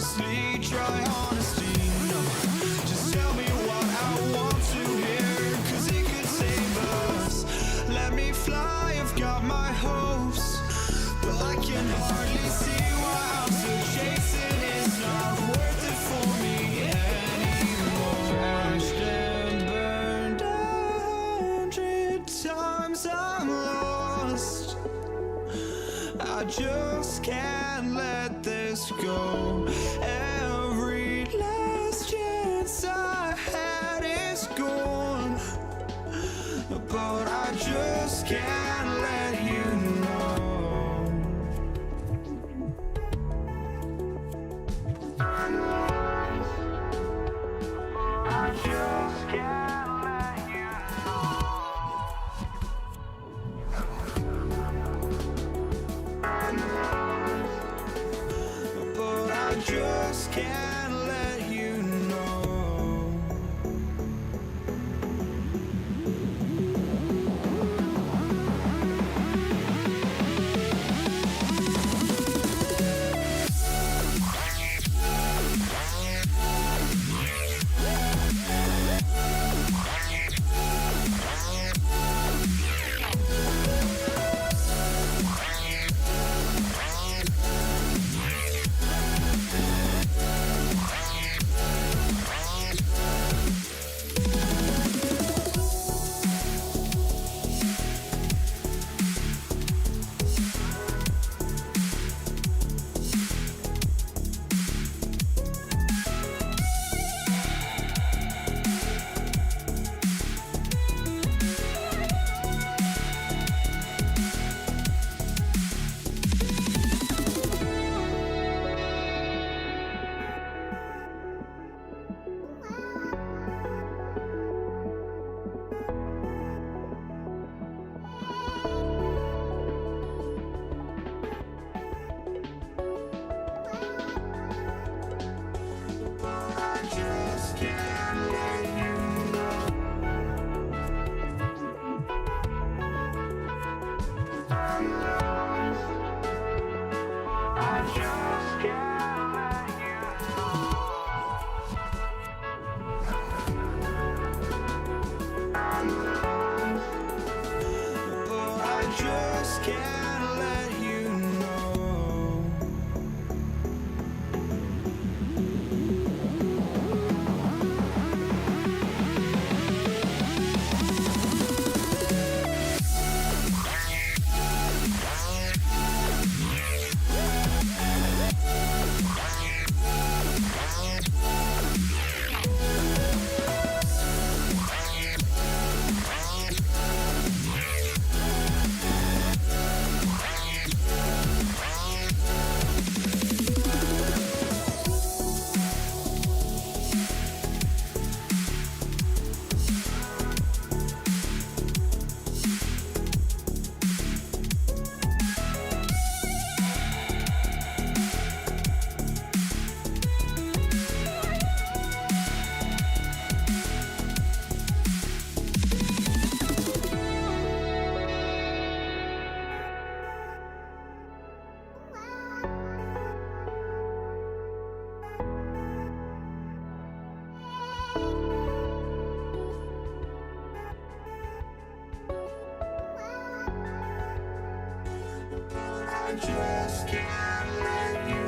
honestly, try honesty. No, just tell me what I want to hear, 'cause it could save us. Let me fly, I've got my hopes, but I can hardly see why I'm still chasing. It's not worth it for me anymore. Ashed and burned 100 times I'm lost. I just can't let this go. Every last chance I had is gone, but I just can't let you know. I just can't let you know. But I just can't let you know. Just can't let you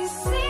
My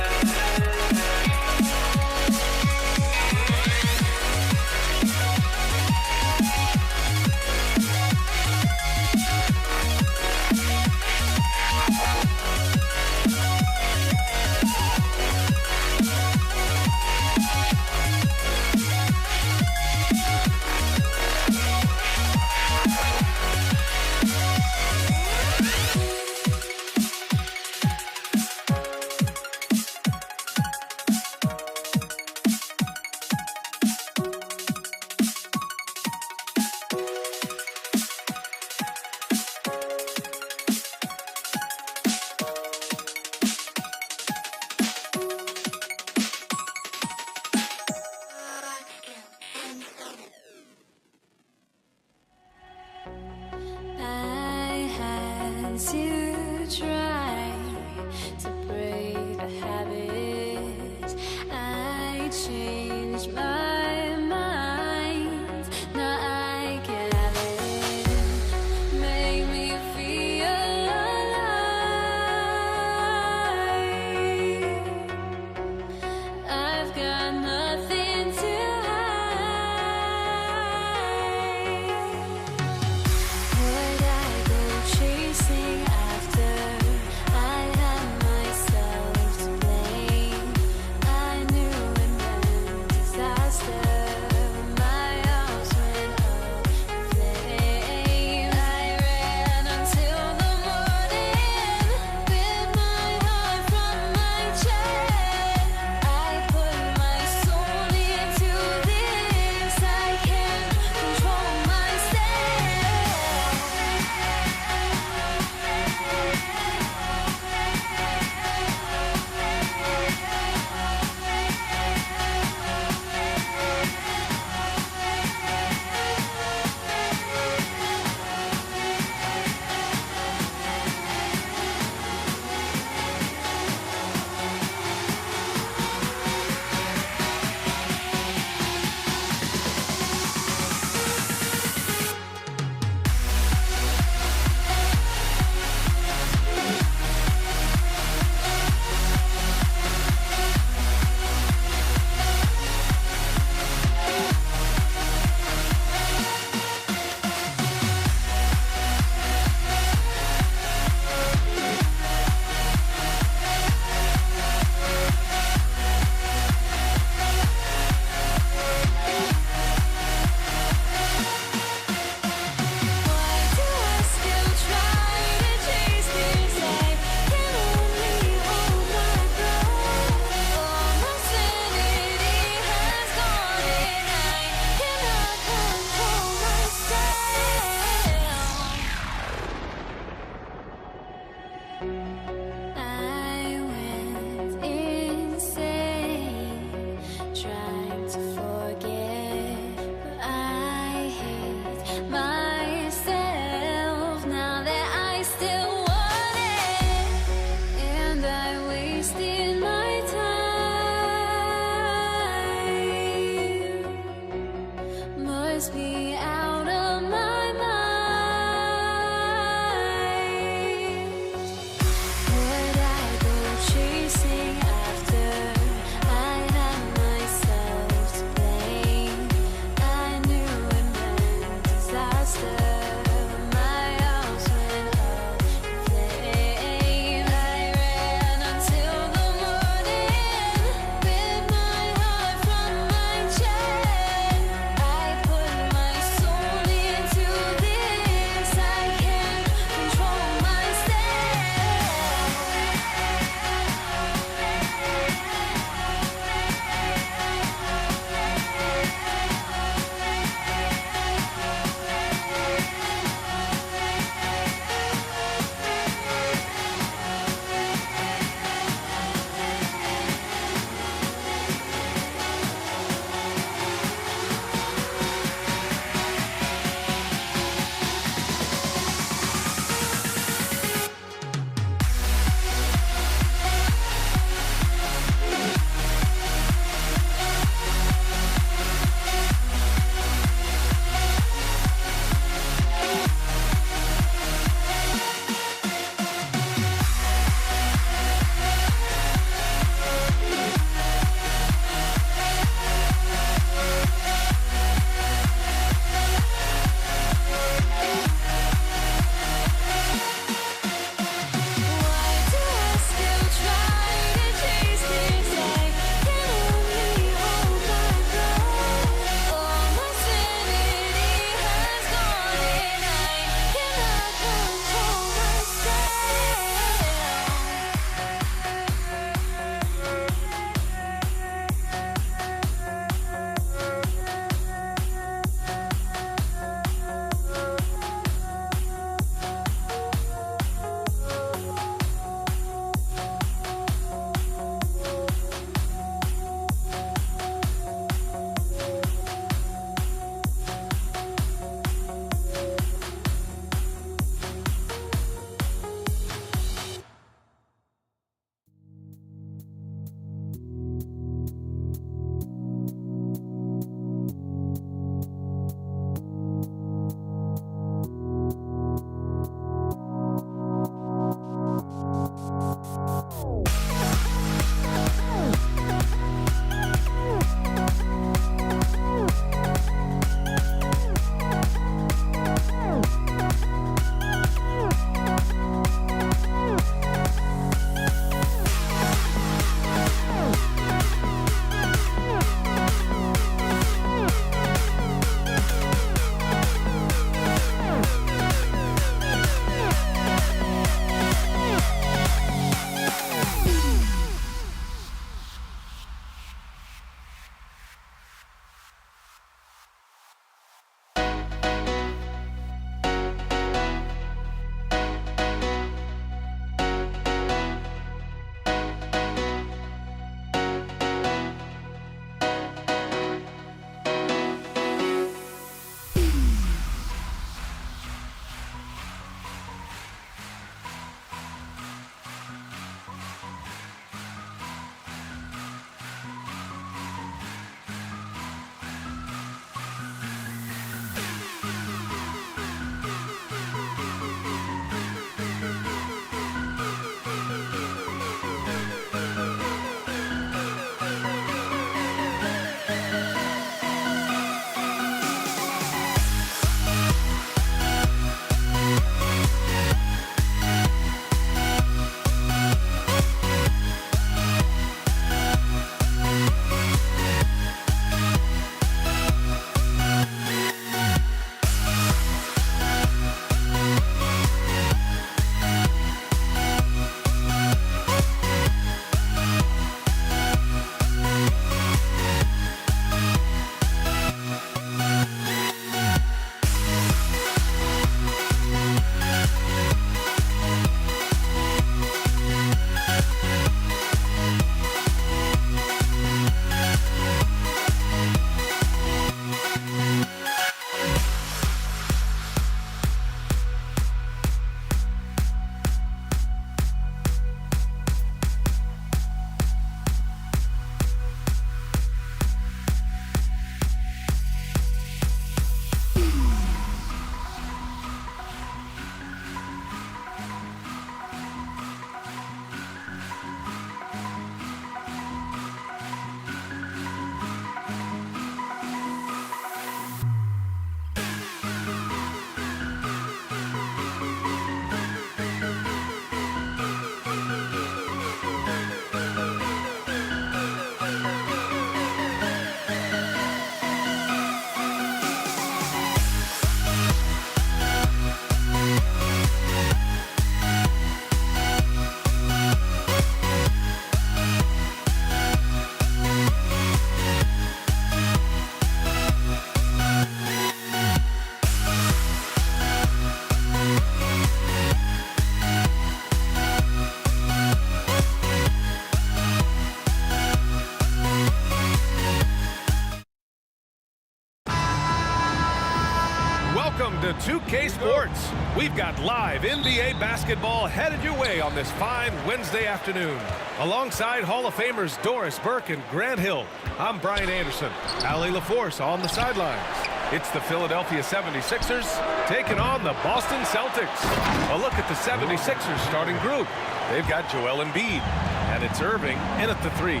Welcome to 2K Sports. We've got live NBA basketball headed your way on this fine Wednesday afternoon. Alongside Hall of Famers Doris Burke and Grant Hill, I'm Brian Anderson. Allie LaForce on the sidelines. It's the Philadelphia 76ers taking on the Boston Celtics. A look at the 76ers starting group. They've got Joel Embiid, and it's Irving in at the 3.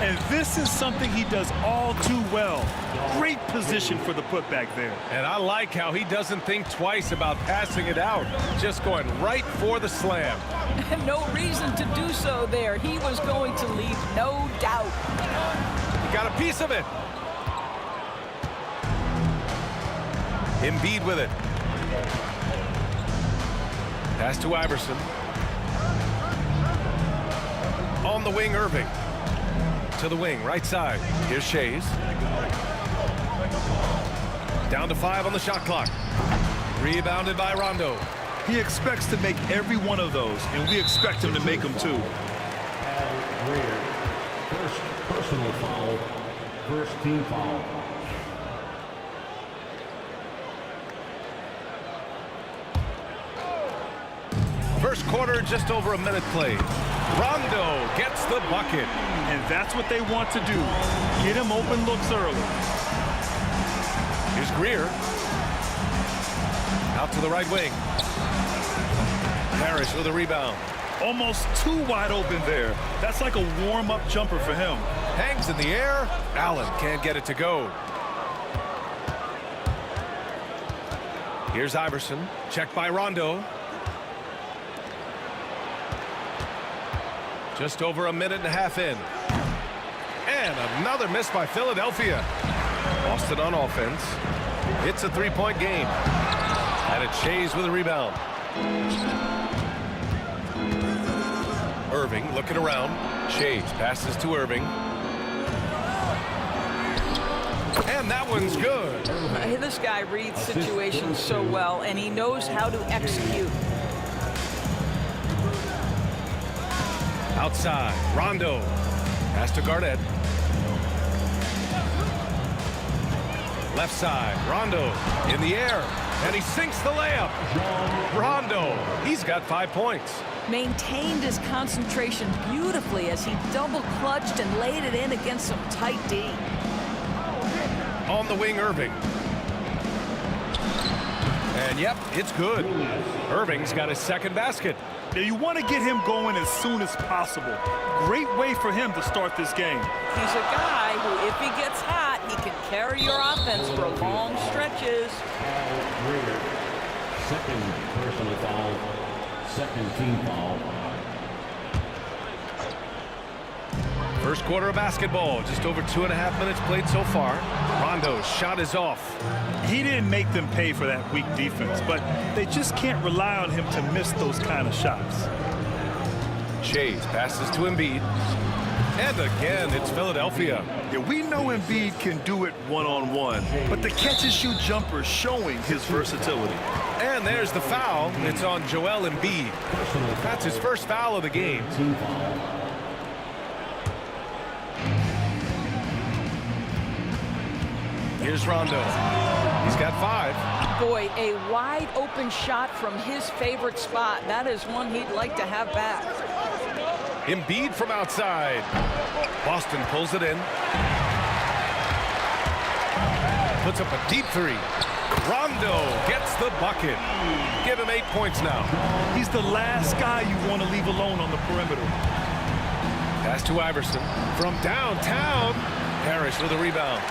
And this is something he does all too well. Great position for the putback there. And I like how he doesn't think twice about passing it out. Just going right for the slam. No reason to do so there. He was going to leave no doubt. He got a piece of it. Embiid with it. Pass to Iverson. On the wing, Irving. To the wing, right side. Here's Shays. Down to 5 on the shot clock. Rebounded by Rondo. He expects to make every one of those, and we expect him to make them too. First personal foul, first team foul. First quarter, just over a minute played. Rondo gets the bucket. And that's what they want to do. Get him open looks early. Here's Greer. Out to the right wing. Parrish with a rebound. Almost too wide open there. That's like a warm-up jumper for him. Hangs in the air. Allen can't get it to go. Here's Iverson. Checked by Rondo. Just over a minute and a half in. And another miss by Philadelphia. Boston on offense. It's a three-point game. And it's Shays with a rebound. Irving looking around. Shays passes to Irving. And that one's good. This guy reads situations so well, and he knows how to execute. Outside, Rondo. Pass to Garnett. Left side, Rondo in the air, and he sinks the layup. Rondo, he's got 5 points. Maintained his concentration beautifully as he double-clutched and laid it in against some tight D. On the wing, Irving. And yep, it's good. Irving's got his second basket. Now you want to get him going as soon as possible. Great way for him to start this game. He's a guy who, if he gets hot, he can carry your offense for long stretches. Second personal foul, second team foul. First quarter of basketball, just over 2.5 minutes played so far. Rondo's shot is off. He didn't make them pay for that weak defense, but they just can't rely on him to miss those kind of shots. Shays passes to Embiid. And again, it's Philadelphia. Yeah, we know Embiid can do it one-on-one, but the catch-and-shoot jumper is showing his versatility. And there's the foul. It's on Joel Embiid. That's his first foul of the game. Team foul. Here's Rondo. He's got 5. Boy, a wide open shot from his favorite spot. That is one he'd like to have back. Embiid from outside. Boston pulls it in. Puts up a deep 3. Rondo gets the bucket. Give him 8 points now. He's the last guy you want to leave alone on the perimeter. Pass to Iverson. From downtown. Parrish with a rebound.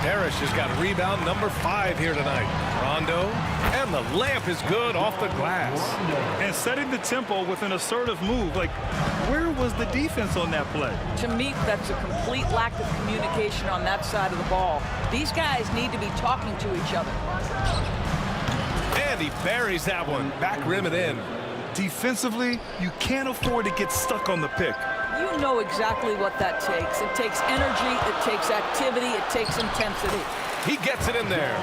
Parrish has got rebound number 5 here tonight. Rondo, and the layup is good off the glass. And setting the tempo with an assertive move. Like, where was the defense on that play? To me, that's a complete lack of communication on that side of the ball. These guys need to be talking to each other. And he buries that one. Back rim it in. Defensively, you can't afford to get stuck on the pick. You know exactly what that takes. It takes energy, it takes activity, it takes intensity. He gets it in there.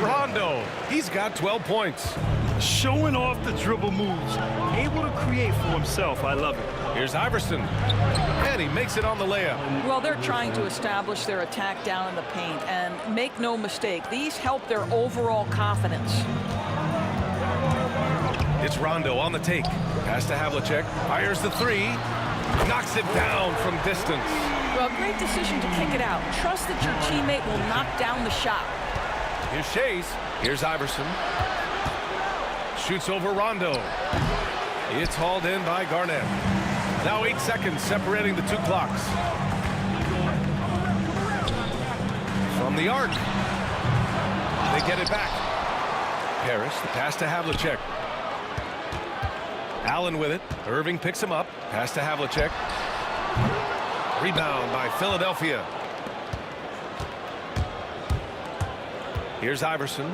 Rondo, he's got 12 points. Showing off the dribble moves, able to create for himself. I love it. Here's Iverson, and he makes it on the layup. Well, they're trying to establish their attack down in the paint, and make no mistake, these help their overall confidence. It's Rondo on the take. Pass to Havlicek. Fires the three. Knocks it down from distance. Well, great decision to kick it out. Trust that your teammate will knock down the shot. Here's Shays. Here's Iverson. Shoots over Rondo. It's hauled in by Garnett. Now 8 seconds separating the two clocks. From the arc. They get it back. Parrish, the pass to Havlicek. Allen with it. Irving picks him up. Pass to Havlicek. Rebound by Philadelphia. Here's Iverson.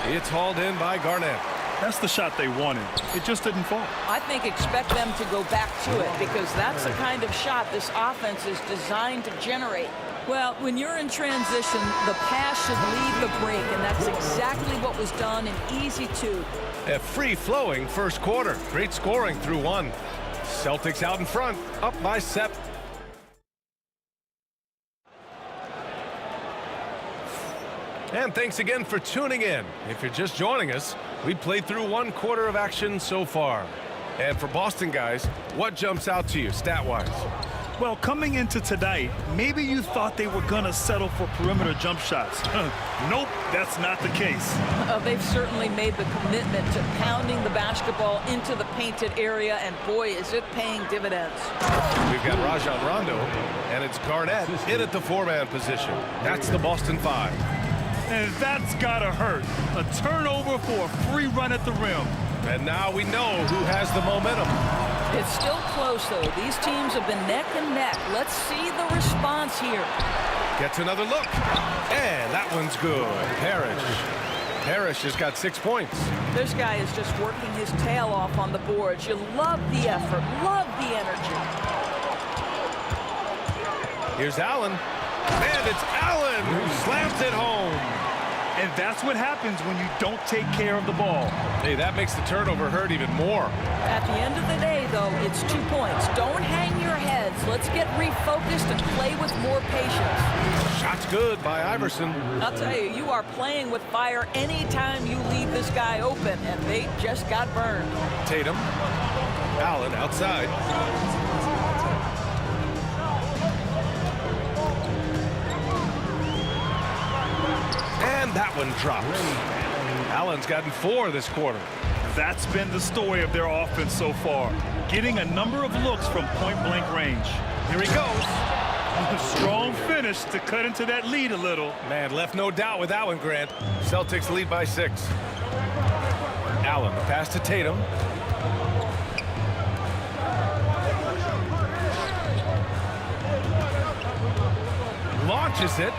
It's hauled in by Garnett. That's the shot they wanted. It just didn't fall. I think expect them to go back to it because that's the kind of shot this offense is designed to generate. Well, when you're in transition, the pass should lead the break, and that's exactly what was done in easy two. A free-flowing first quarter. Great scoring through one. Celtics out in front, up by 7. And thanks again for tuning in. If you're just joining us, we played through one quarter of action so far. And for Boston guys, what jumps out to you stat-wise? Well, coming into tonight, maybe you thought they were going to settle for perimeter jump shots. Nope, that's not the case. They've certainly made the commitment to pounding the basketball into the painted area, and boy, is it paying dividends. We've got Rajon Rondo, and it's Garnett in at the 4-man position. That's the Boston 5. And that's gotta hurt. A turnover for a free run at the rim. And now we know who has the momentum. It's still close, though. These teams have been neck and neck. Let's see the response here. Gets another look. And that one's good. Parrish has got 6 points. This guy is just working his tail off on the boards. You love the effort, love the energy. Here's Allen. And it's Allen who slams it home. And that's what happens when you don't take care of the ball. Hey, that makes the turnover hurt even more. At the end of the day, though, it's 2 points. Don't hang your heads. Let's get refocused and play with more patience. Shot's good by Iverson. I'll tell you, you are playing with fire anytime you leave this guy open, and they just got burned. Tatum. Allen outside. And that one drops. Allen's gotten 4 this quarter. That's been the story of their offense so far. Getting a number of looks from point-blank range. Here he goes. A strong finish to cut into that lead a little. Man, left no doubt with that one, Grant. Celtics lead by 6. Allen, the pass to Tatum. Launches it.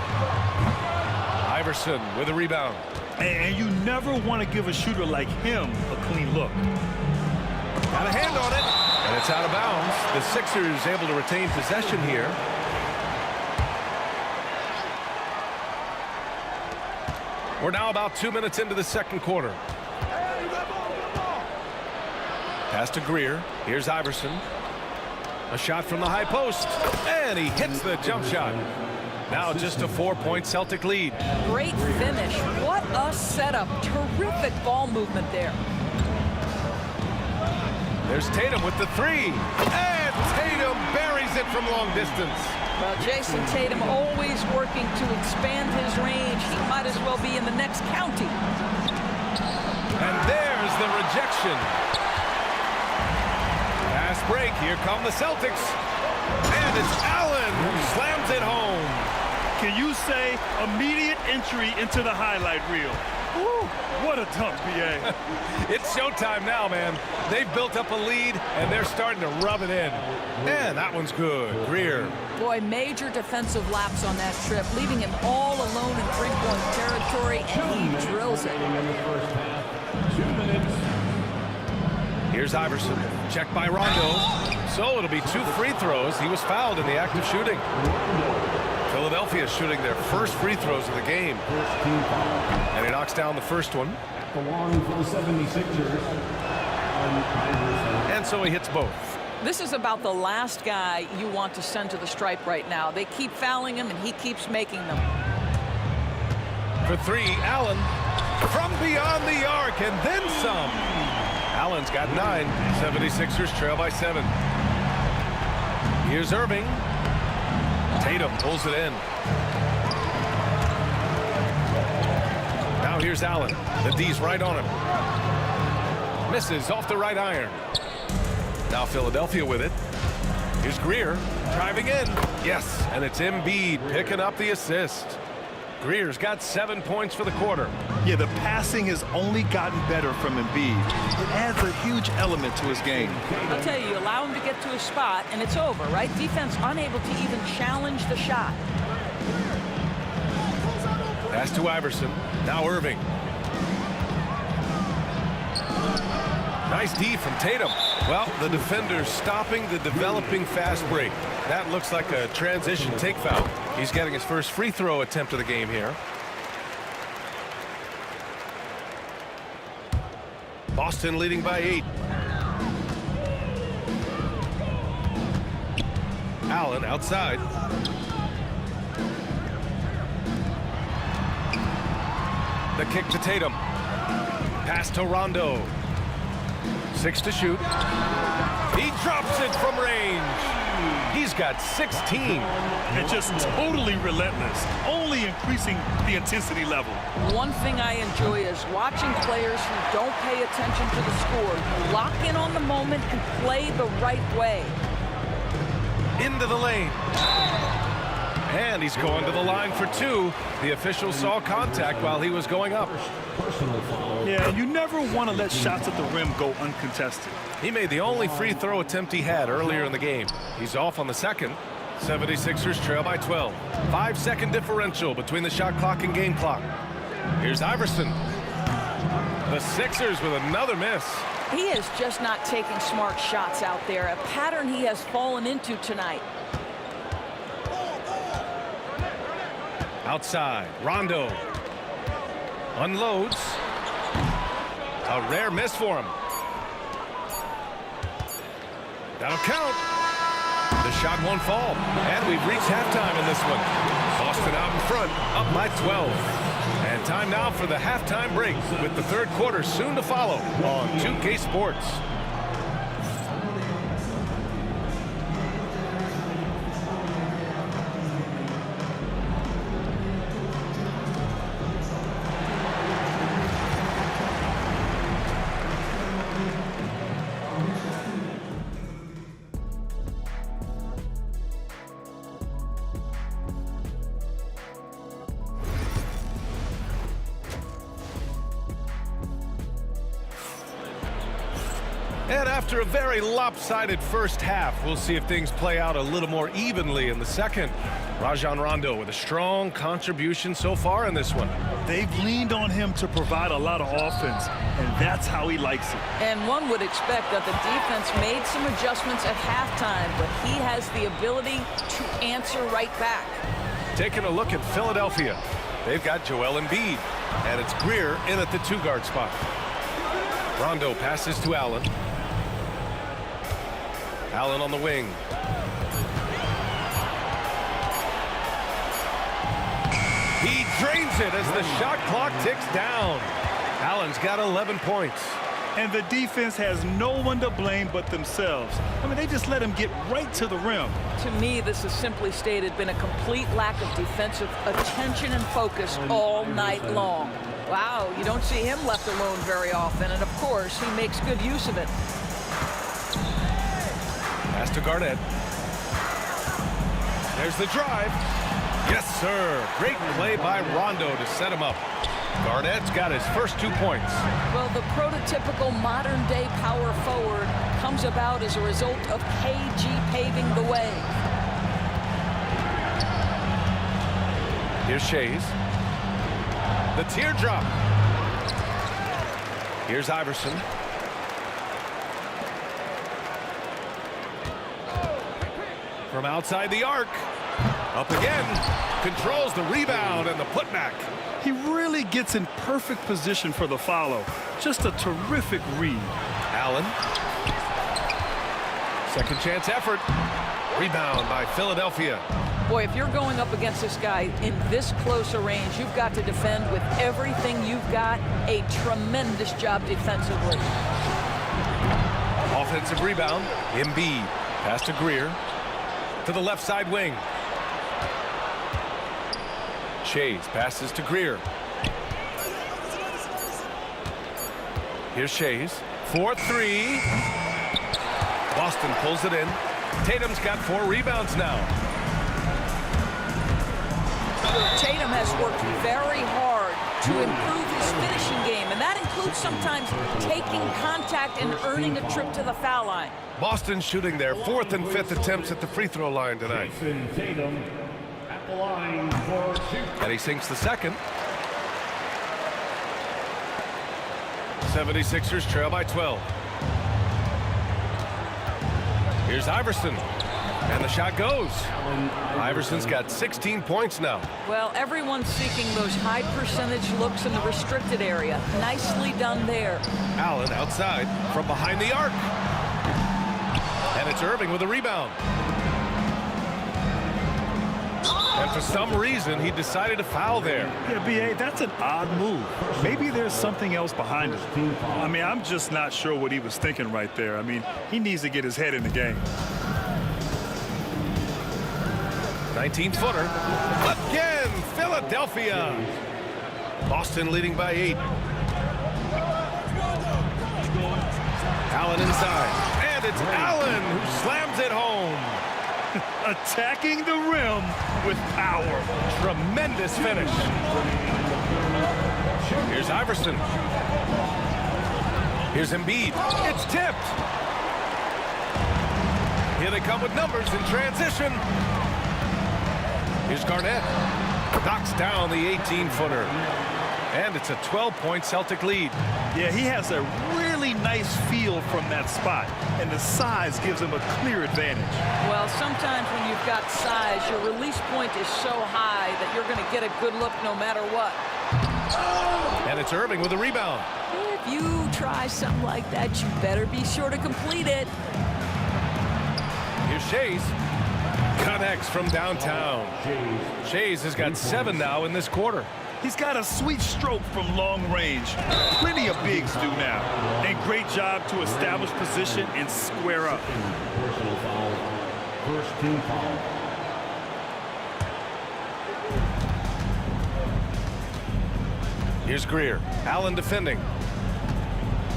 Iverson with a rebound. And you never want to give a shooter like him a clean look. Got a hand on it. And it's out of bounds. The Sixers able to retain possession here. We're now about 2 minutes into the second quarter. Pass to Greer. Here's Iverson. A shot from the high post. And he hits the jump shot. Now just a 4-point Celtic lead. Great finish. What a setup. Terrific ball movement there. There's Tatum with the 3. And Tatum buries it from long distance. Well, Jason Tatum always working to expand his range. He might as well be in the next county. And there's the rejection. Fast break. Here come the Celtics. And it's Allen who slams it home. Can you say immediate entry into the highlight reel? Woo, what a dunk, BA. It's showtime now, man. They've built up a lead, and they're starting to rub it in. And that one's good. Greer. Boy, major defensive lapse on that trip, leaving him all alone in three-point territory, and he drills it. 2 minutes. Here's Iverson. Checked by Rondo. So it'll be 2 free throws. He was fouled in the act of shooting. Philadelphia shooting their first free throws of the game. And he knocks down the first one. At the line for the 76ers, And so he hits both. This is about the last guy you want to send to the stripe right now. They keep fouling him, and he keeps making them. For three, Allen from beyond the arc, and then some. Allen's got 9. 76ers trail by 7. Here's Irving. Tatum pulls it in. Now here's Allen. The D's right on him. Misses off the right iron. Now Philadelphia with it. Here's Greer driving in. Yes, and it's Embiid picking up the assist. Greer's got 7 points for the quarter. Yeah, the passing has only gotten better from Embiid. It adds a huge element to his game. I'll tell you, you allow him to get to a spot, and it's over, right? Defense unable to even challenge the shot. Pass to Iverson. Now Irving. Nice D from Tatum. Well, the defender's stopping the developing fast break. That looks like a transition take foul. He's getting his first free throw attempt of the game here. Boston leading by 8. Allen outside. The kick to Tatum. Pass to Rondo. 6 to shoot. He drops it from range. He's got 16. And just totally relentless, only increasing the intensity level. One thing I enjoy is watching players who don't pay attention to the score, who lock in on the moment and play the right way. Into the lane. And he's going to the line for 2. The official saw contact while he was going up. Yeah, and you never want to let shots at the rim go uncontested. He made the only free throw attempt he had earlier in the game. He's off on the second. 76ers trail by 12. 5-second differential between the shot clock and game clock. Here's Iverson. The Sixers with another miss. He is just not taking smart shots out there, a pattern he has fallen into tonight. Outside, Rondo unloads. A rare miss for him. That'll count. The shot won't fall. And we've reached halftime in this one. Boston out in front, up by 12. And time now for the halftime break, with the third quarter soon to follow on 2K Sports. And after a very lopsided first half, we'll see if things play out a little more evenly in the second. Rajon Rondo with a strong contribution so far in this one. They've leaned on him to provide a lot of offense, and that's how he likes it. And one would expect that the defense made some adjustments at halftime, but he has the ability to answer right back. Taking a look at Philadelphia. They've got Joel Embiid, and it's Greer in at the 2-guard spot. Rondo passes to Allen. Allen on the wing. He drains it as the shot clock ticks down. Allen's got 11 points. And the defense has no one to blame but themselves. I mean, they just let him get right to the rim. To me, this has simply stated been a complete lack of defensive attention and focus all night long. Wow, you don't see him left alone very often, and of course, he makes good use of it. Pass to Garnett. There's the drive. Yes, sir. Great play by Rondo to set him up. Garnett's got his first 2 points. Well, the prototypical modern-day power forward comes about as a result of KG paving the way. Here's Shays. The teardrop. Here's Iverson. From outside the arc. Up again. Controls the rebound and the putback. He really gets in perfect position for the follow. Just a terrific read. Allen. Second chance effort. Rebound by Philadelphia. Boy, if you're going up against this guy in this close a range, you've got to defend with everything you've got. A tremendous job defensively. Offensive rebound. Embiid. Pass to Greer. To the left side wing. Shays passes to Greer. Here's Shays. 4-3. Boston pulls it in. Tatum's got 4 rebounds now. Tatum has worked very hard to improve his finishing game, and that includes sometimes taking contact and earning a trip to the foul line. Boston shooting their 4th and 5th attempts at the free throw line tonight. Tatum at the line for 2. And he sinks the second. 76ers trail by 12. Here's Iverson. And the shot goes. Iverson's got 16 points now. Well, everyone's seeking those high percentage looks in the restricted area. Nicely done there. Allen outside from behind the arc. And it's Irving with a rebound. And for some reason, he decided to foul there. Yeah, B.A., that's an odd move. Maybe there's something else behind it. I mean, I'm just not sure what he was thinking right there. I mean, he needs to get his head in the game. 19-footer. Again, Philadelphia. Boston leading by 8. Allen inside. And it's Allen who slams it home. Attacking the rim with power. Tremendous finish. Here's Iverson. Here's Embiid. It's tipped. Here they come with numbers in transition. Here's Garnett. Knocks down the 18-footer. And it's a 12-point Celtic lead. Yeah, he has a really nice feel from that spot, and the size gives him a clear advantage. Well, sometimes when you've got size, your release point is so high that you're going to get a good look no matter what. And it's Irving with a rebound. If you try something like that, you better be sure to complete it. Here's Shays. Connects from downtown. Shays has got 7 now in this quarter. He's got a sweet stroke from long range. Plenty of bigs do now. And great job to establish position and square up. Personal foul. First team foul. Here's Greer. Allen defending.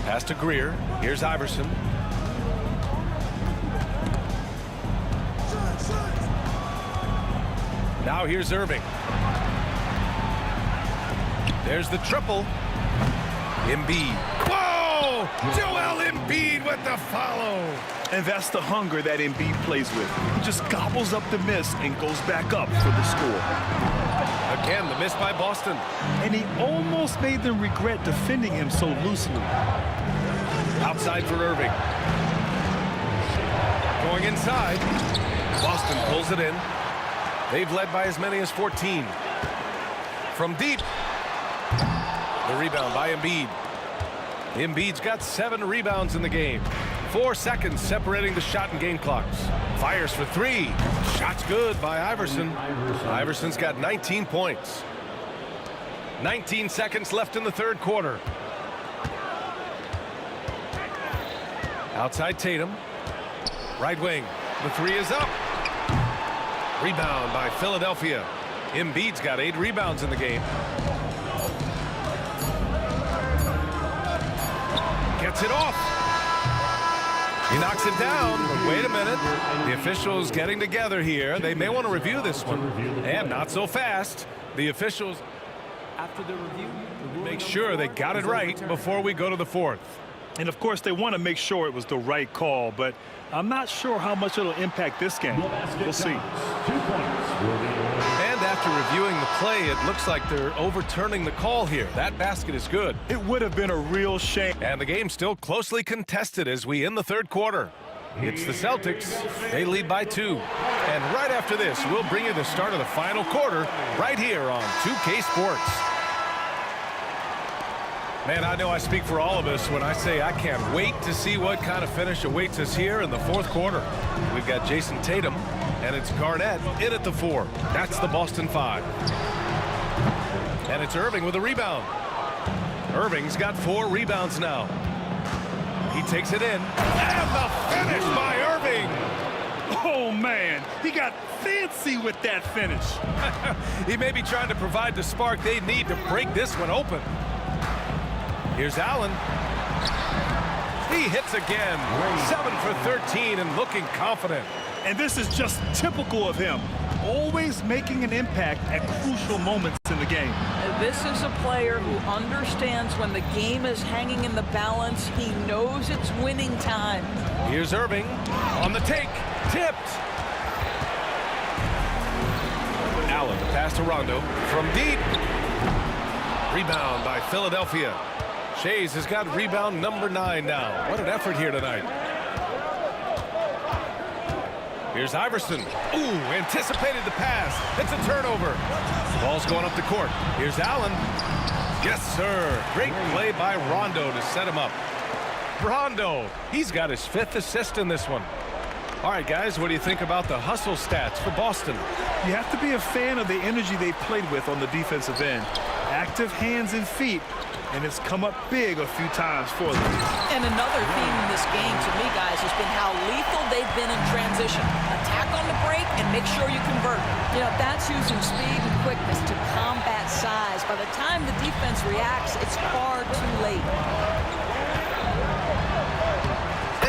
Pass to Greer. Here's Iverson. Now here's Irving. There's the triple. Embiid. Whoa! Joel Embiid with the follow. And that's the hunger that Embiid plays with. He just gobbles up the miss and goes back up for the score. Again, the miss by Boston. And he almost made them regret defending him so loosely. Outside for Irving. Going inside. Boston pulls it in. They've led by as many as 14. From deep. The rebound by Embiid. Embiid's got 7 rebounds in the game. 4 seconds separating the shot and game clocks. Fires for 3. Shot's good by Iverson. Iverson's got 19 points. 19 seconds left in the third quarter. Outside Tatum. Right wing. The 3 is up. Rebound by Philadelphia. Embiid's got 8 rebounds in the game. Gets it off. He knocks it down. But wait a minute. The officials getting together here. They may want to review this one. And not so fast. The officials, after the review, make sure they got it right before we go to the fourth. And of course, they want to make sure it was the right call, but I'm not sure how much it'll impact this game. We'll see. 2 points. And after reviewing the play, it looks like they're overturning the call here. That basket is good. It would have been a real shame. And the game's still closely contested as we end the third quarter. It's the Celtics. They lead by 2. And right after this, we'll bring you the start of the final quarter right here on 2K Sports. Man, I know I speak for all of us when I say I can't wait to see what kind of finish awaits us here in the fourth quarter. We've got Jason Tatum, and it's Garnett in at the 4. That's the Boston 5. And it's Irving with a rebound. Irving's got 4 rebounds now. He takes it in. And the finish by Irving. Oh, man. He got fancy with that finish. He may be trying to provide the spark they need to break this one open. Here's Allen. He hits again. 7 for 13 and looking confident. And this is just typical of him. Always making an impact at crucial moments in the game. This is a player who understands when the game is hanging in the balance. He knows it's winning time. Here's Irving on the take. Tipped. Allen, the pass to Rondo from deep. Rebound by Philadelphia. Shays has got rebound number 9 now. What an effort here tonight. Here's Iverson. Ooh, anticipated the pass. It's a turnover. Ball's going up the court. Here's Allen. Yes, sir. Great play by Rondo to set him up. Rondo, he's got his 5th assist in this one. All right, guys, what do you think about the hustle stats for Boston? You have to be a fan of the energy they played with on the defensive end. Active hands and feet, and it's come up big a few times for them. And another theme in this game to me, guys, has been how lethal they've been in transition. Attack on the break and make sure you convert. You know, that's using speed and quickness to combat size. By the time the defense reacts, it's far too late.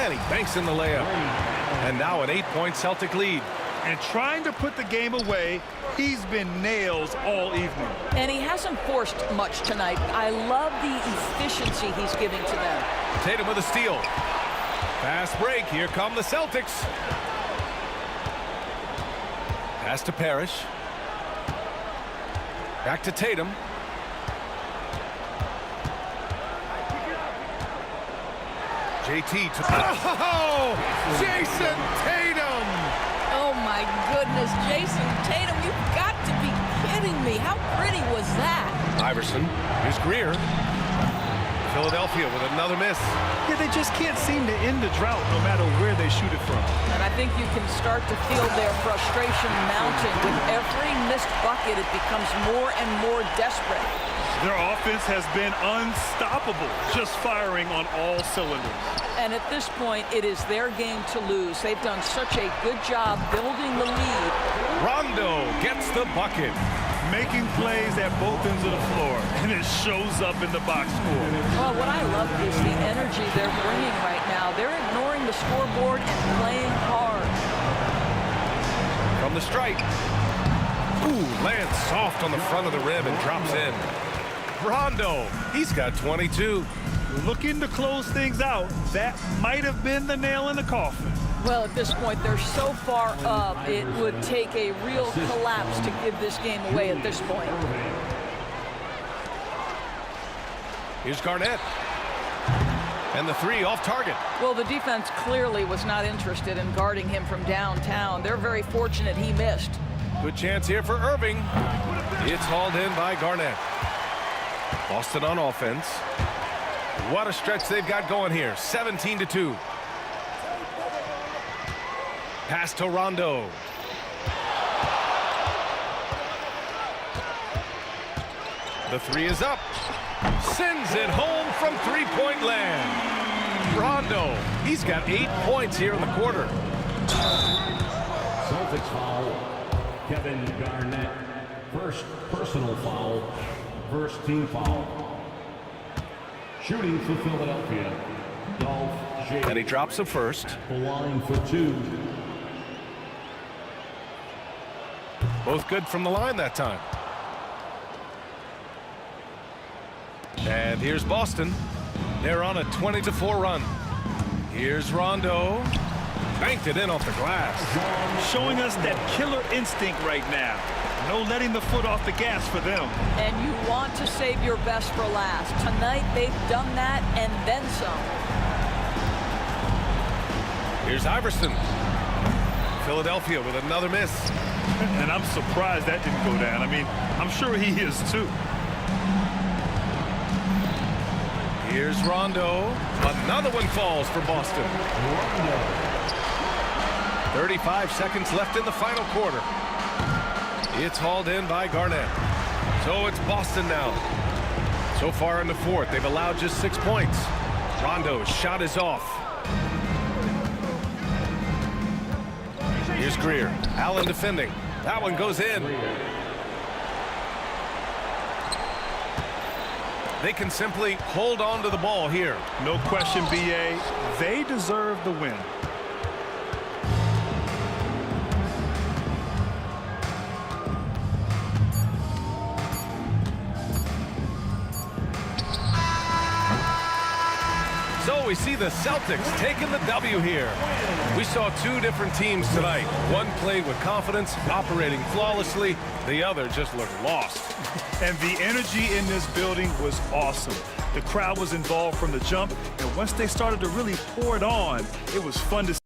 And he banks in the layup. And now an 8-point Celtic lead. And trying to put the game away, he's been nails all evening. And he hasn't forced much tonight. I love the efficiency he's giving to them. Tatum with a steal. Fast break. Here come the Celtics. Pass to Parrish. Back to Tatum. JT to... Oh! Jason Tatum! Oh, my goodness. Jason Tatum, you've got to be kidding me. How pretty was that? Iverson. Here's Greer. Philadelphia with another miss. Yeah, they just can't seem to end the drought no matter where they shoot it from. And I think you can start to feel their frustration mounting. With every missed bucket, it becomes more and more desperate. Their offense has been unstoppable, just firing on all cylinders. And at this point, it is their game to lose. They've done such a good job building the lead. Rondo gets the bucket. Making plays at both ends of the floor, and it shows up in the box score. Well, what I love is the energy they're bringing right now. They're ignoring the scoreboard and playing hard. From the strike. Ooh, lands soft on the front of the rim and drops in. Rondo, he's got 22. Looking to close things out. That might have been the nail in the coffin. Well, at this point, they're so far up, it would take a real collapse to give this game away at this point. Here's Garnett. And the 3 off target. Well, the defense clearly was not interested in guarding him from downtown. They're very fortunate he missed. Good chance here for Irving. It's hauled in by Garnett. Boston on offense. What a stretch they've got going here. 17-2. Pass to Rondo. The 3 is up. Sends it home from 3-point land. Rondo, he's got 8 points here in the quarter. Celtics foul. Kevin Garnett. First personal foul. First team foul. Shooting for Philadelphia. Dolph J. And he drops the first. The line for 2. Both good from the line that time. And here's Boston. They're on a 20-4 run. Here's Rondo. Banked it in off the glass. Showing us that killer instinct right now. No letting the foot off the gas for them. And you want to save your best for last. Tonight, they've done that and then some. Here's Iverson. Philadelphia with another miss. And I'm surprised that didn't go down. I mean, I'm sure he is too. Here's Rondo. Another one falls for Boston. 35 seconds left in the final quarter. It's hauled in by Garnett. So it's Boston now. So far in the fourth, they've allowed just 6 points. Rondo's shot is off. Here's Greer. Allen defending. That one goes in. They can simply hold on to the ball here. No question, B.A. They deserve the win. So we see the Celtics taking the W here. We saw two different teams tonight. One played with confidence, operating flawlessly. The other just looked lost. And the energy in this building was awesome. The crowd was involved from the jump, and once they started to really pour it on, it was fun to see.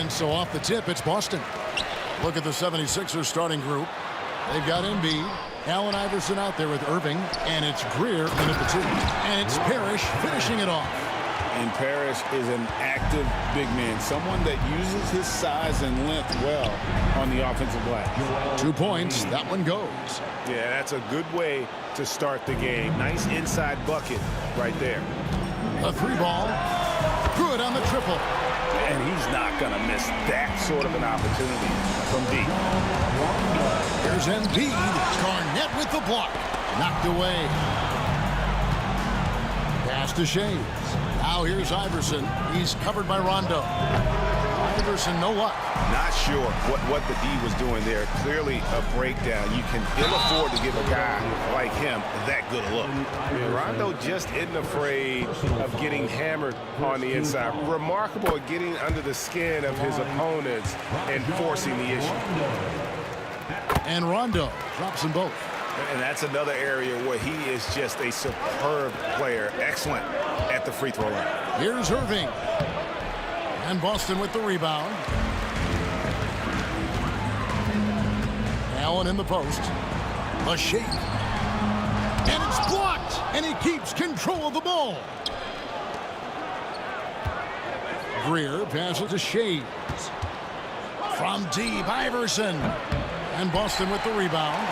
So off the tip, it's Boston. Look at the 76ers starting group. They've got Embiid, Allen Iverson out there with Irving, and it's Greer in at the 2. And it's Parrish finishing it off. And Parrish is an active big man, someone that uses his size and length well on the offensive glass. 2 points, that one goes. Yeah, that's a good way to start the game. Nice inside bucket right there. A 3 ball, good on the triple. And he's not going to miss that sort of an opportunity from deep. Here's Embiid. Garnett with the block. Knocked away. Pass to Shea. Now here's Iverson. He's covered by Rondo. Iverson, no luck. Not sure what the D was doing there. Clearly a breakdown. You can ill afford to give a guy like him that good a look. Rondo just isn't afraid of getting hammered on the inside. Remarkable at getting under the skin of his opponents and forcing the issue. And Rondo drops them both. And that's another area where he is just a superb player. Excellent at the free throw line. Here's Irving. And Boston with the rebound. Allen in the post. A shake. And it's blocked. And he keeps control of the ball. Greer passes to Shea. From deep, Iverson. And Boston with the rebound.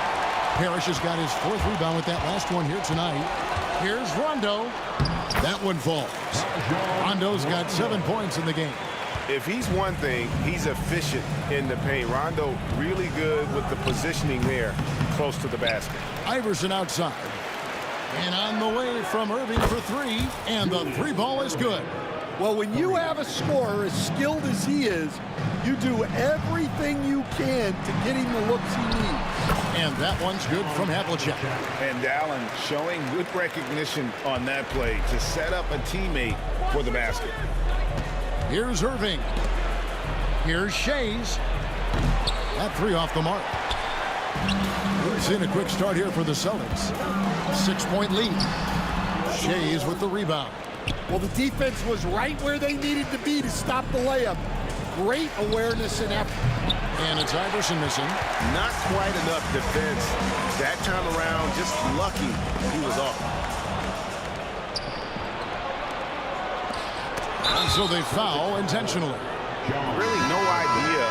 Parrish has got his 4th rebound with that last one here tonight. Here's Rondo. That one falls. Rondo's got 7 points in the game. If he's one thing, he's efficient in the paint. Rondo really good with the positioning there close to the basket. Iverson outside. And on the way from Irving for 3. And the 3 ball is good. Well, when you have a scorer as skilled as he is, you do everything you can to get him the looks he needs. And that one's good from Havlicek. And Allen showing good recognition on that play to set up a teammate for the basket. Here's Irving. Here's Shays. That 3 off the mark. We've seen a quick start here for the Celtics. 6-point lead. Shays with the rebound. Well, the defense was right where they needed to be to stop the layup. Great awareness and effort. And it's Iverson missing. Not quite enough defense that time around. Just lucky he was off. And so they foul intentionally. Really no idea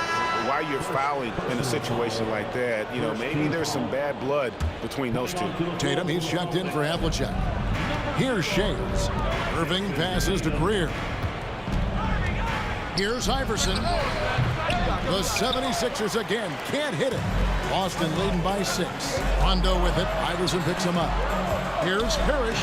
why you're fouling in a situation like that. You know, maybe there's some bad blood between those two. Tatum, he's checked in for Havlicek. Here's Shays. Irving passes to Greer. Here's Iverson. The 76ers again can't hit it. Boston leading by 6. Rondo with it. Iverson picks him up. Here's Parrish.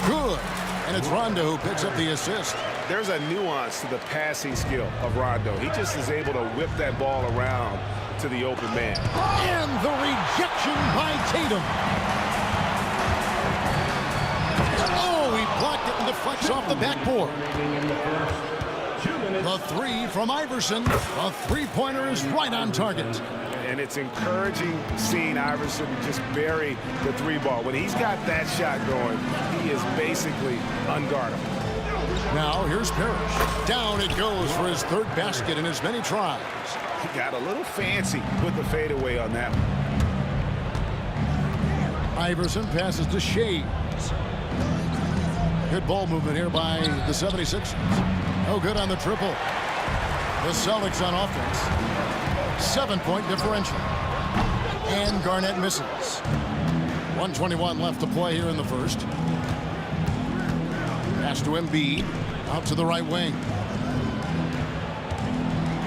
Good. And it's Rondo who picks up the assist. There's a nuance to the passing skill of Rondo. He just is able to whip that ball around to the open man. And the rejection by Tatum. Oh, he blocked it and deflects off the backboard. The 3 from Iverson. The 3-pointer is right on target. And it's encouraging seeing Iverson just bury the 3 ball. When he's got that shot going, he is basically unguardable. Now here's Parrish. Down it goes for his 3rd basket in as many tries. He got a little fancy with the fadeaway on that one. Iverson passes to Shays. Good ball movement here by the 76ers. No good on the triple. The Celtics on offense. 7-point differential. And Garnett misses. 1:21 left to play here in the first. Pass to Embiid. Out to the right wing.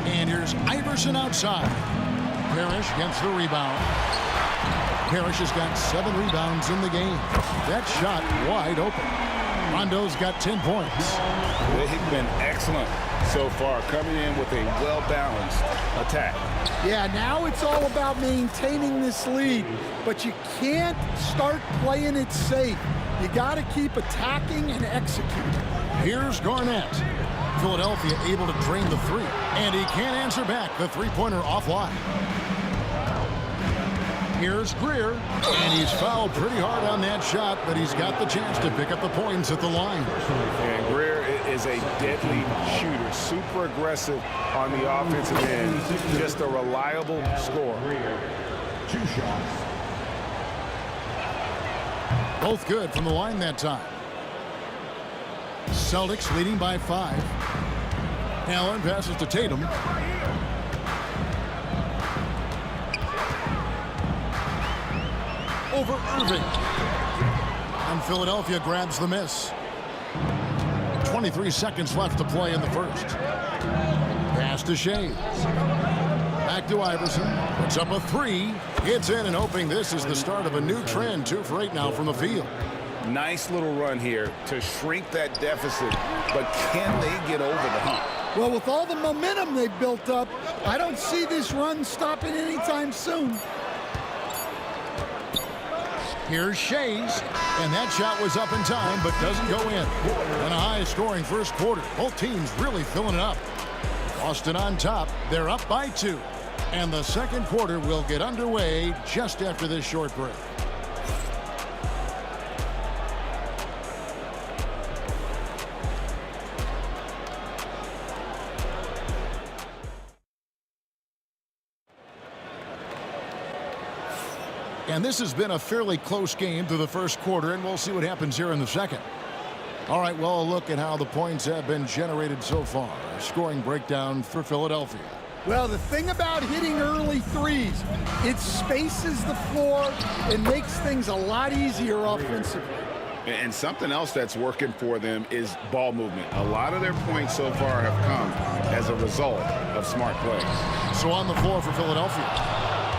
And here's Iverson outside. Parrish gets the rebound. Parrish has got 7 rebounds in the game. That shot wide open. Rondo's got 10 points. They've been excellent so far, coming in with a well-balanced attack. Yeah, now it's all about maintaining this lead, but you can't start playing it safe. You got to keep attacking and executing. Here's Garnett. Philadelphia able to drain the 3, and he can't answer back. The three-pointer offline. Here's Greer, and he's fouled pretty hard on that shot, but he's got the chance to pick up the points at the line. And Greer is a deadly shooter, super aggressive on the offensive end, just a reliable scorer. 2 shots. Both good from the line that time. Celtics leading by 5. Allen passes to Tatum. Over Irving. And Philadelphia grabs the miss. 23 seconds left to play in the first. Pass to Shea. Back to Iverson. Puts up a 3. It's in, and hoping this is the start of a new trend. 2 for 8 now from the field. Nice little run here to shrink that deficit, but can they get over the hump? Well, with all the momentum they've built up, I don't see this run stopping anytime soon. Here's Shays, and that shot was up in time, but doesn't go in. And a high-scoring first quarter. Both teams really filling it up. Boston on top. They're up by 2. And the second quarter will get underway just after this short break. And this has been a fairly close game through the first quarter, and we'll see what happens here in the second. All right, well, a look at how the points have been generated so far. A scoring breakdown for Philadelphia. Well, the thing about hitting early threes, it spaces the floor and makes things a lot easier offensively. And something else that's working for them is ball movement. A lot of their points so far have come as a result of smart plays. So on the floor for Philadelphia,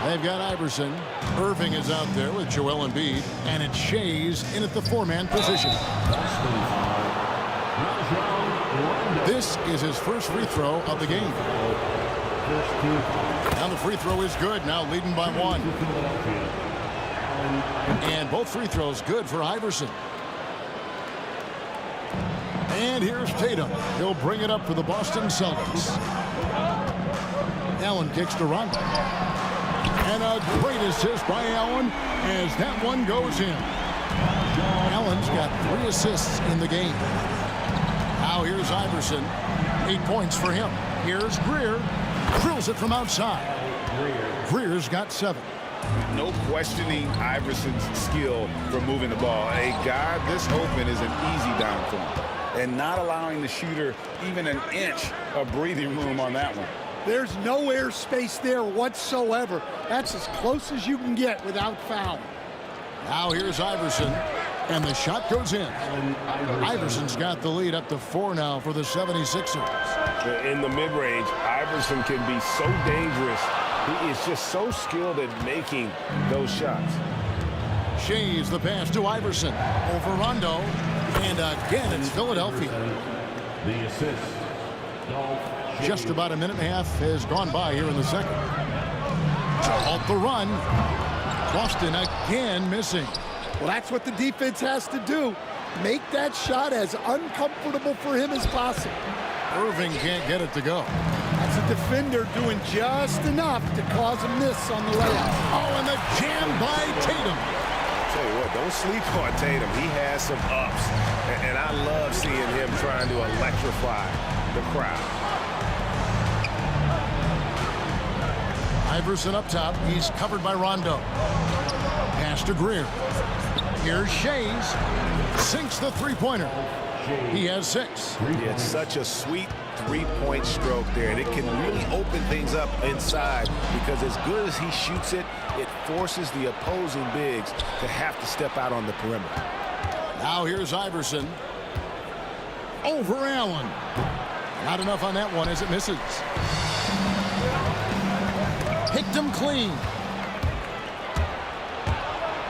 they've got Iverson. Irving is out there with Joel Embiid, and it's Shays in at the 4-man position. This is his first free throw of the game. Now the free throw is good, now leading by 1. And both free throws good for Iverson. And here's Tatum. He'll bring it up for the Boston Celtics. Allen kicks to Rondo. And a great assist by Allen as that one goes in. Allen's got 3 assists in the game. Now here's Iverson. 8 points for him. Here's Greer. Drills it from outside. Greer's got 7. No questioning Iverson's skill for moving the ball. A guy this open is an easy down for him. And not allowing the shooter even an inch of breathing room on that one. There's no air space there whatsoever. That's as close as you can get without fouling. Now here's Iverson, and the shot goes in. Iverson's got the lead up to 4 now for the 76ers. In the mid-range, Iverson can be so dangerous. He is just so skilled at making those shots. Shays the pass to Iverson over Rondo, and again it's Philadelphia. The assist. Just about a minute and a half has gone by here in the second. To halt the run. Boston again missing. Well, that's what the defense has to do. Make that shot as uncomfortable for him as possible. Irving can't get it to go. That's a defender doing just enough to cause a miss on the layup. Oh, and the jam by Tatum. I'll tell you what, don't sleep on Tatum. He has some ups, and I love seeing him trying to electrify the crowd. Iverson up top. He's covered by Rondo. Pass to Greer. Here's Shays. Sinks the three-pointer. He has 6. It's such a sweet three-point stroke there, and it can really open things up inside because as good as he shoots it, it forces the opposing bigs to have to step out on the perimeter. Now here's Iverson. Over Allen. Not enough on that one as it misses. Picked him clean.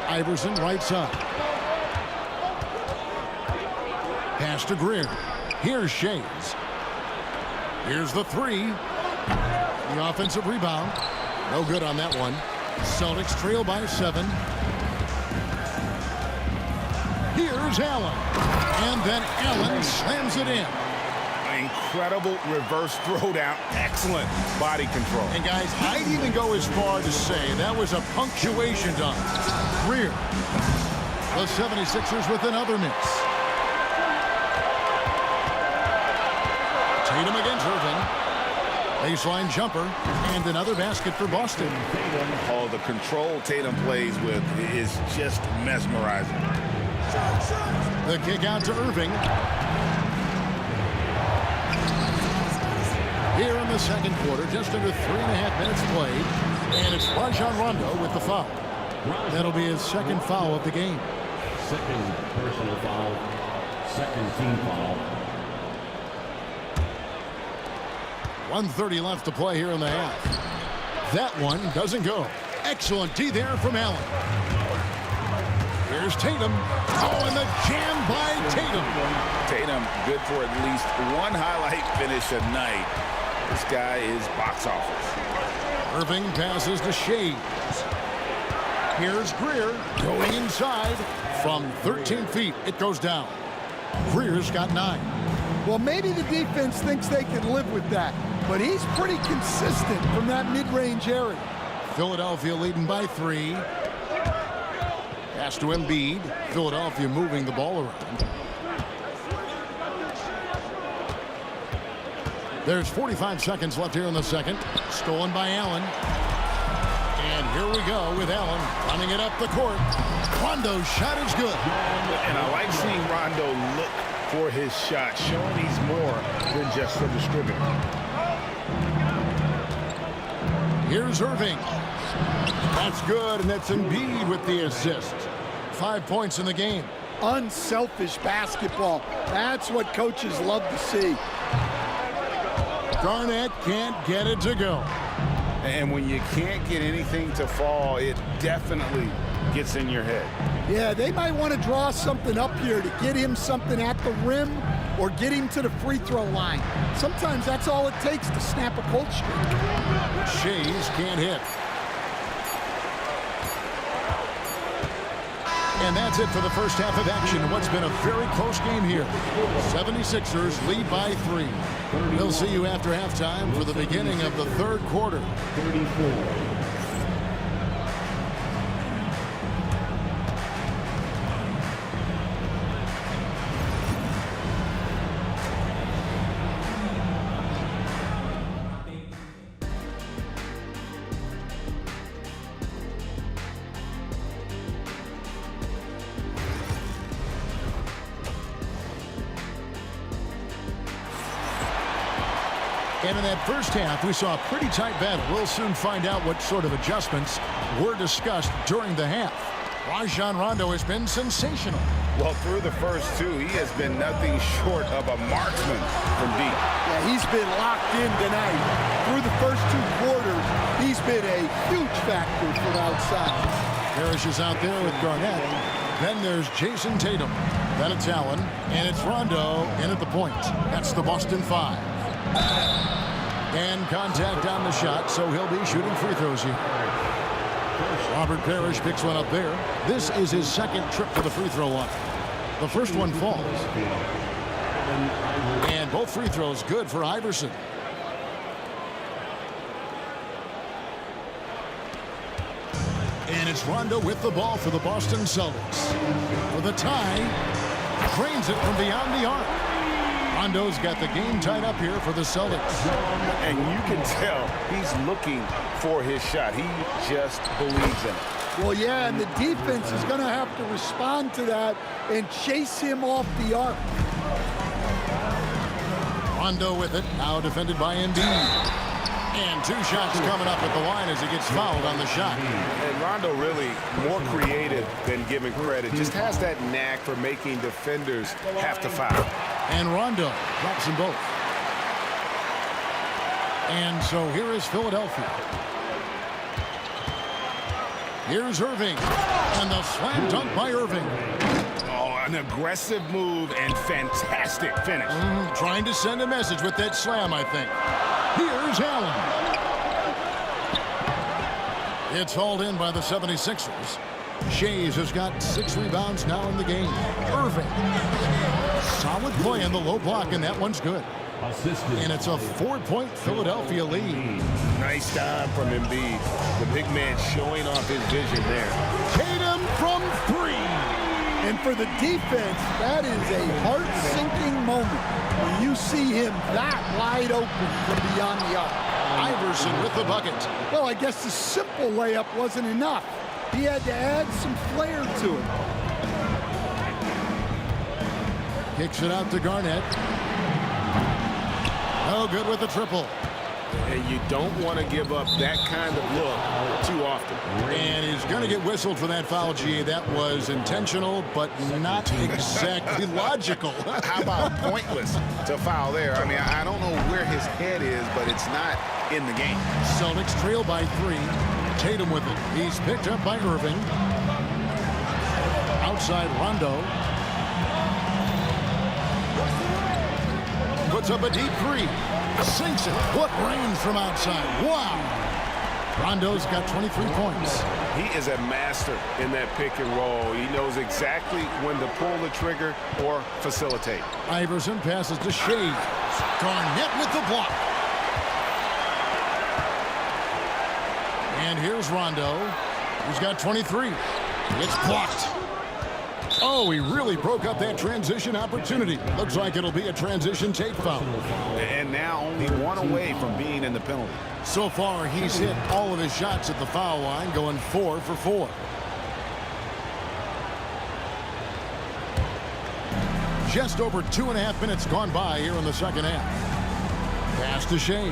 Iverson right side. Pass to Greer. Here's Shays. Here's the three. The offensive rebound. No good on that one. Celtics trail by 7. Here's Allen. And then Allen slams it in. Incredible reverse throwdown. Excellent body control. And guys, I'd even go as far to say that was a punctuation dunk. Greer. The 76ers with another miss. Tatum against Irving. Baseline jumper. And another basket for Boston. Oh, the control Tatum plays with is just mesmerizing. The kick out to Irving. Here in the second quarter, just under 3.5 minutes played. And it's Rajon Rondo with the foul. That'll be his second foul of the game. Second personal foul. Second team foul. 1:30 left to play here in the half. That one doesn't go. Excellent D there from Allen. Here's Tatum. Oh, and the jam by Tatum. Tatum good for at least one highlight finish a night. This guy is box office. Irving passes to Shays. Here's Greer going inside from 13 feet. It goes down. Greer's got 9. Well, maybe the defense thinks they can live with that, but he's pretty consistent from that mid-range area. Philadelphia leading by 3. Pass to Embiid. Philadelphia moving the ball around. There's 45 seconds left here in the second. Stolen by Allen. And here we go with Allen running it up the court. Rondo's shot is good. And I like seeing Rondo look for his shot, showing he's more than just a distributor. Here's Irving. That's good, and that's Embiid with the assist. 5 points in the game. Unselfish basketball. That's what coaches love to see. Garnett can't get it to go. And when you can't get anything to fall, it definitely gets in your head. Yeah, they might want to draw something up here to get him something at the rim or get him to the free throw line. Sometimes that's all it takes to snap a cold streak. Shays can't hit. And that's it for the first half of action in what's been a very close game here. 76ers lead by 3. We'll see you after halftime for the beginning of the third quarter. 34. And in that first half, we saw a pretty tight battle. We'll soon find out what sort of adjustments were discussed during the half. Rajon Rondo has been sensational. Well, through the first 2, he has been nothing short of a marksman from deep. Yeah, he's been locked in tonight. Through the first 2 quarters, he's been a huge factor from outside. Parrish is out there with Garnett. Then there's Jason Tatum. Then it's Allen. And it's Rondo in at the point. That's the Boston 5. And contact on the shot, so he'll be shooting free throws here. Robert Parrish picks one up there. This is his second trip to the free throw line. The first one falls. And both free throws good for Iverson. And it's Rondo with the ball for the Boston Celtics. For the tie, drains it from beyond the arc. Rondo's got the game tied up here for the Celtics. And you can tell he's looking for his shot. He just believes in it. Well, yeah, and the defense is going to have to respond to that and chase him off the arc. Rondo with it. Now defended by Embiid. And 2 shots coming up at the line as he gets fouled on the shot. And Rondo really more creative than giving credit. Just has that knack for making defenders have to foul. And Rondo drops them both. And so here is Philadelphia. Here's Irving. And the slam dunk by Irving. Oh, an aggressive move and fantastic finish. Trying to send a message with that slam, I think. Here's Allen. It's hauled in by the 76ers. Shays has got 6 rebounds now in the game. Irving. Solid play in the low block, and that one's good. And it's a 4-point Philadelphia lead. Nice dive from Embiid. The big man showing off his vision there. Tatum from 3. And for the defense, that is a heart-sinking moment when you see him that wide open from beyond the arc. Iverson with the bucket. Well, I guess the simple layup wasn't enough. He had to add some flair to it. Kicks it out to Garnett. No good with the triple. And you don't want to give up that kind of look too often. And he's going to get whistled for that foul, G. That was intentional, but not exactly logical. How about pointless to foul there? I mean, I don't know where his head is, but it's not in the game. Celtics trail by 3. Tatum with it. He's picked up by Irving. Outside Rondo. Puts up a deep 3. Sinks it. What range from outside. Wow. Rondo's got 23 points. He is a master in that pick and roll. He knows exactly when to pull the trigger or facilitate. Iverson passes to Shea. Garnett with the block. And here's Rondo. He's got 23. It's blocked. Oh, he really broke up that transition opportunity. Looks like it'll be a transition take foul. And now only 1 away from being in the penalty. So far, he's hit all of his shots at the foul line, going 4 for 4. Just over 2.5 minutes gone by here in the second half. Pass to Shea.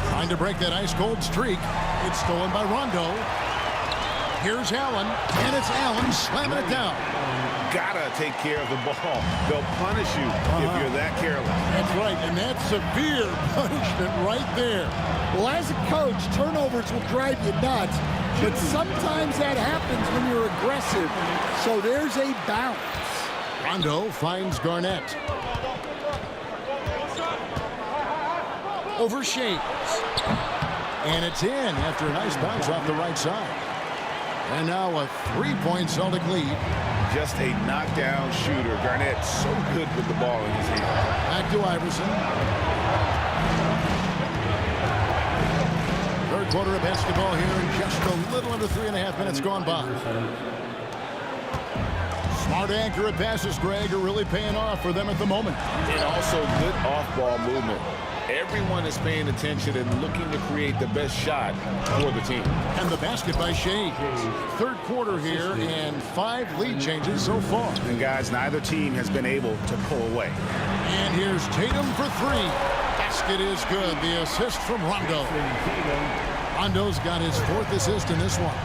Trying to break that ice-cold streak. It's stolen by Rondo. Here's Allen, and it's Allen slamming it down. Gotta take care of the ball. They'll punish you if you're that careless. That's right, and that's severe punishment right there. Well, as a coach, turnovers will drive you nuts, but sometimes that happens when you're aggressive. So there's a bounce. Rondo finds Garnett. Over Shays. And it's in after a nice bounce off the right side. And now a 3-point Celtic lead. Just a knockdown shooter. Garnett so good with the ball in his hand. Back to Iverson. Third quarter of basketball here in just a little under 3.5 minutes gone by. Smart accurate passes, Greg, are really paying off for them at the moment. And also good off-ball movement. Everyone is paying attention and looking to create the best shot for the team. And the basket by Shea. Third quarter here and 5 lead changes so far. And guys, neither team has been able to pull away. And here's Tatum for 3. Basket is good. The assist from Rondo. Rondo's got his 4th assist in this one.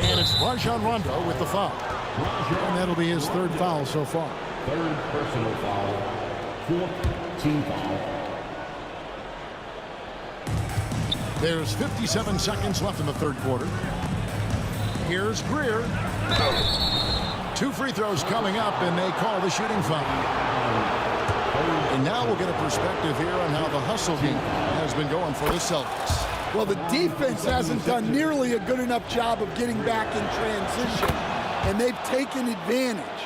And it's Rajon Rondo with the foul. And that'll be his 3rd foul so far. 3rd personal foul. 4th team foul. There's 57 seconds left in the 3rd quarter. Here's Greer. 2 free throws coming up, and they call the shooting foul. And now we'll get a perspective here on how the hustle game has been going for the Celtics. Well, the defense hasn't done nearly a good enough job of getting back in transition, and they've taken advantage,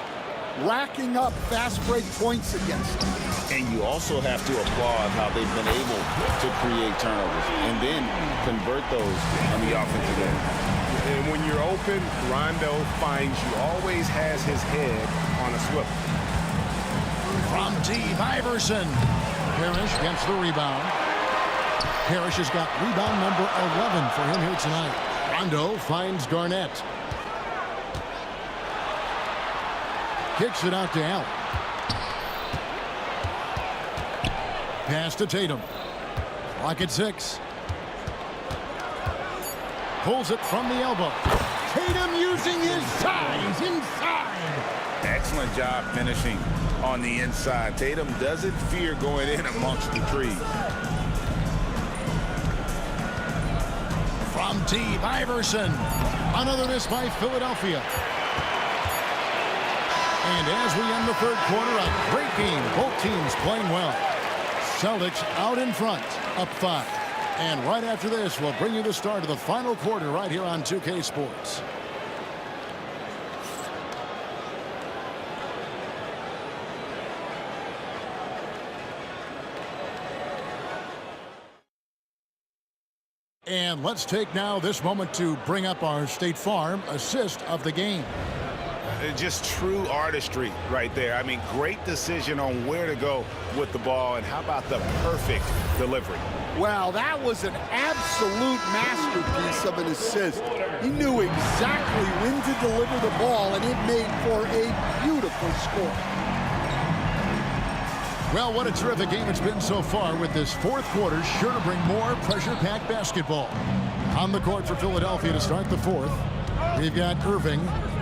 racking up fast break points against them. And you also have to applaud how they've been able to create turnovers and then convert those on the offensive end. And when you're open, Rondo finds you. Always has his head on a swivel. From deep, Iverson. Parrish gets the rebound. Parrish has got rebound number 11 for him here tonight. Rondo finds Garnett. Kicks it out to Allen. Pass to Tatum. Clock at 6. Pulls it from the elbow. Tatum using his size inside. Excellent job finishing on the inside. Tatum doesn't fear going in amongst the trees. From deep, Iverson. Another miss by Philadelphia. And as we end the third quarter, a great game. Both teams playing well. Celtics out in front, up 5. And right after this, we'll bring you the start of the final quarter right here on 2K Sports. And let's take now this moment to bring up our State Farm assist of the game. Just true artistry right there. I mean, great decision on where to go with the ball, and how about the perfect delivery? Well, that was an absolute masterpiece of an assist. He knew exactly when to deliver the ball, and it made for a beautiful score. Well, what a terrific game it's been so far, with this fourth quarter sure to bring more pressure-packed basketball. On the court for Philadelphia to start the fourth, we've got Irving.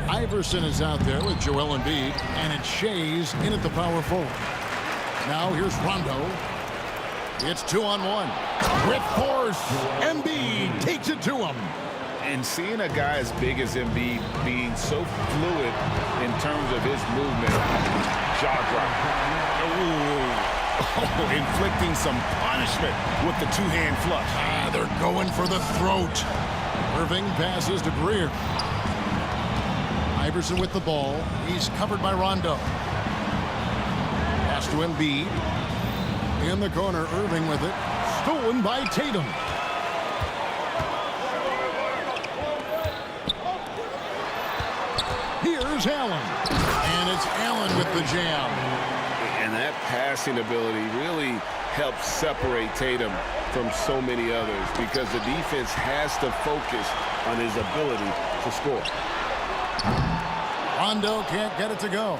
Iverson is out there with Joel Embiid, and it's Shays in at the power forward. Now here's Rondo. It's 2-on-1. With force, Embiid takes it to him. And seeing a guy as big as Embiid being so fluid in terms of his movement, jaw drop. Inflicting some punishment with the two-hand flush. They're going for the throat. Irving passes to Greer. Iverson with the ball. He's covered by Rondo. Pass to Embiid. In the corner, Irving with it. Stolen by Tatum. Here's Allen. And it's Allen with the jam. And that passing ability really helps separate Tatum from so many others, because the defense has to focus on his ability to score. Rondo can't get it to go.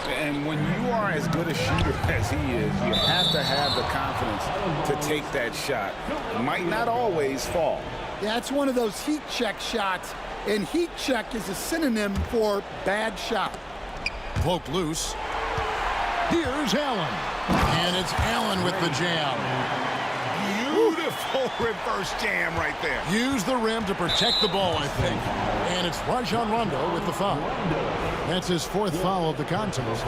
And when you are as good a shooter as he is, you have to have the confidence to take that shot. It might not always fall. Yeah, it's one of those heat check shots, and heat check is a synonym for bad shot. Poke loose. Here's Allen. And it's Allen with the jam. Beautiful reverse jam right there. Use the rim to protect the ball, I think. And it's Rajon Rondo with the foul. That's his fourth foul of the contest.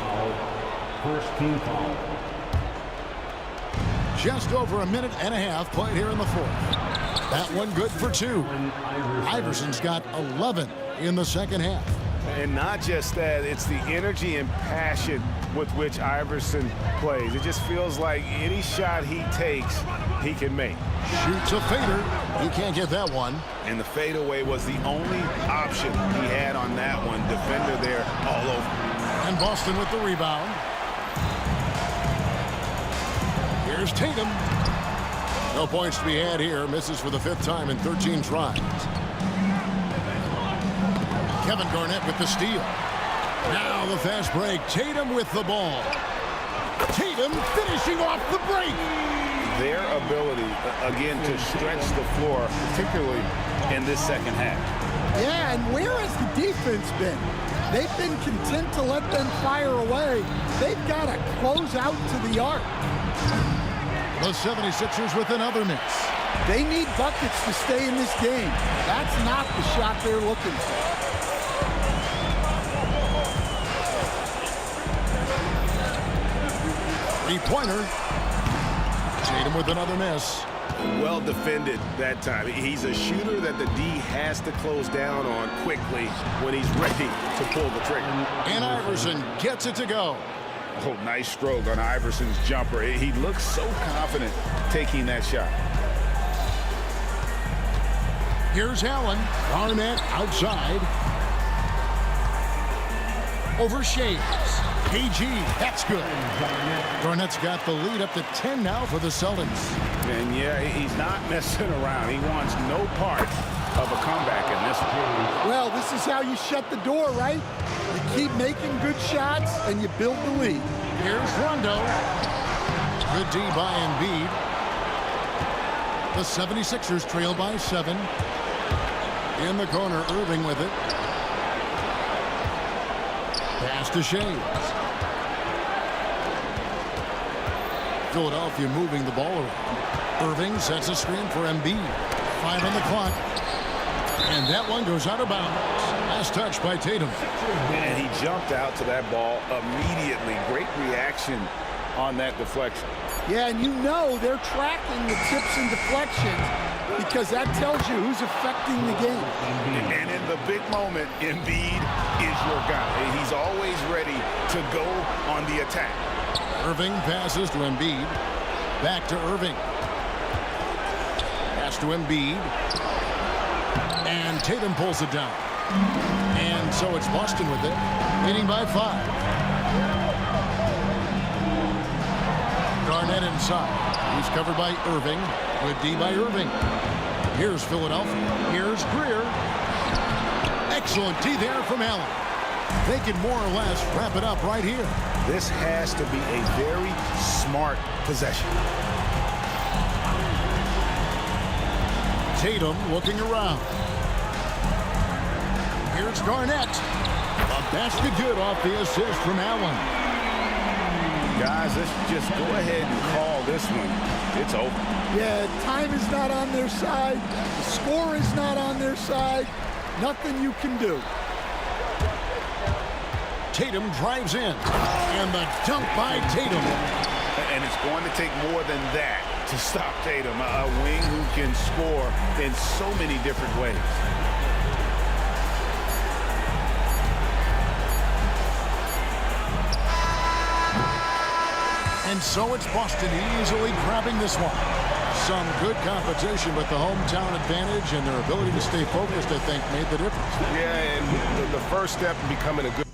First team foul. Just over a minute and a half played here in the fourth. That one good for 2. Iverson's got 11 in the second half. And not just that, it's the energy and passion with which Iverson plays. It just feels like any shot he takes, he can make. Shoots a fader. He can't get that one. And the fadeaway was the only option he had on that one. Defender there all over. And Boston with the rebound. Here's Tatum. No points to be had here. Misses for the 5th time in 13 tries. Kevin Garnett with the steal. Now the fast break. Tatum with the ball. Tatum finishing off the break. Their ability, again, to stretch the floor, particularly in this second half. Yeah, and where has the defense been? They've been content to let them fire away. They've got to close out to the arc. The 76ers with another miss. They need buckets to stay in this game. That's not the shot they're looking for. Three-pointer. Tatum with another miss. Well defended that time. He's a shooter that the D has to close down on quickly when he's ready to pull the trigger. And Iverson gets it to go. Oh, nice stroke on Iverson's jumper. He looks so confident taking that shot. Here's Allen. Garnett outside. Over Shays. AG, that's good. Garnett's got the lead up to 10 now for the Celtics. And yeah, he's not messing around. He wants no part of a comeback in this one. Well, this is how you shut the door, right? You keep making good shots and you build the lead. Here's Rondo. Good D by Embiid. The 76ers trail by 7. In the corner, Irving with it. Pass to Shea. Philadelphia moving the ball around. Irving sets a screen for Embiid. 5 on the clock. And that one goes out of bounds. Last touch by Tatum. And he jumped out to that ball immediately. Great reaction on that deflection. Yeah, and you know they're tracking the tips and deflections because that tells you who's affecting the game. And in the big moment, Embiid is your guy. He's always ready to go on the attack. Irving passes to Embiid. Back to Irving. Pass to Embiid. And Tatum pulls it down. And so it's Boston with it, leading by 5. Garnett inside. He's covered by Irving. Good D by Irving. Here's Philadelphia. Here's Greer. Excellent D there from Allen. They can more or less wrap it up right here. This has to be a very smart possession. Tatum looking around. Here's Garnett. A basket good off the assist from Allen. Guys, let's just go ahead and call this one. It's over. Yeah, time is not on their side. The score is not on their side. Nothing you can do. Tatum drives in. And the dunk by Tatum. And it's going to take more than that to stop Tatum. A wing who can score in so many different ways. And so it's Boston easily grabbing this one. Some good competition, but the hometown advantage and their ability to stay focused, I think, made the difference. Yeah, and the first step in becoming a good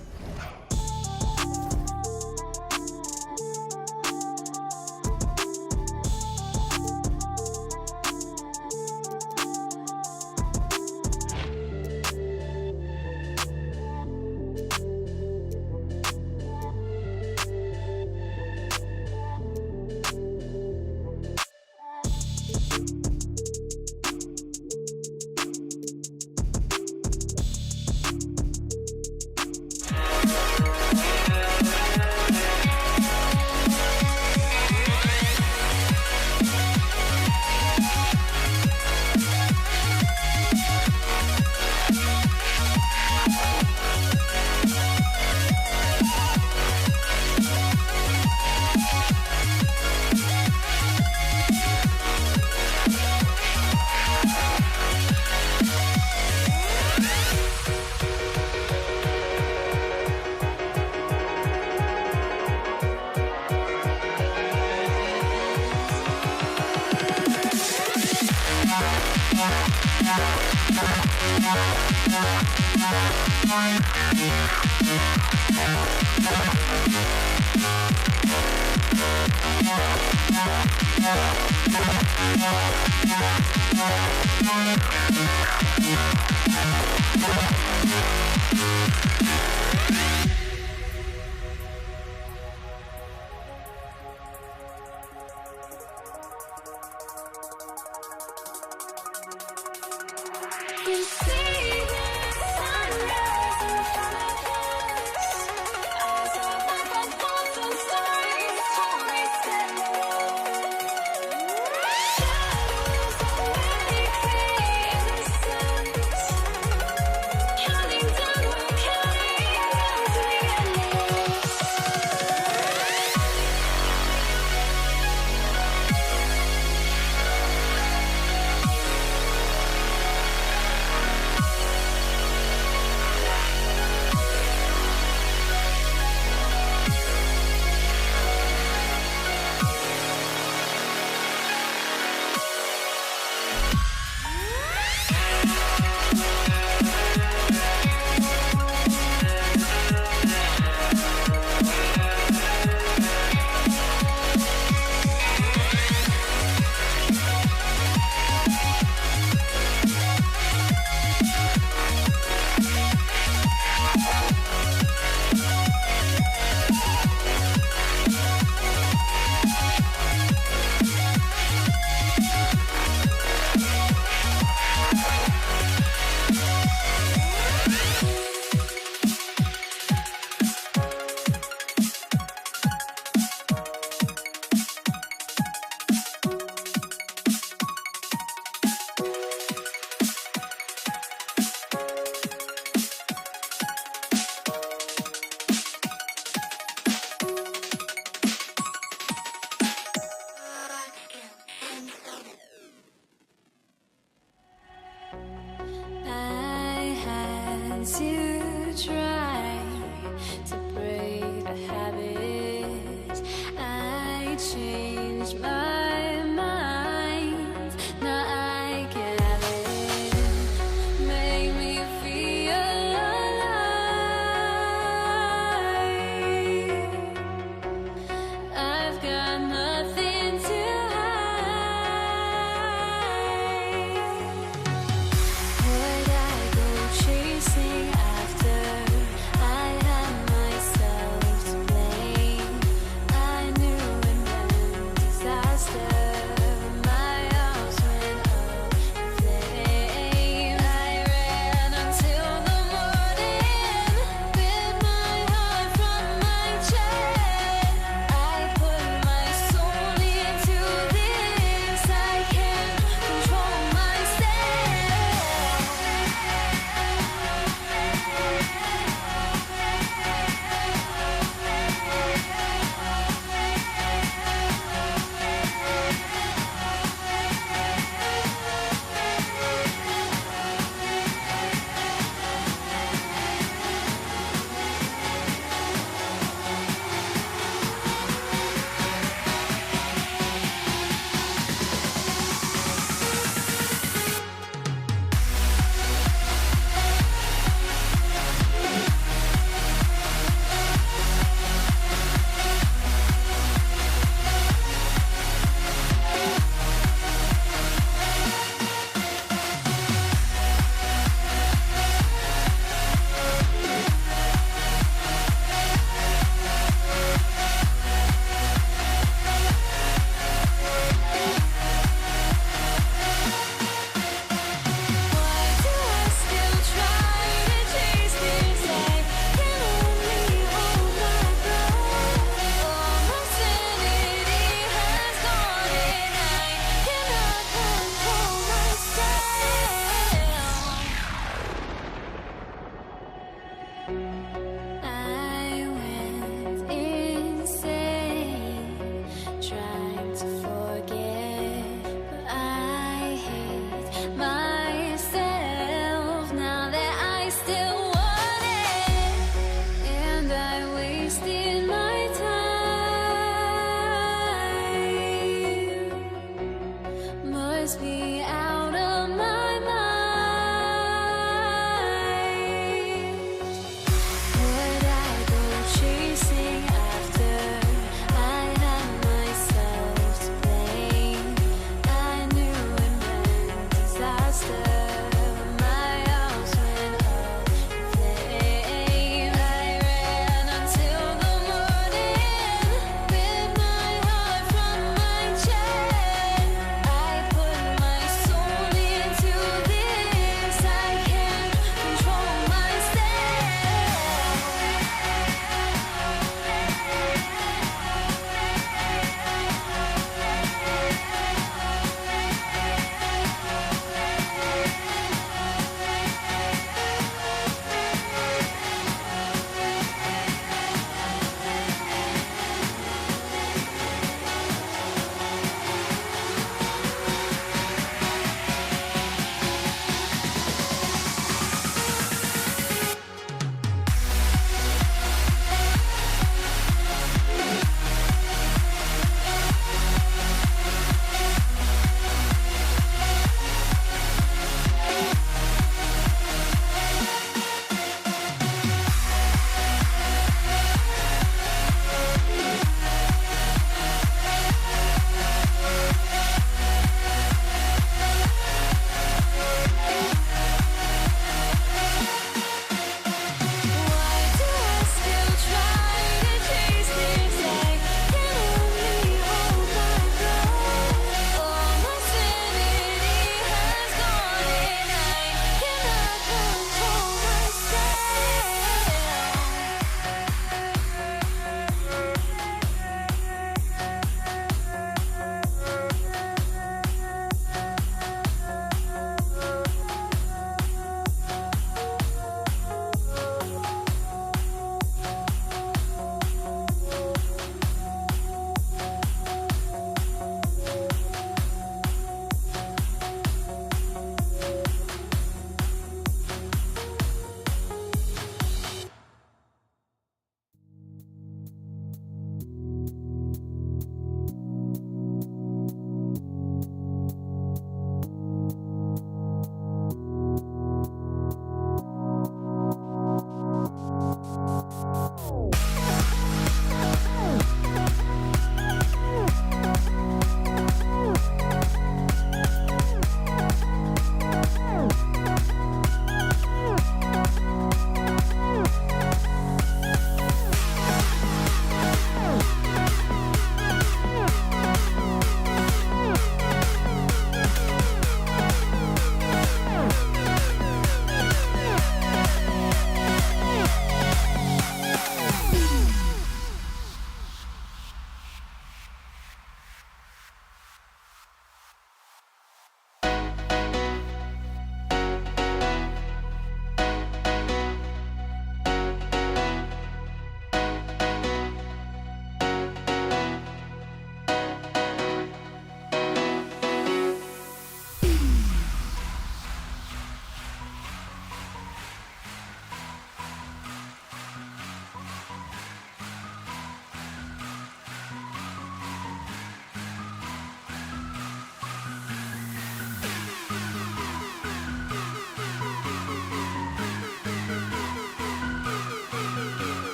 myself now that I still want it, and I wasted my time. Must be out of my mind. Would I go chasing after I had myself to blame? I knew it meant disaster.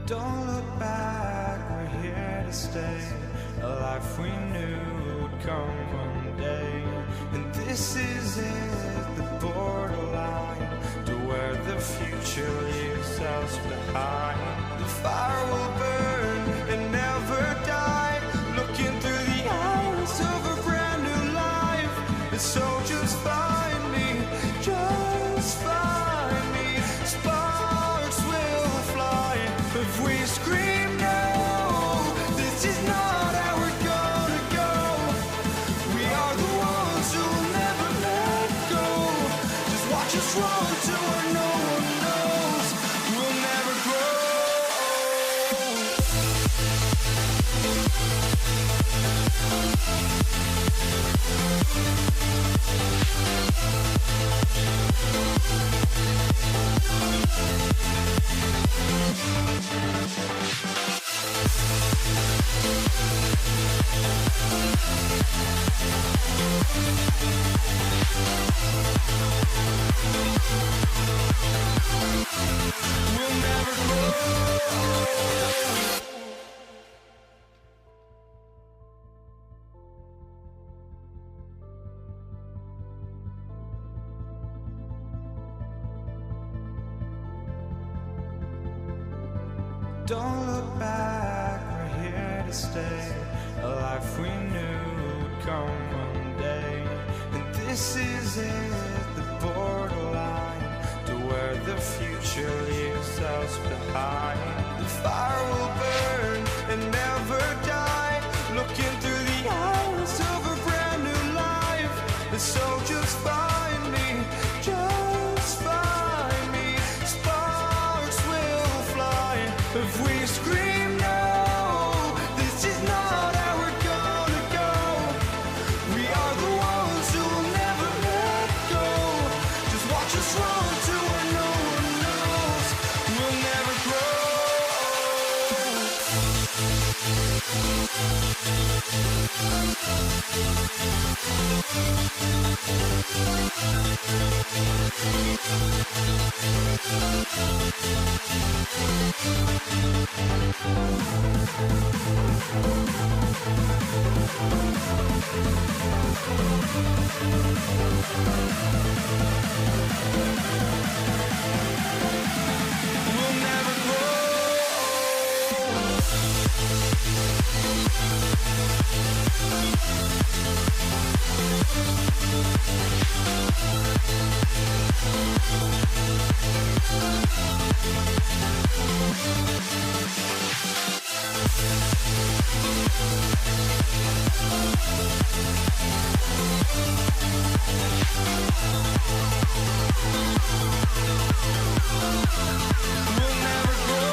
Don't look back, we're here to stay. A life we knew would come one day. And this is it, the borderline to where the future leaves us behind. The fire will burn and never die, looking through the eyes of a brand new life. And so just find me, just find me. Sparks will fly if we scream no. This This is not how we're gonna go. We are the ones who will never let go. Just watch us run to where no one knows. We'll never grow. We'll never grow. Don't look back, we're here to stay. A life we knew would come one day. And this is it, the borderline to where the future leaves us behind. The fire will burn and never die, looking through the eyes of a brand new life. And so just find me, just find me. Sparks will fly if we scream no. This is not how we're gonna go. We are the ones who will never let go. Just watch us run to where no one knows. We'll never grow. We'll never grow. We'll never grow.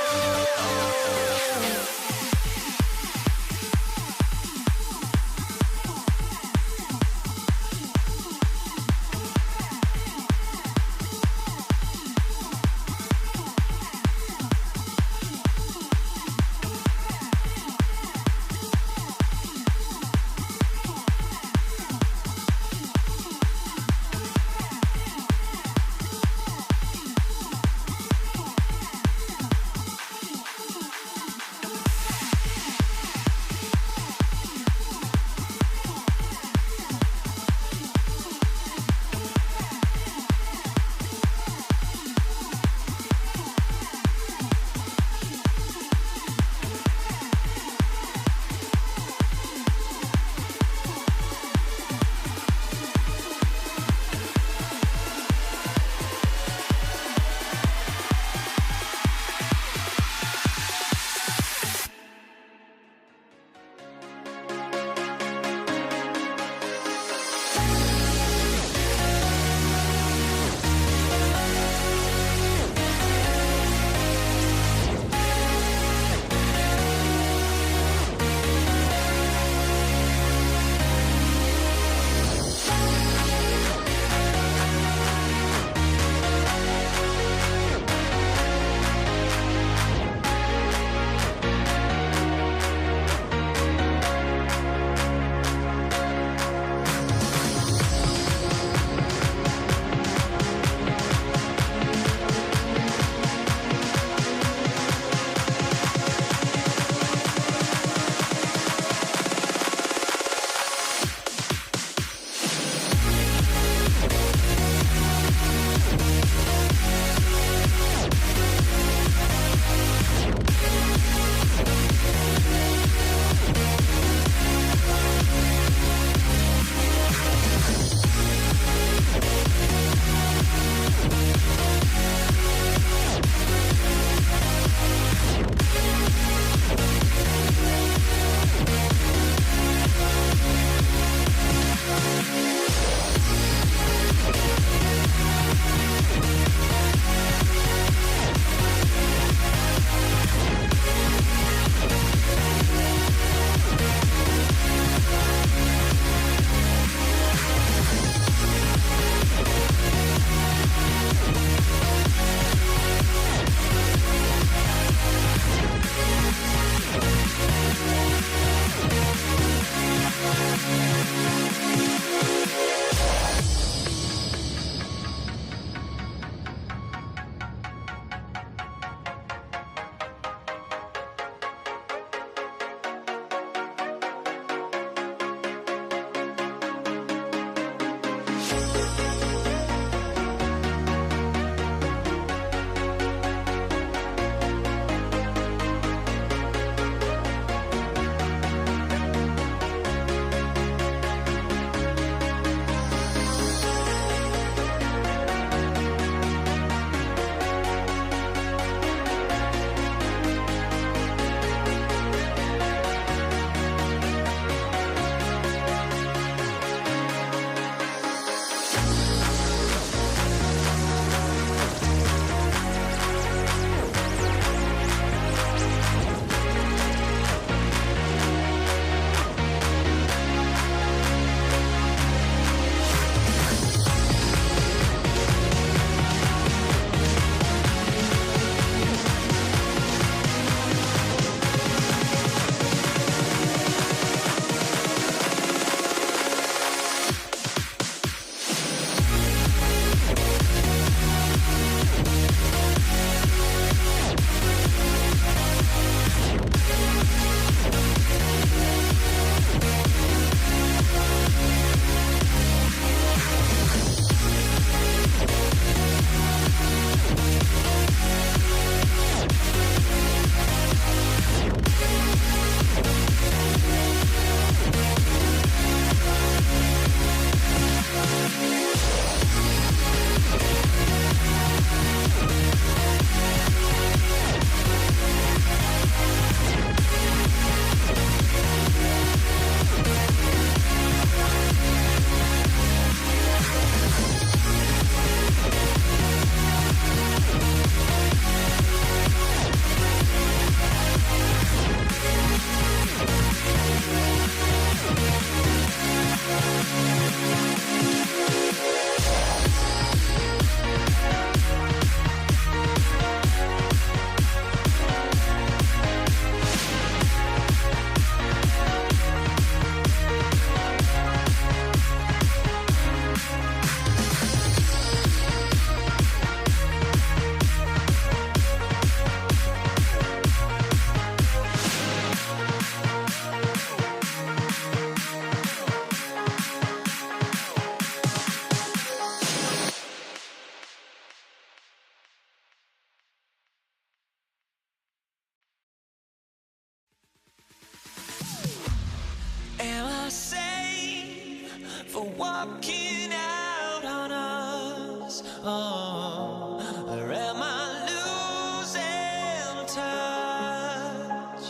for walking out on us? Oh, or am I losing touch?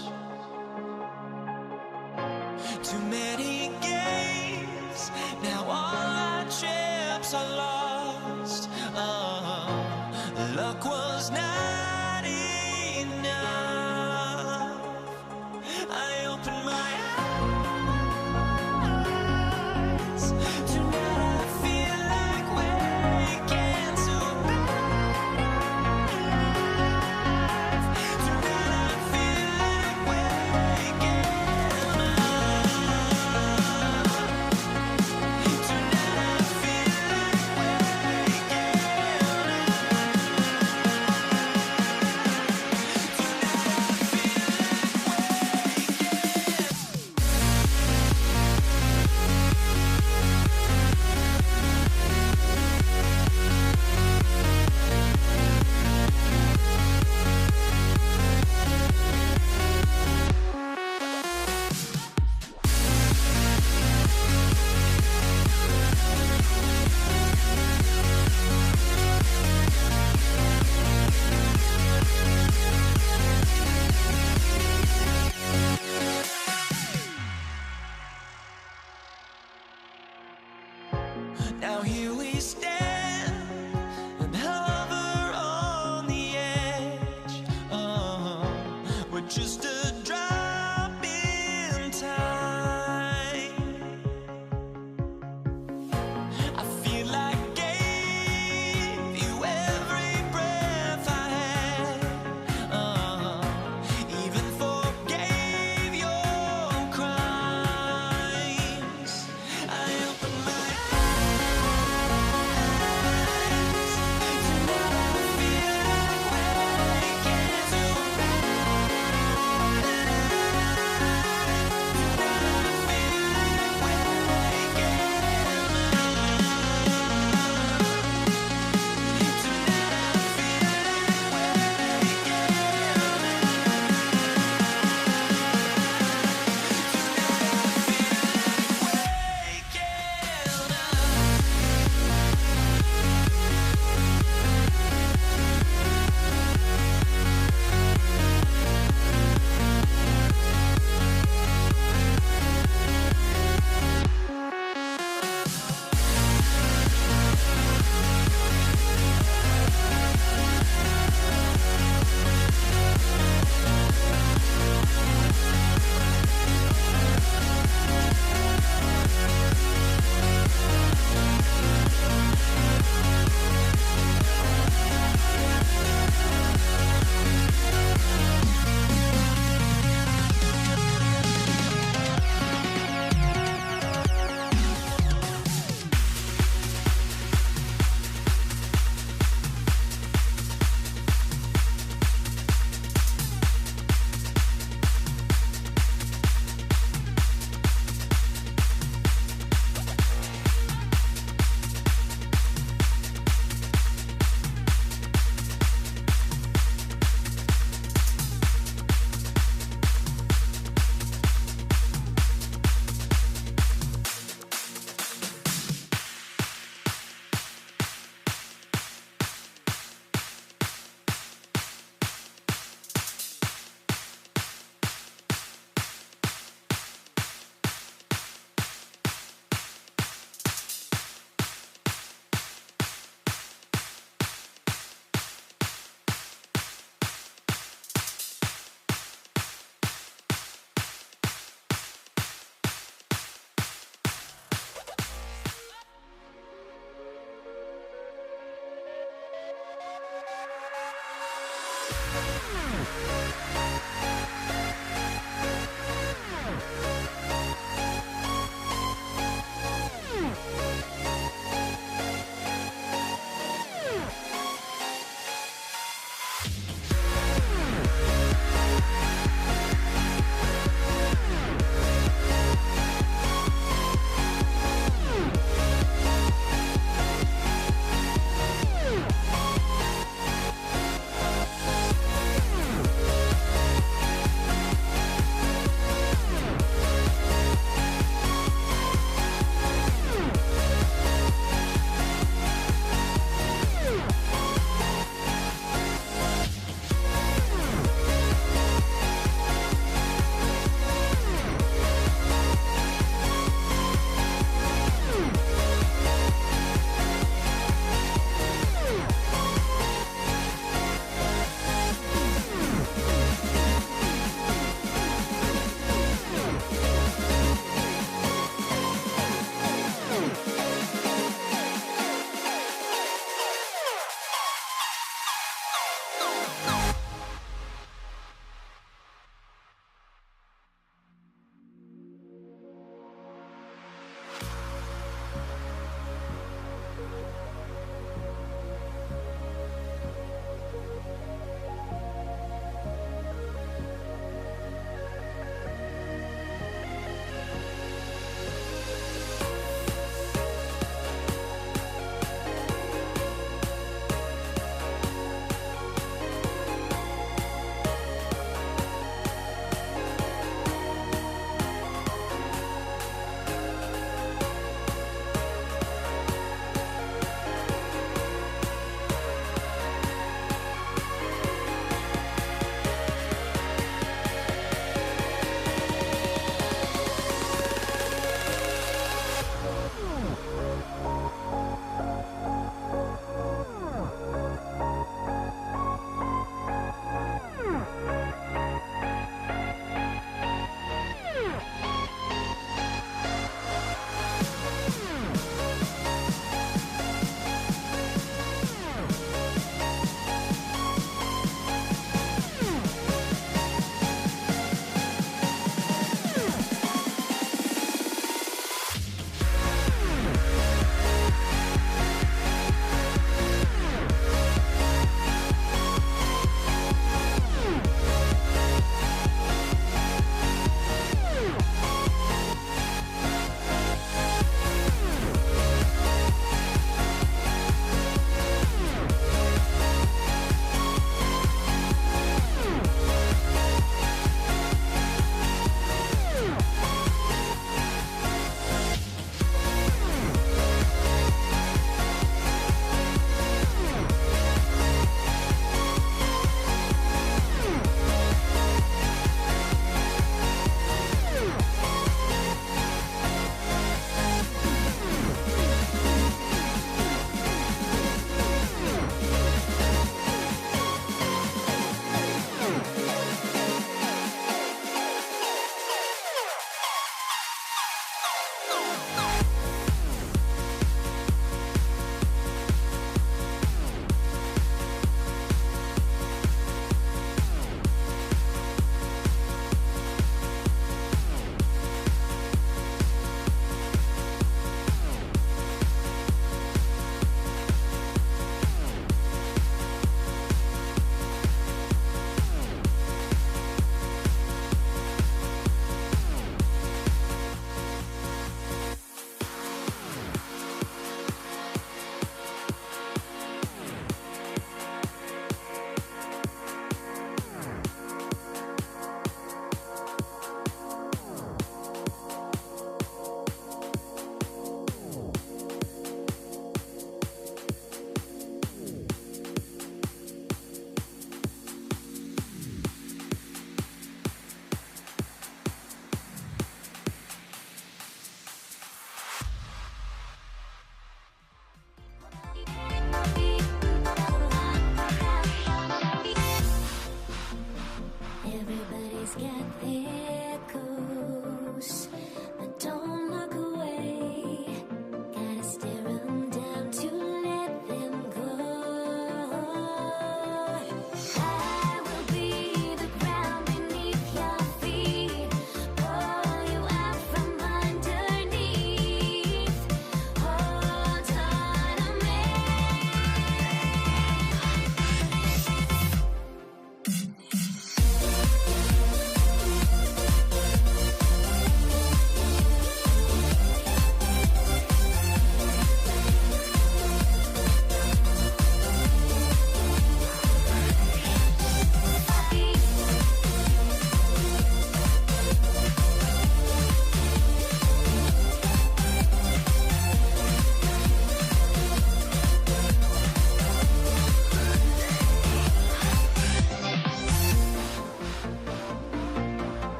Too many games, now all our chips are lost. Oh, luck was not enough. I opened my eyes. Tonight I feel like waking to life. Tonight I feel like waking up. Tonight I feel like waking Now here we stand and hover on the edge. We're just a drop in time. I feel like I gave you every breath I had. Even forgave your crimes. I opened my eyes.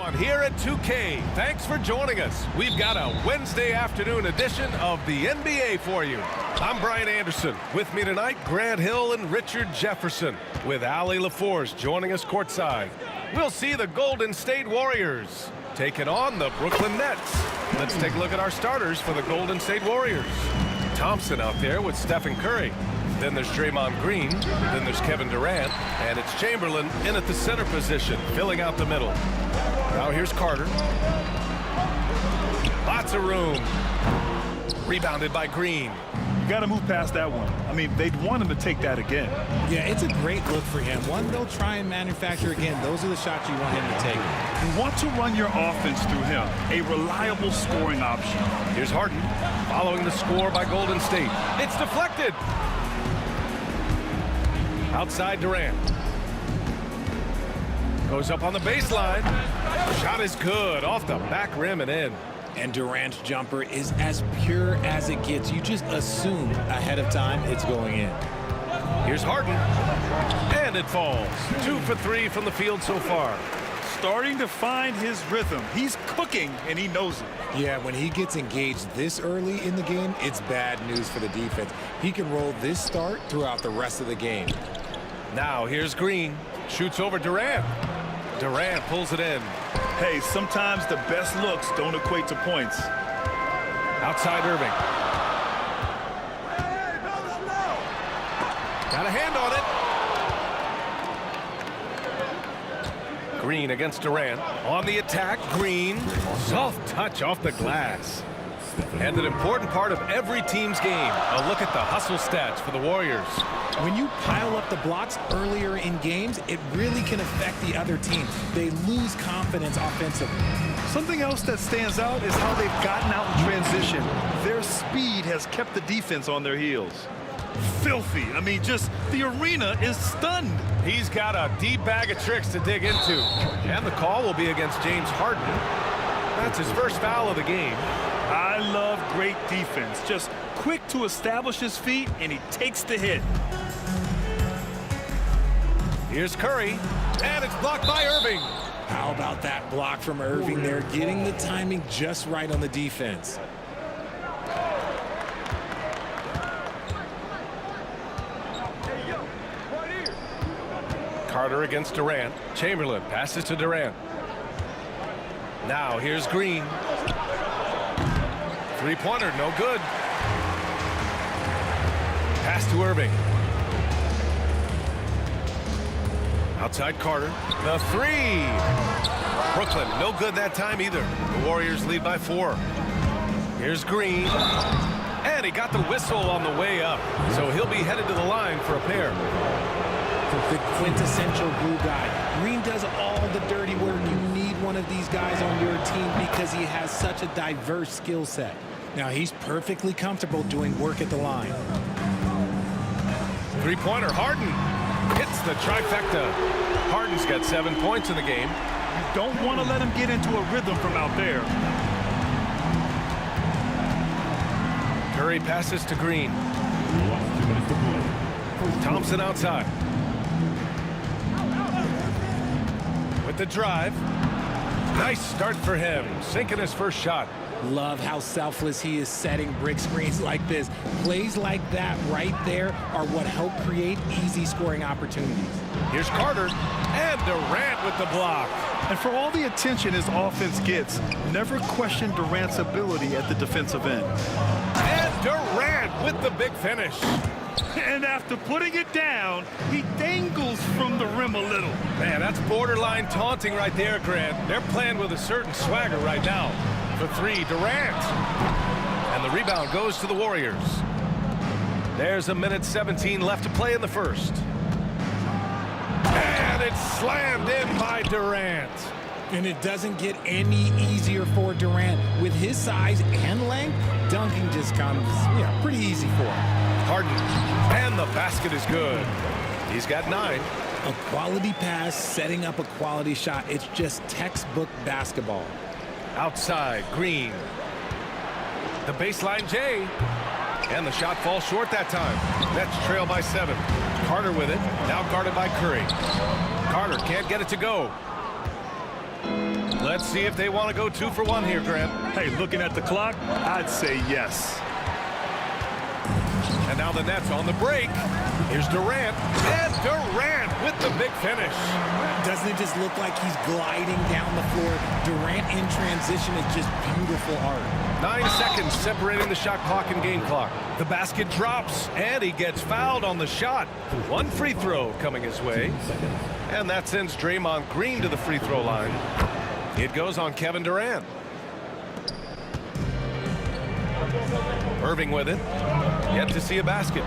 On here at 2K. Thanks for joining us. We've got a Wednesday afternoon edition of the NBA for you. I'm Brian Anderson. With me tonight, Grant Hill and Richard Jefferson, with Allie LaForce joining us courtside. We'll see the Golden State Warriors taking on the Brooklyn Nets. Let's take a look at our starters for the Golden State Warriors. Thompson out there with Stephen Curry. Then there's Draymond Green. Then there's Kevin Durant. And it's Chamberlain in at the center position, filling out the middle. Now here's Carter. Lots of room. Rebounded by Green. You got to move past that one. I mean, they'd want him to take that again. Yeah, it's a great look for him. One they'll try and manufacture again. Those are the shots you want him to take. You want to run your offense through him, a reliable scoring option. Here's Harden following the score by Golden State. It's deflected. Outside Durant. Goes up on the baseline. Shot is good off the back rim and in. And Durant's jumper is as pure as it gets. You just assume ahead of time it's going in. Here's Harden. And it falls. 2 for 3 from the field so far. Starting to find his rhythm. He's cooking, and he knows it. Yeah, when he gets engaged this early in the game, it's bad news for the defense. He can roll this start throughout the rest of the game. Now here's Green. Shoots over Durant. Durant pulls it in. Hey, sometimes the best looks don't equate to points. Outside Irving. Got a hand on it. Green against Durant. On the attack, Green. Soft touch off the glass. And an important part of every team's game. A look at the hustle stats for the Warriors. When you pile up the blocks earlier in games, it really can affect the other team. They lose confidence offensively. Something else that stands out is how they've gotten out in transition. Their speed has kept the defense on their heels. Filthy. I mean, just the arena is stunned. He's got a deep bag of tricks to dig into. And the call will be against James Harden. That's his first foul of the game. I love great defense. Just quick to establish his feet, and he takes the hit. Here's Curry, and it's blocked by Irving. How about that block from Irving there, getting the timing just right on the defense. Carter against Durant. Chamberlain passes to Durant. Now here's Green. Three-pointer, no good. Pass to Irving. Outside Carter. The three. Brooklyn, no good that time either. The Warriors lead by 4. Here's Green. And he got the whistle on the way up. So he'll be headed to the line for a pair. The quintessential glue guy. Green does all the dirty work. You need one of these guys on your team because he has such a diverse skill set. Now he's perfectly comfortable doing work at the line. Three-pointer, Harden hits the trifecta. Harden's got 7 points in the game. You don't want to let him get into a rhythm from out there. Curry passes to Green. Thompson outside. With the drive. Nice start for him, sinking his first shot. Love how selfless he is setting brick screens like this. Plays like that right there are what help create easy scoring opportunities. Here's Carter, and Durant with the block. And for all the attention his offense gets, never question Durant's ability at the defensive end. And Durant with the big finish. And after putting it down, he dangles from the rim a little. Man, that's borderline taunting right there, Grant. They're playing with a certain swagger right now. For 3, Durant. And the rebound goes to the Warriors. There's a minute 17 left to play in the first. And it's slammed in by Durant. And it doesn't get any easier for Durant. With his size and length, dunking just comes pretty easy for him. Harden, and the basket is good. He's got 9. A quality pass, setting up a quality shot. It's just textbook basketball. Outside, Green. The baseline, Jay. And the shot falls short that time. Nets trail by 7. Carter with it, now guarded by Curry. Carter can't get it to go. Let's see if they want to go 2 for 1 here, Grant. Hey, looking at the clock, I'd say yes. And now the Nets on the break. Here's Durant. And Durant with the big finish. Doesn't it just look like he's gliding down the floor? Durant in transition is just beautiful art. 9 seconds separating the shot clock and game clock. The basket drops, and he gets fouled on the shot. 1 free throw coming his way. And that sends Draymond Green to the free throw line. It goes on Kevin Durant. Irving with it. Yet to see a basket.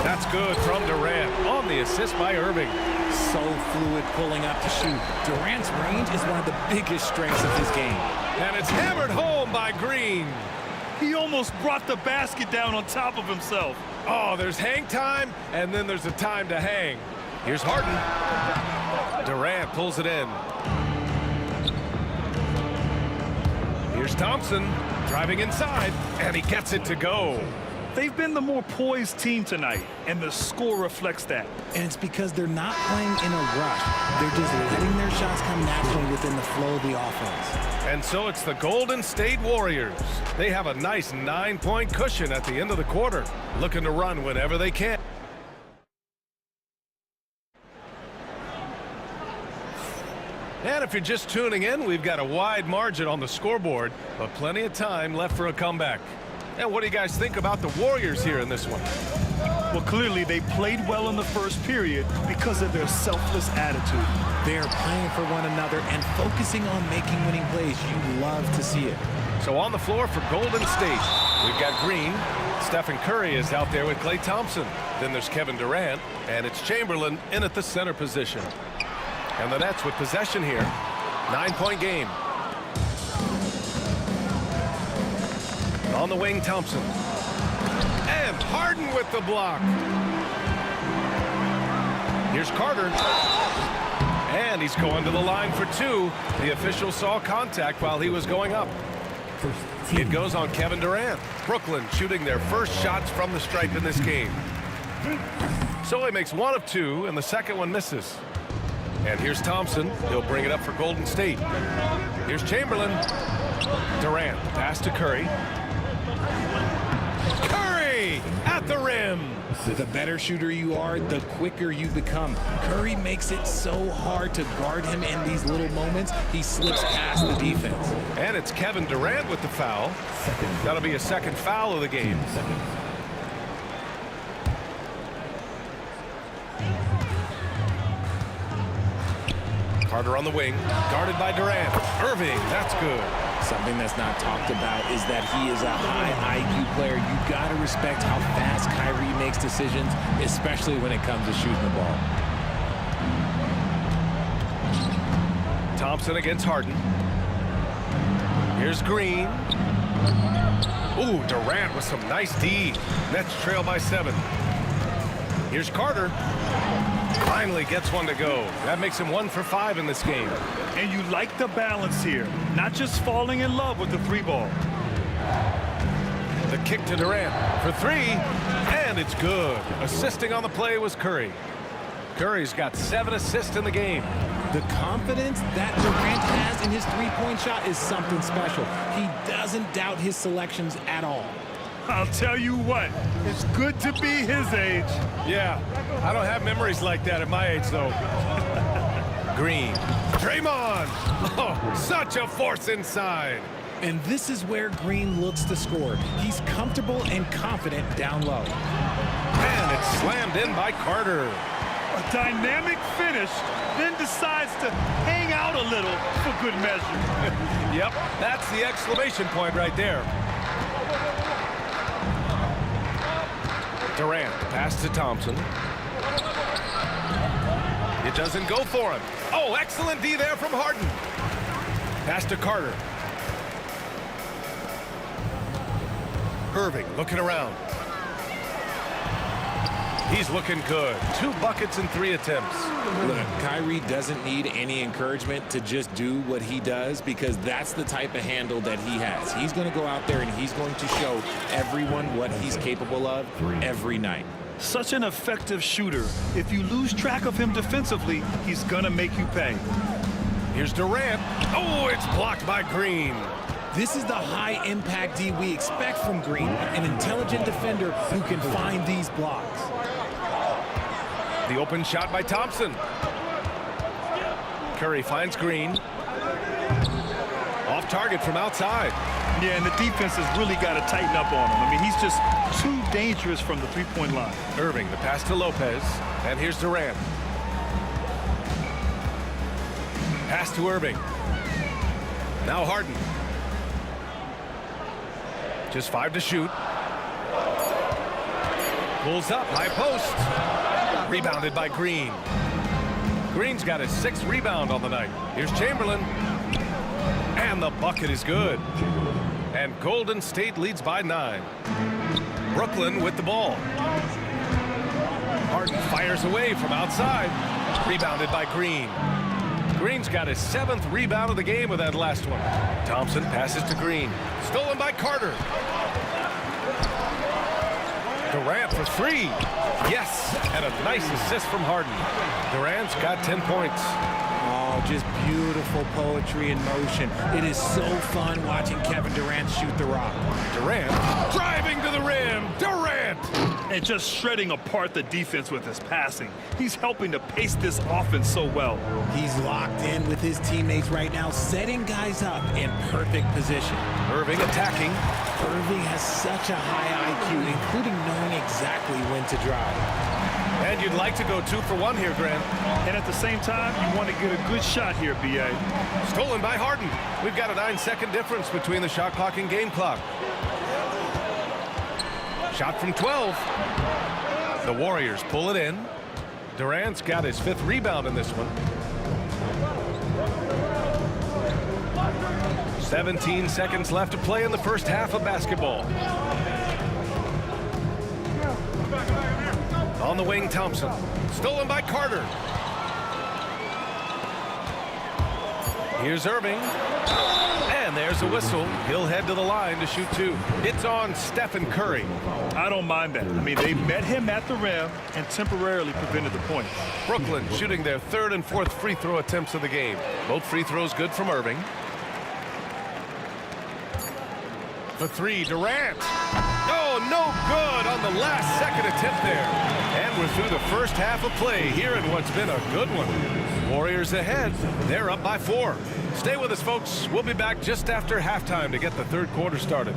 That's good from Durant on the assist by Irving. So fluid pulling up to shoot. Durant's range is one of the biggest strengths of his game. And it's hammered home by Green. He almost brought the basket down on top of himself. Oh, there's hang time, and then there's a time to hang. Here's Harden. Durant pulls it in. Here's Thompson driving inside, and he gets it to go. They've been the more poised team tonight, and the score reflects that. And it's because they're not playing in a rush. They're just letting their shots come naturally within the flow of the offense. And so it's the Golden State Warriors. They have a nice 9-point cushion at the end of the quarter, looking to run whenever they can. And if you're just tuning in, we've got a wide margin on the scoreboard, but plenty of time left for a comeback. And what do you guys think about the Warriors here in this one? Well, clearly they played well in the first period because of their selfless attitude. They're playing for one another and focusing on making winning plays. You love to see it. So on the floor for Golden State, we've got Green. Stephen Curry is out there with Klay Thompson. Then there's Kevin Durant, and it's Chamberlain in at the center position. And the Nets with possession here. 9-point game. On the wing, Thompson. And Harden with the block. Here's Carter. And he's going to the line for 2. The official saw contact while he was going up. It goes on Kevin Durant. Brooklyn shooting their first shots from the stripe in this game. So he makes 1 of 2, and the second one misses. And here's Thompson. He'll bring it up for Golden State. Here's Chamberlain. Durant, pass to Curry. Curry at the rim. The better shooter you are, the quicker you become. Curry makes it so hard to guard him in these little moments. He slips past the defense. And it's Kevin Durant with the foul. That'll be a second foul of the game. Carter on the wing, guarded by Durant. Irving, that's good. Something that's not talked about is that he is a high IQ player. You got to respect how fast Kyrie makes decisions, especially when it comes to shooting the ball. Thompson against Harden. Here's Green. Ooh, Durant with some nice D. Nets trail by 7. Here's Carter. Finally gets one to go. That makes him 1 for 5 in this game. And you like the balance here, not just falling in love with the 3-ball. The kick to Durant for 3, and it's good. Assisting on the play was Curry. Curry's got 7 assists in the game. The confidence that Durant has in his three-point shot is something special. He doesn't doubt his selections at all. I'll tell you what, it's good to be his age. Yeah, I don't have memories like that at my age, though. Green. Draymond. Oh, such a force inside. And this is where Green looks to score. He's comfortable and confident down low. And it's slammed in by Carter. A dynamic finish, then decides to hang out a little for good measure. Yep, that's the exclamation point right there. Durant, pass to Thompson. It doesn't go for him. Oh, excellent D there from Harden. Pass to Carter. Irving looking around. He's looking good. 2 buckets and 3 attempts. Look, Kyrie doesn't need any encouragement to just do what he does because that's the type of handle that he has. He's going to go out there and he's going to show everyone what he's capable of every night. Such an effective shooter. If you lose track of him defensively, he's going to make you pay. Here's Durant. Oh, it's blocked by Green. This is the high-impact D we expect from Green, an intelligent defender who can find these blocks. The open shot by Thompson. Curry finds Green. Off target from outside. Yeah, and the defense has really got to tighten up on him. I mean, he's just too dangerous from the three-point line. Irving, the pass to Lopez. And here's Durant. Pass to Irving. Now Harden. Just 5 to shoot. Pulls up, high post. Rebounded by Green. Green's got his 6th rebound on the night. Here's Chamberlain. And the bucket is good. And Golden State leads by 9. Brooklyn with the ball. Harden fires away from outside. Rebounded by Green. Green's got his 7th rebound of the game with that last one. Thompson passes to Green. Stolen by Carter. Durant for 3. Yes, and a nice assist from Harden. Durant's got 10 points. Oh, just beautiful poetry in motion. It is so fun watching Kevin Durant shoot the rock. Durant driving to the rim. Durant! And just shredding apart the defense with his passing. He's helping to pace this offense so well. He's locked in with his teammates right now, setting guys up in perfect position. Irving attacking. Irving has such a high IQ, including knowing exactly when to drive. And you'd like to go 2 for 1 here, Grant. And at the same time, you want to get a good shot here, B.A. Stolen by Harden. We've got a 9-second difference between the shot clock and game clock. Shot from 12. The Warriors pull it in. Durant's got his 5th rebound in this one. 17 seconds left to play in the first half of basketball. On the wing, Thompson. Stolen by Carter. Here's Irving. And there's a whistle. He'll head to the line to shoot 2. It's on Stephen Curry. I don't mind that. I mean, they met him at the rim and temporarily prevented the point. Brooklyn shooting their 3rd and 4th free throw attempts of the game. Both free throws good from Irving. For 3, Durant. Oh, no good on the last second attempt there. And we're through the first half of play here in what's been a good one. Warriors ahead. They're up by 4. Stay with us, folks. We'll be back just after halftime to get the 3rd quarter started.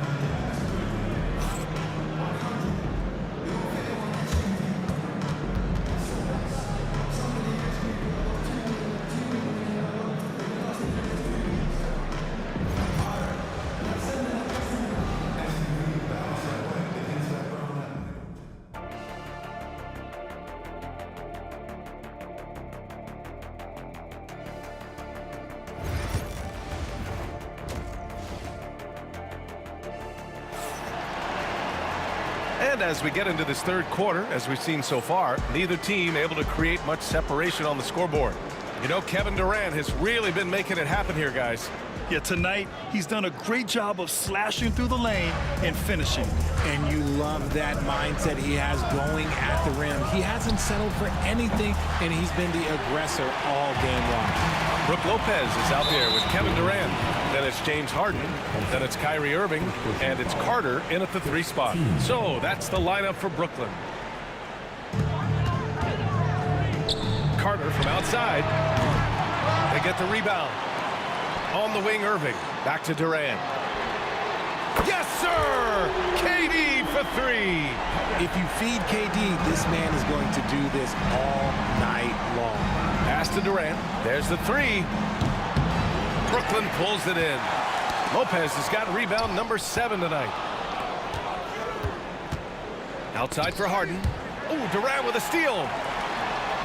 And as we get into this 3rd quarter, as we've seen so far, neither team able to create much separation on the scoreboard. You know, Kevin Durant has really been making it happen here, guys. Yeah, tonight, he's done a great job of slashing through the lane and finishing. And you love that mindset he has going at the rim. He hasn't settled for anything, and he's been the aggressor all game long. Brook Lopez is out there with Kevin Durant. Then it's James Harden. Then it's Kyrie Irving. And it's Carter in at the 3 spot. So that's the lineup for Brooklyn. Carter from outside. They get the rebound. On the wing, Irving. Back to Durant. Yes, sir! KD for 3. If you feed KD, this man is going to do this all night long. Pass to Durant. There's the 3. Brooklyn pulls it in. Lopez has got rebound number 7 tonight. Outside for Harden. Oh, Durant with a steal.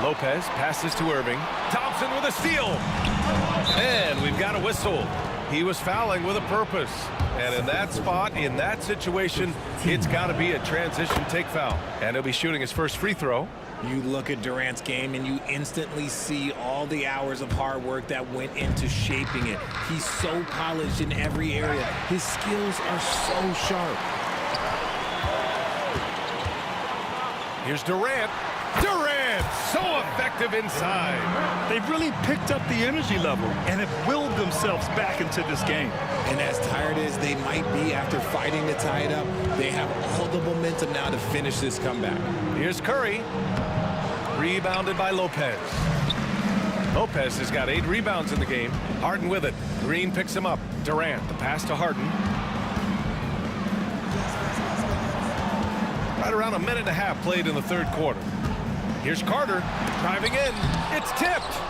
Lopez passes to Irving. Thompson with a steal. And we've got a whistle. He was fouling with a purpose. And in that spot, in that situation, it's got to be a transition take foul. And he'll be shooting his first free throw. You look at Durant's game and you instantly see all the hours of hard work that went into shaping it. He's so polished in every area. His skills are so sharp. Here's Durant. Durant! Durant, so effective inside. They've really picked up the energy level and have willed themselves back into this game. And as tired as they might be after fighting to tie it up, they have all the momentum now to finish this comeback. Here's Curry. Rebounded by Lopez. Lopez has got 8 rebounds in the game. Harden with it. Green picks him up. Durant, the pass to Harden. Right around a minute and a half played in the third quarter. Here's Carter driving in. It's tipped.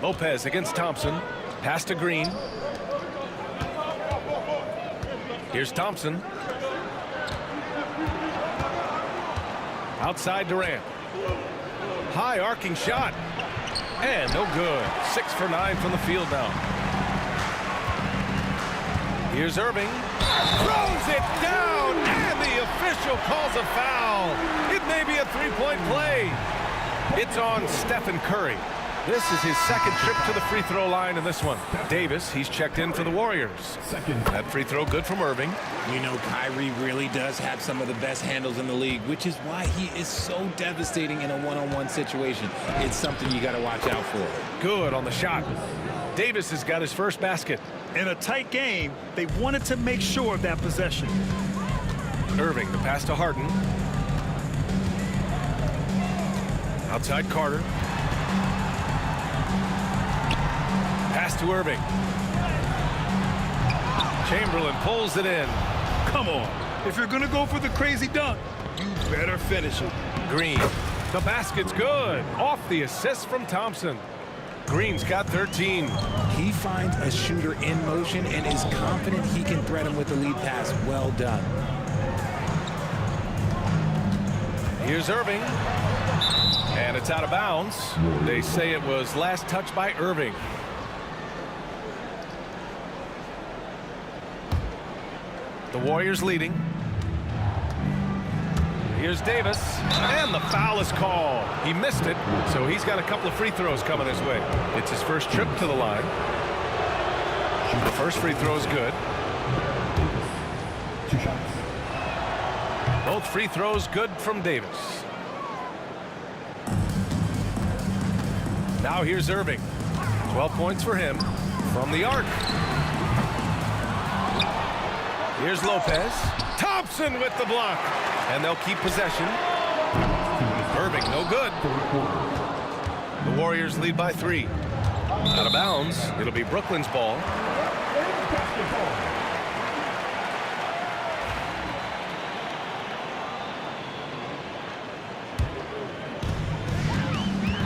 Lopez against Thompson. Pass to Green. Here's Thompson. Outside Durant. High arcing shot. And no good. 6 for 9 from the field now. Here's Irving. Throws it down. And the official calls a foul. It may be a three-point play. It's on Stephen Curry. This is his second trip to the free throw line in this one. Davis, he's checked in for the Warriors. That free throw good from Irving. You know, Kyrie really does have some of the best handles in the league, which is why he is so devastating in a one-on-one situation. It's something you got to watch out for. Good on the shot. Davis has got his first basket. In a tight game, they wanted to make sure of that possession. Irving, the pass to Harden. Outside Carter. Pass to Irving. Chamberlain pulls it in. Come on. If you're going to go for the crazy dunk, you better finish it. Green. The basket's good. Off the assist from Thompson. Green's got 13. He finds a shooter in motion and is confident he can thread him with the lead pass. Well done. Here's Irving. And it's out of bounds. They say it was last touched by Irving. The Warriors leading. Here's Davis, and the foul is called. He missed it, so he's got a couple of free throws coming his way. It's his first trip to the line. The first free throw is good. 2 shots. Both free throws good from Davis. Now here's Irving. 12 points for him from the arc. Here's Lopez. Thompson with the block. And they'll keep possession. Irving, no good. The Warriors lead by 3. Out of bounds. It'll be Brooklyn's ball.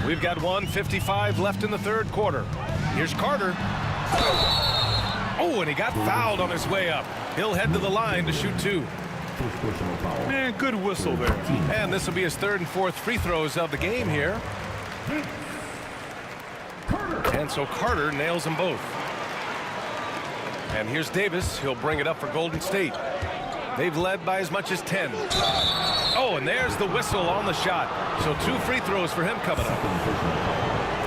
We've got 1:55 left in the third quarter. Here's Carter. Oh, and he got fouled on his way up. He'll head to the line to shoot 2. Man, good whistle there. And this will be his third and fourth free throws of the game here. And so Carter nails them both. And here's Davis. He'll bring it up for Golden State. They've led by as much as 10. Oh, and there's the whistle on the shot. So 2 free throws for him coming up.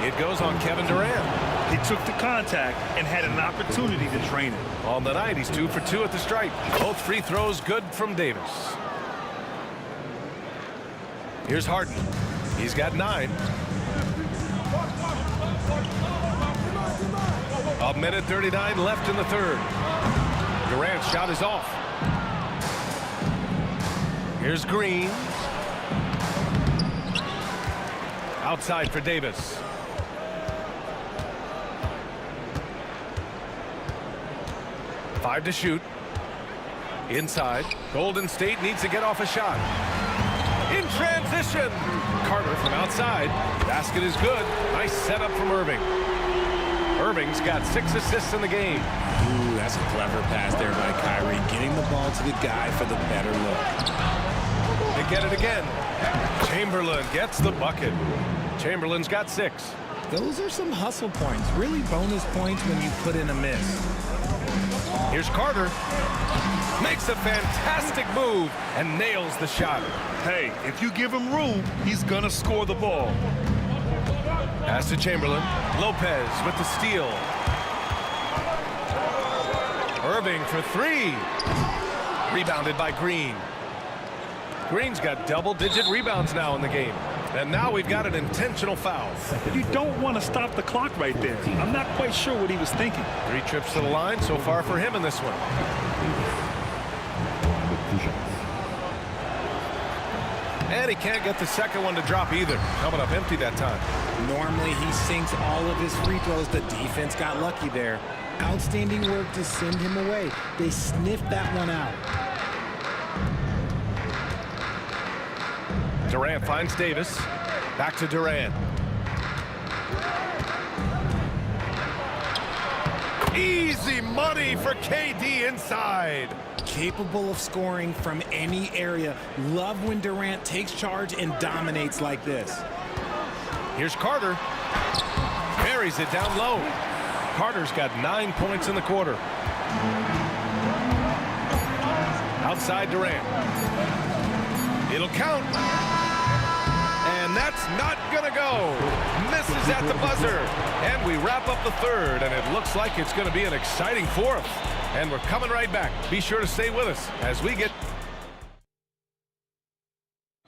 It goes on Kevin Durant. He took the contact and had an opportunity to drain it. On the night, he's 2 for 2 at the stripe. Both free throws good from Davis. Here's Harden. He's got 9. A minute 39 left in the third. Durant's shot is off. Here's Green. Outside for Davis. Five to shoot. Inside. Golden State needs to get off a shot. In transition. Carter from outside. Basket is good. Nice setup from Irving. Irving's got 6 assists in the game. Ooh, that's a clever pass there by Kyrie. Getting the ball to the guy for the better look. They get it again. Chamberlain gets the bucket. Chamberlain's got 6. Those are some hustle points. Really bonus points when you put in a miss. Here's Carter. Makes a fantastic move and nails the shot. Hey, if you give him room, he's going to score the ball. Pass to Chamberlain. Lopez with the steal. Irving for 3. Rebounded by Green. Green's got double-digit rebounds now in the game. And now we've got an intentional foul. You don't want to stop the clock right there. I'm not quite sure what he was thinking. 3 trips to the line so far for him in this one. And he can't get the second one to drop either. Coming up empty that time. Normally he sinks all of his free throws. The defense got lucky there. Outstanding work to send him away. They sniffed that one out. Durant finds Davis. Back to Durant. Easy money for KD inside. Capable of scoring from any area. Love when Durant takes charge and dominates like this. Here's Carter. Buries it down low. Carter's got 9 points in the quarter. Outside Durant. It'll count. And that's not going to go. Misses at the buzzer. And we wrap up the third, and it looks like it's going to be an exciting fourth. And we're coming right back. Be sure to stay with us as we get...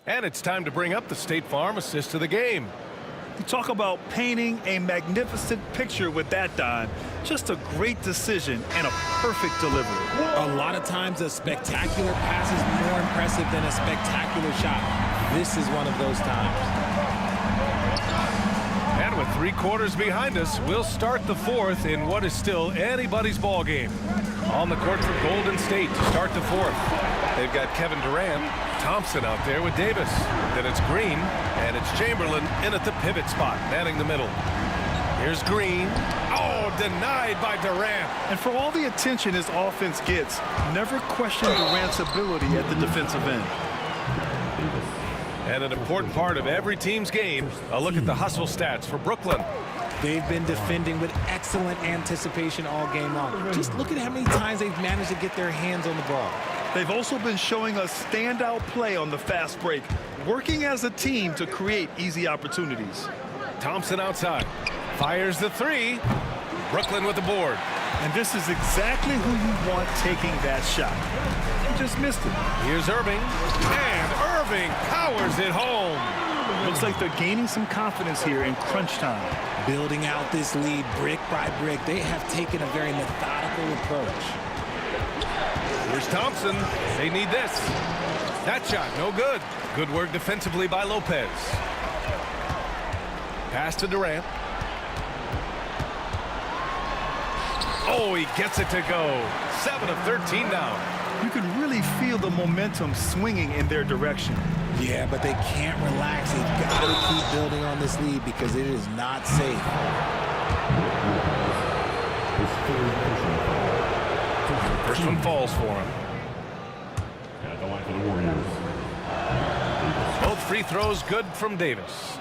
And it's time to bring up the State Farm assist to the game. You talk about painting a magnificent picture with that, Don. Just a great decision and a perfect delivery. A lot of times a spectacular pass is more impressive than a spectacular shot. This is one of those times. And with 3 quarters behind us, we'll start the fourth in what is still anybody's ball game. On the court for Golden State to start the fourth. They've got Kevin Durant, Thompson out there with Davis. Then it's Green, and it's Chamberlain in at the pivot spot, manning the middle. Here's Green. Oh, denied by Durant. And for all the attention his offense gets, never question Durant's ability at the defensive end. And an important part of every team's game, a look at the hustle stats for Brooklyn. They've been defending with excellent anticipation all game long. Just look at how many times they've managed to get their hands on the ball. They've also been showing us standout play on the fast break, working as a team to create easy opportunities. Thompson outside. Fires the 3. Brooklyn with the board. And this is exactly who you want taking that shot. He just missed it. Here's Irving. And Irving powers it home. Looks like they're gaining some confidence here in crunch time. Building out this lead brick by brick. They have taken a very methodical approach. Here's Thompson. They need this. That shot, no good. Good work defensively by Lopez. Pass to Durant. Oh, he gets it to go. 7 of 13 now. You can really feel the momentum swinging in their direction. Yeah, but they can't relax. They've got to keep building on this lead because it is not safe. First one falls for him. At the line for the Warriors. Both free throws good from Davis.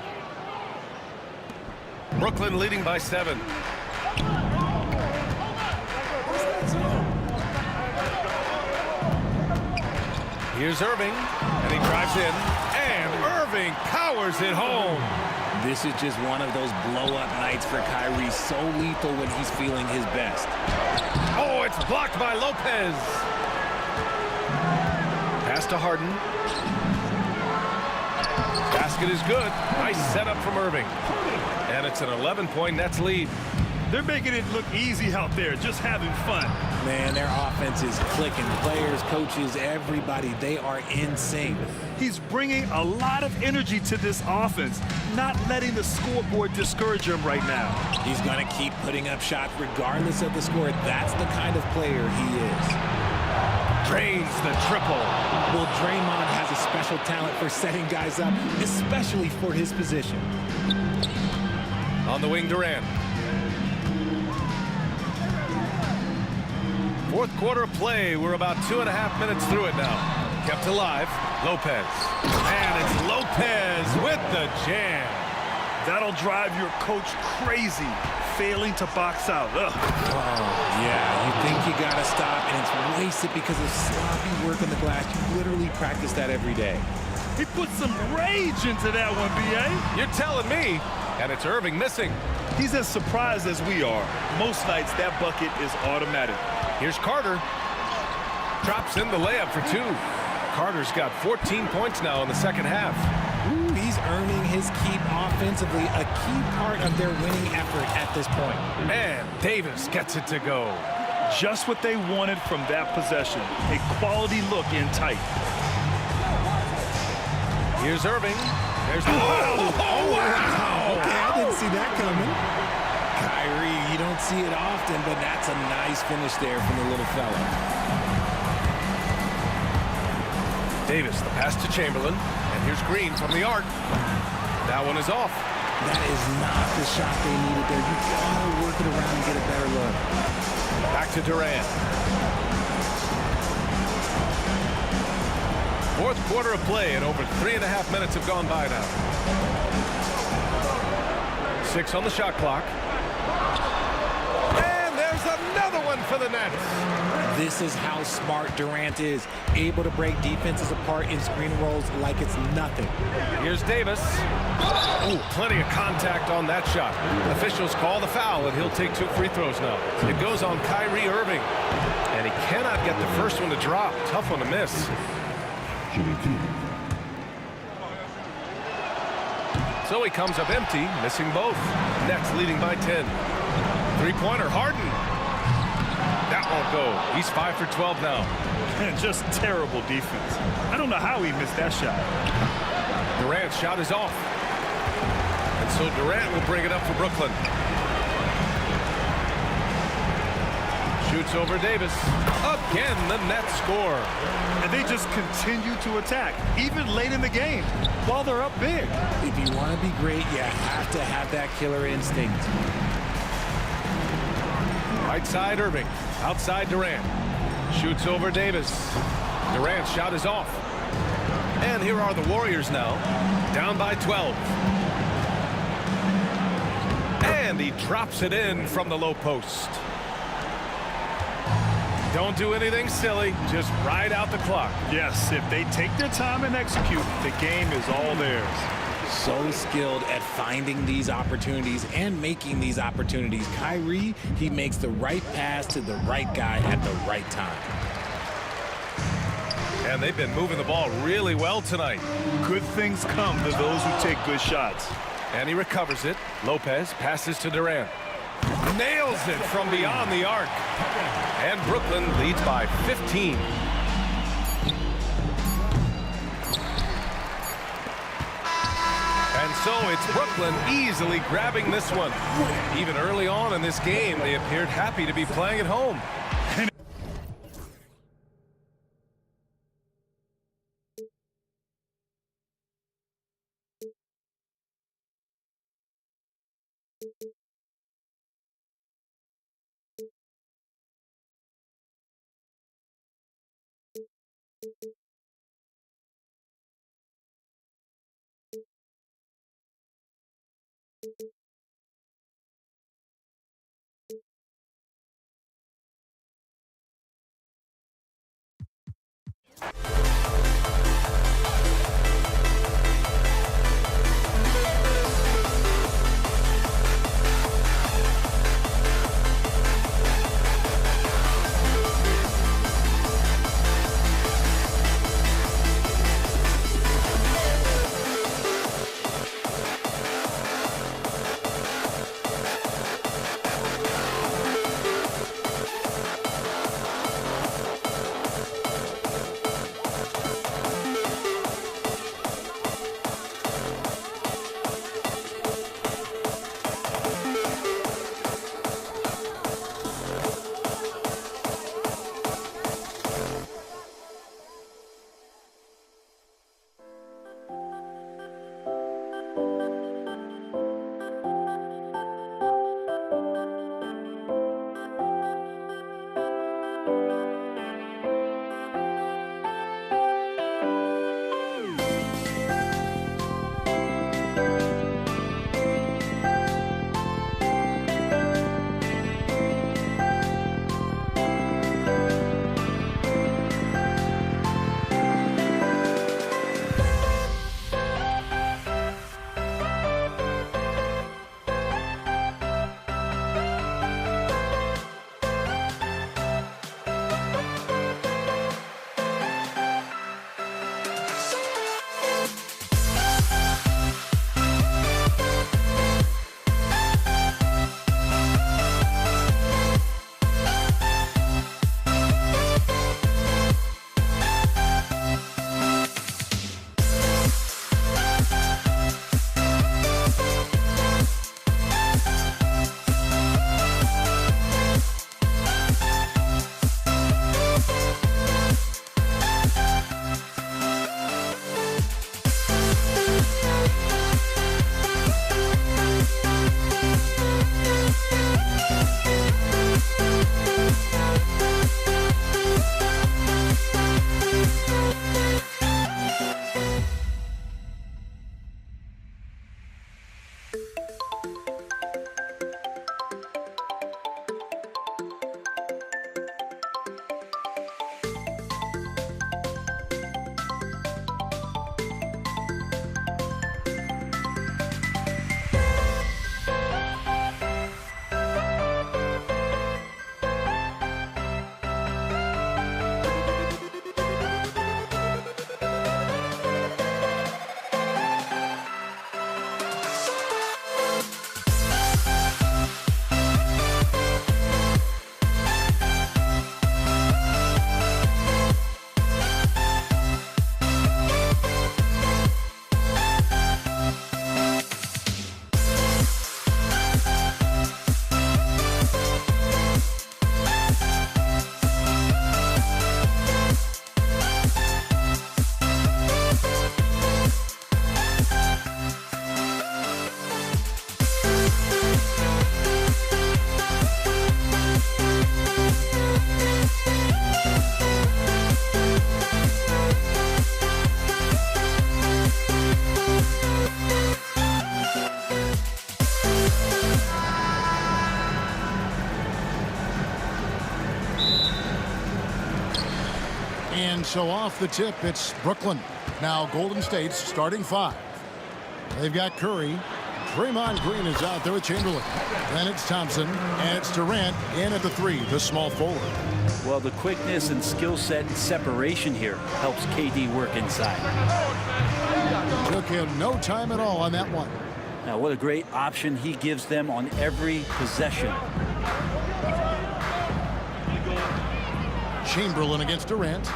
Brooklyn leading by 7. Here's Irving, and he drives in, and Irving powers it home. This is just one of those blow-up nights for Kyrie, so lethal when he's feeling his best. Oh, it's blocked by Lopez. Pass to Harden. Basket is good. Nice setup from Irving. And it's an 11-point Nets lead. They're making it look easy out there, just having fun. Man, their offense is clicking. Players, coaches, everybody, they are in sync. He's bringing a lot of energy to this offense, not letting the scoreboard discourage him right now. He's going to keep putting up shots regardless of the score. That's the kind of player he is. Drains the triple. Well, Draymond has a special talent for setting guys up, especially for his position. On the wing, Durant. Fourth quarter of play. We're about 2.5 minutes through it now. Kept alive. Lopez. And it's Lopez with the jam. That'll drive your coach crazy, failing to box out. Ugh. Oh, yeah, you think you got to stop, and it's wasted because of sloppy work on the glass. You literally practice that every day. He put some rage into that one, B.A. You're telling me. And it's Irving missing. He's as surprised as we are. Most nights, that bucket is automatic. Here's Carter. Drops in the layup for 2. Carter's got 14 points now in the second half. Ooh, he's earning his keep offensively, a key part of their winning effort at this point. And Davis gets it to go. Just what they wanted from that possession. A quality look in tight. Here's Irving. There's the wow. Okay, I didn't see that coming. Kyrie, you don't see it often, but that's a nice finish there from the little fella. Davis, the pass to Chamberlain. And here's Green from the arc. That one is off. That is not the shot they needed there. You gotta work it around and get a better look. Back to Durant. Fourth quarter of play, and over 3.5 minutes have gone by now. 6 on the shot clock. And there's another one for the Nets. This is how smart Durant is. Able to break defenses apart in screen rolls like it's nothing. Here's Davis. Ooh, plenty of contact on that shot. Officials call the foul, and he'll take 2 free throws now. It goes on Kyrie Irving. And he cannot get the first one to drop. Tough one to miss. So he comes up empty, missing both. Nets leading by 10. Three-pointer, Harden. That won't go. He's 5 for 12 now. And just terrible defense. I don't know how he missed that shot. Durant's shot is off. And so Durant will bring it up for Brooklyn. Shoots over Davis. Again, the Nets score. And they just continue to attack, even late in the game, while they're up big. If you want to be great, you have to have that killer instinct. Right side Irving. Outside Durant. Shoots over Davis. Durant's shot is off. And here are the Warriors now. Down by 12. And he drops it in from the low post. Don't do anything silly. Just ride out the clock. Yes, if they take their time and execute, the game is all theirs. So skilled at finding these opportunities and making these opportunities. Kyrie, he makes the right pass to the right guy at the right time. And they've been moving the ball really well tonight. Good things come to those who take good shots. And he recovers it. Lopez passes to Durant. Nails it from beyond the arc. And Brooklyn leads by 15. And so it's Brooklyn easily grabbing this one. Even early on in this game, they appeared happy to be playing at home. And so off the tip, it's Brooklyn. Now Golden State's starting 5. They've got Curry. Draymond Green is out there with Chamberlain. Then it's Thompson, and it's Durant in at the 3, the small forward. Well, the quickness and skill set and separation here helps KD work inside. Took him no time at all on that one. Now, what a great option he gives them on every possession. Chamberlain against Durant.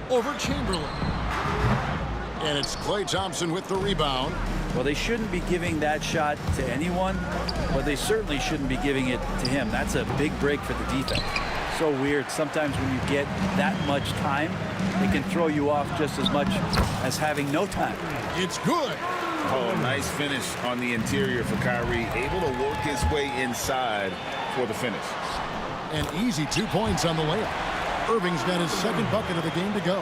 Over Chamberlain. And it's Klay Thompson with the rebound. Well, they shouldn't be giving that shot to anyone, but they certainly shouldn't be giving it to him. That's a big break for the defense. So weird. Sometimes when you get that much time, it can throw you off just as much as having no time. It's good. Oh, nice finish on the interior for Kyrie. Able to work his way inside for the finish. An easy 2 points on the layup. Irving's got his second bucket of the game to go.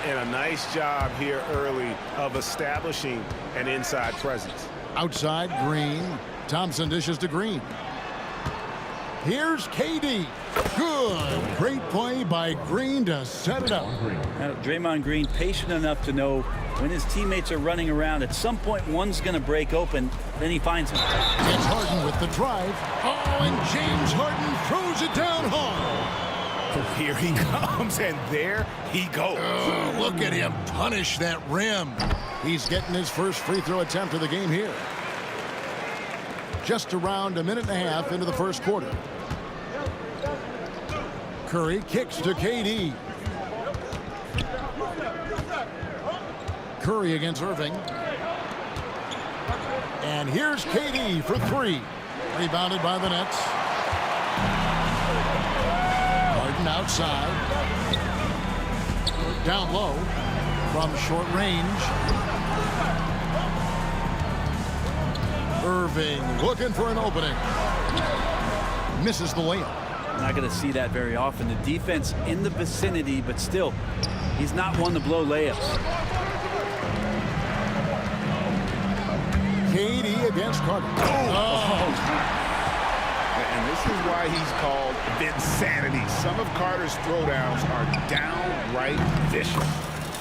And a nice job here early of establishing an inside presence. Outside, Green. Thompson dishes to Green. Here's KD. Good. Great play by Green to set it up. Now, Draymond Green patient enough to know when his teammates are running around, at some point one's going to break open, then he finds him. It's Harden with the drive. Oh, and James Harden throws it down hard. Here he comes, and there he goes. Oh, look at him punish that rim. He's getting his first free throw attempt of the game here. Just around a minute and a half into the first quarter. Curry kicks to KD. Curry against Irving. And here's KD for 3. Rebounded by the Nets. Harden outside. Down low from short range. Irving looking for an opening. Misses the layup. Not going to see that very often. The defense in the vicinity, but still, he's not one to blow layups. KD against Carter. And this is why he's called Vinsanity. Some of Carter's throwdowns are downright vicious.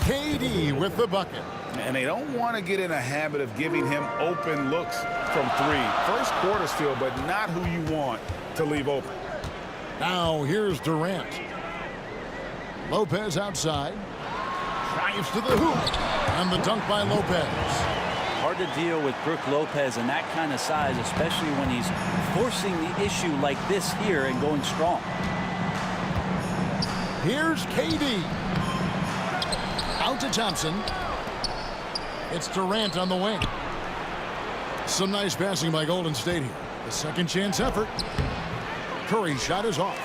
KD with the bucket. And they don't want to get in a habit of giving him open looks from 3. First quarter still, but not who you want to leave open. Now here's Durant. Lopez outside. Drives to the hoop. And the dunk by Lopez. Hard to deal with Brook Lopez in that kind of size, especially when he's forcing the issue like this here and going strong. Here's KD. Out to Thompson. It's Durant on the wing. Some nice passing by Golden State here. The second chance effort. Curry's shot is off.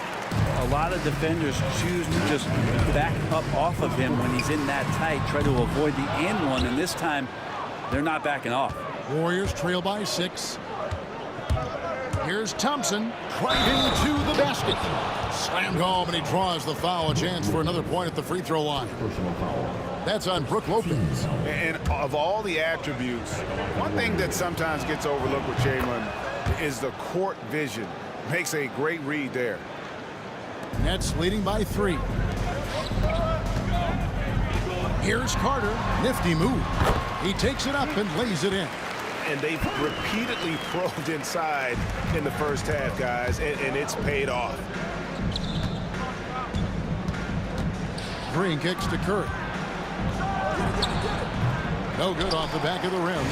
A lot of defenders choose to just back up off of him when he's in that tight, try to avoid the and one, and this time they're not backing off. Warriors trail by 6. Here's Thompson driving to the basket. Slammed home, and he draws the foul. A chance for another point at the free throw line. That's on Brook Lopez. And of all the attributes, one thing that sometimes gets overlooked with Chamberlain is the court vision. Makes a great read there. Nets leading by 3. Here's Carter. Nifty move. He takes it up and lays it in. And they've repeatedly probed inside in the first half, guys, and it's paid off. Green kicks to Curry. No good off the back of the rim.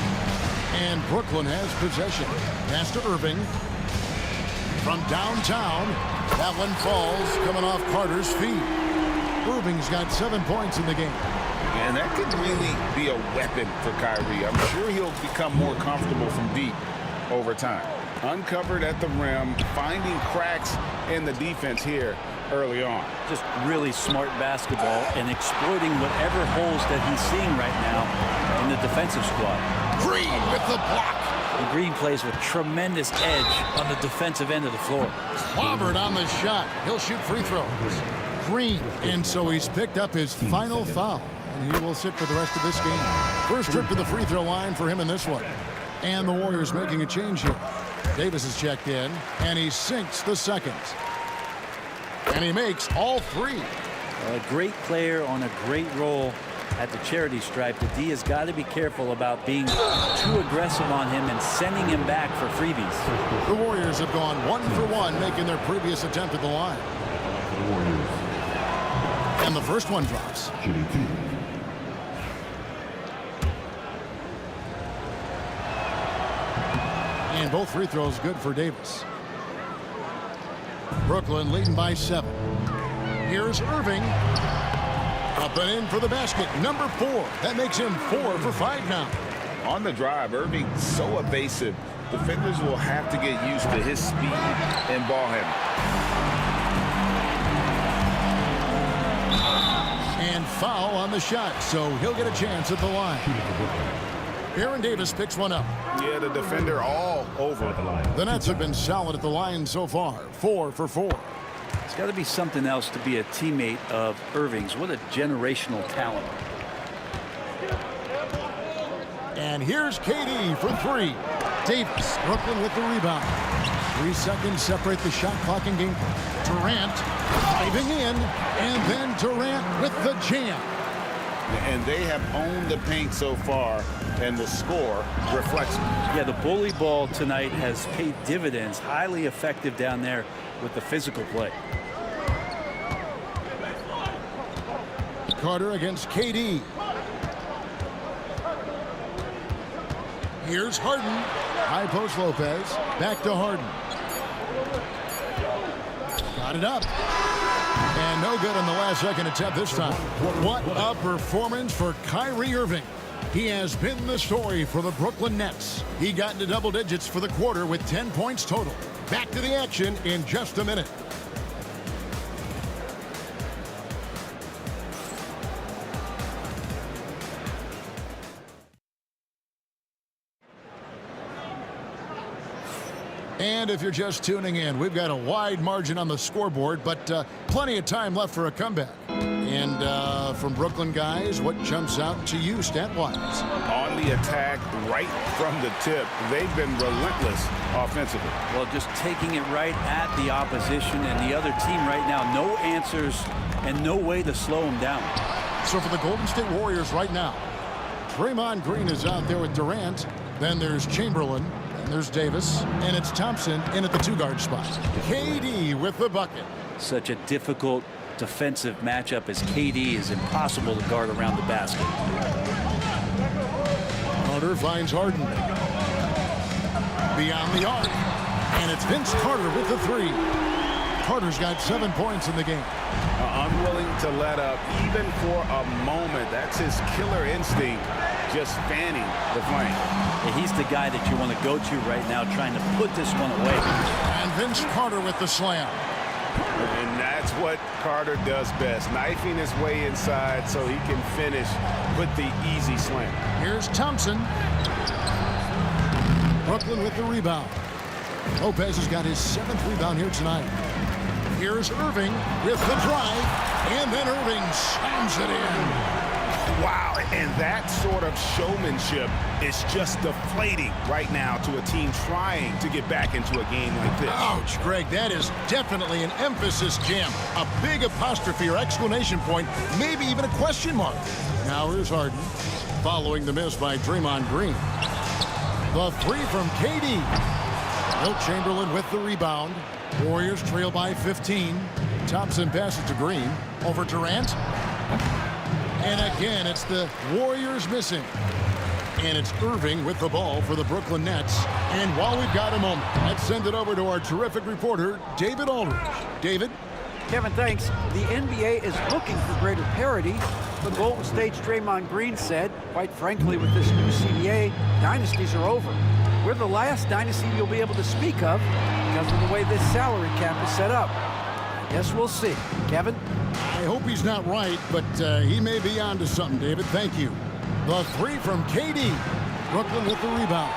And Brooklyn has possession. Pass to Irving. From downtown, that one falls, coming off Carter's feet. Irving's got 7 points in the game. And that could really be a weapon for Kyrie. I'm sure he'll become more comfortable from deep over time. Uncovered at the rim, finding cracks in the defense here early on. Just really smart basketball and exploiting whatever holes that he's seeing right now in the defensive squad. Green with the block. And Green plays with tremendous edge on the defensive end of the floor. Clobbered on the shot. He'll shoot free throws. Green. And so he's picked up his final foul. And he will sit for the rest of this game. First trip to the free throw line for him in this one. And the Warriors making a change here. Davis is checked in, and he sinks the second. And he makes all 3. A great player on a great role at the charity stripe. The D has got to be careful about being too aggressive on him and sending him back for freebies. The Warriors have gone 1 for 1, making their previous attempt at the line. And the first one drops. And both free throws good for Davis. Brooklyn leading by 7. Here's Irving. Up and in for the basket. Number 4. That makes him 4 for 5 now. On the drive, Irving's so evasive. Defenders will have to get used to his speed and ball handling. And foul on the shot, so he'll get a chance at the line. Aaron Davis picks one up. Yeah, the defender all over the line. The Nets have been solid at the line so far. 4 for 4. It's got to be something else to be a teammate of Irving's. What a generational talent. And here's KD for 3. Davis, Brooklyn with the rebound. 3 seconds separate the shot clock and game. Durant driving in, and then Durant with the jam. And they have owned the paint so far, and the score reflects it. Yeah, the bully ball tonight has paid dividends. Highly effective down there with the physical play. Carter against KD. Here's Harden. High post Lopez. Back to Harden. Got it up. And no good on the last second attempt this time. What a performance for Kyrie Irving. He has been the story for the Brooklyn Nets. He got into double digits for the quarter with 10 points total. Back to the action in just a minute. And if you're just tuning in, we've got a wide margin on the scoreboard, but plenty of time left for a comeback. And from Brooklyn guys, what jumps out to you stat-wise? On the attack, right from the tip, they've been relentless offensively. Well, just taking it right at the opposition and the other team right now. No answers and no way to slow them down. So for the Golden State Warriors right now, Draymond Green is out there with Durant. Then there's Chamberlain. There's Davis, and it's Thompson in at the 2-guard spot. KD with the bucket. Such a difficult defensive matchup as KD is impossible to guard around the basket. Carter finds Harden. Beyond the arc, and it's Vince Carter with the 3. Carter's got 7 points in the game. Unwilling to let up even for a moment. That's his killer instinct, just fanning the flame. Yeah, he's the guy that you want to go to right now, trying to put this one away. And Vince Carter with the slam. And that's what Carter does best, knifing his way inside so he can finish with the easy slam. Here's Thompson. Brooklyn with the rebound. Lopez has got his 7th rebound here tonight. Here's Irving with the drive, and then Irving slams it in. Wow, and that sort of showmanship is just deflating right now to a team trying to get back into a game like this. Ouch, Greg, that is definitely an emphasis jam. A big apostrophe or exclamation point, maybe even a question mark. Now here's Harden, following the miss by Draymond Green. The 3 from KD. Wilt Chamberlain with the rebound. Warriors trail by 15. Thompson passes to Green. Over Durant. And again, it's the Warriors missing. And it's Irving with the ball for the Brooklyn Nets. And while we've got a moment, let's send it over to our terrific reporter, David Aldridge. David? Kevin, thanks. The NBA is looking for greater parity. The Golden State's Draymond Green said, quite frankly, with this new CBA, dynasties are over. We're the last dynasty you'll be able to speak of because of the way this salary cap is set up. I guess we'll see. Kevin? I hope he's not right, but he may be onto something, David. Thank you. The 3 from KD. Brooklyn with the rebound.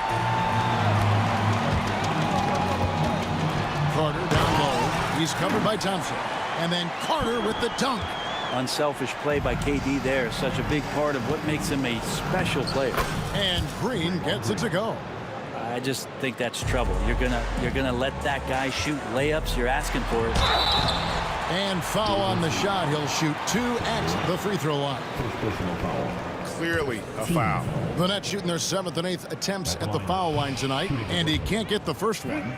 Carter down low. He's covered by Thompson. And then Carter with the dunk. Unselfish play by KD there. Such a big part of what makes him a special player. And Green gets it to go. I just think that's trouble. You're gonna let that guy shoot layups. You're asking for it. And foul on the shot. He'll shoot 2 at the free throw line. First personal foul. Clearly a foul. The Nets shooting their 7th and 8th attempts at the foul line tonight, and he can't get the first one.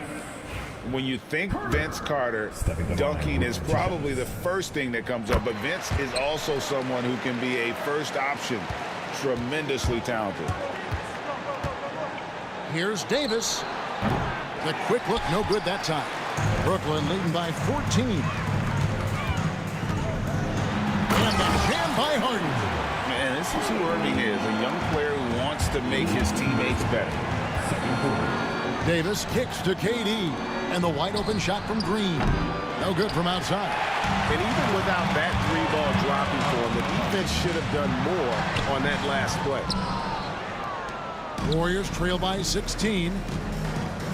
When you think Vince Carter, dunking is probably the first thing that comes up, but Vince is also someone who can be a first option. Tremendously talented. Here's Davis. The quick look, no good that time. Brooklyn leading by 14. And the jam by Harden. Man, this is who Irving is, a young player who wants to make his teammates better. Davis kicks to KD, and the wide open shot from Green. No good from outside. And even without that 3-ball dropping for him, the defense should have done more on that last play. Warriors trail by 16.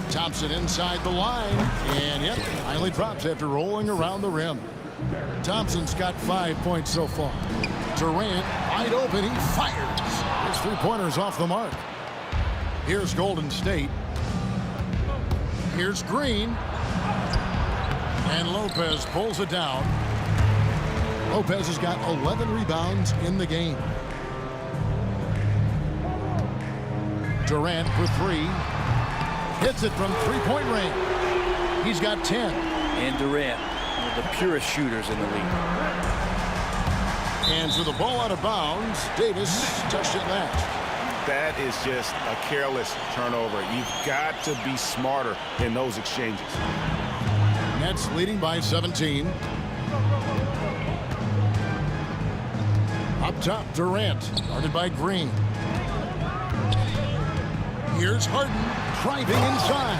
Thompson inside the line, and yep, finally drops after rolling around the rim. Thompson's got 5 points so far. Durant wide open, he fires. His 3-pointer's off the mark. Here's Golden State. Here's Green. And Lopez pulls it down. Lopez has got 11 rebounds in the game. Durant for 3. Hits it from 3-point range. He's got 10. And Durant, one of the purest shooters in the league. And so the ball out of bounds. Davis touched it last. That is just a careless turnover. You've got to be smarter in those exchanges. Nets leading by 17. Up top, Durant, guarded by Green. Here's Harden, driving inside.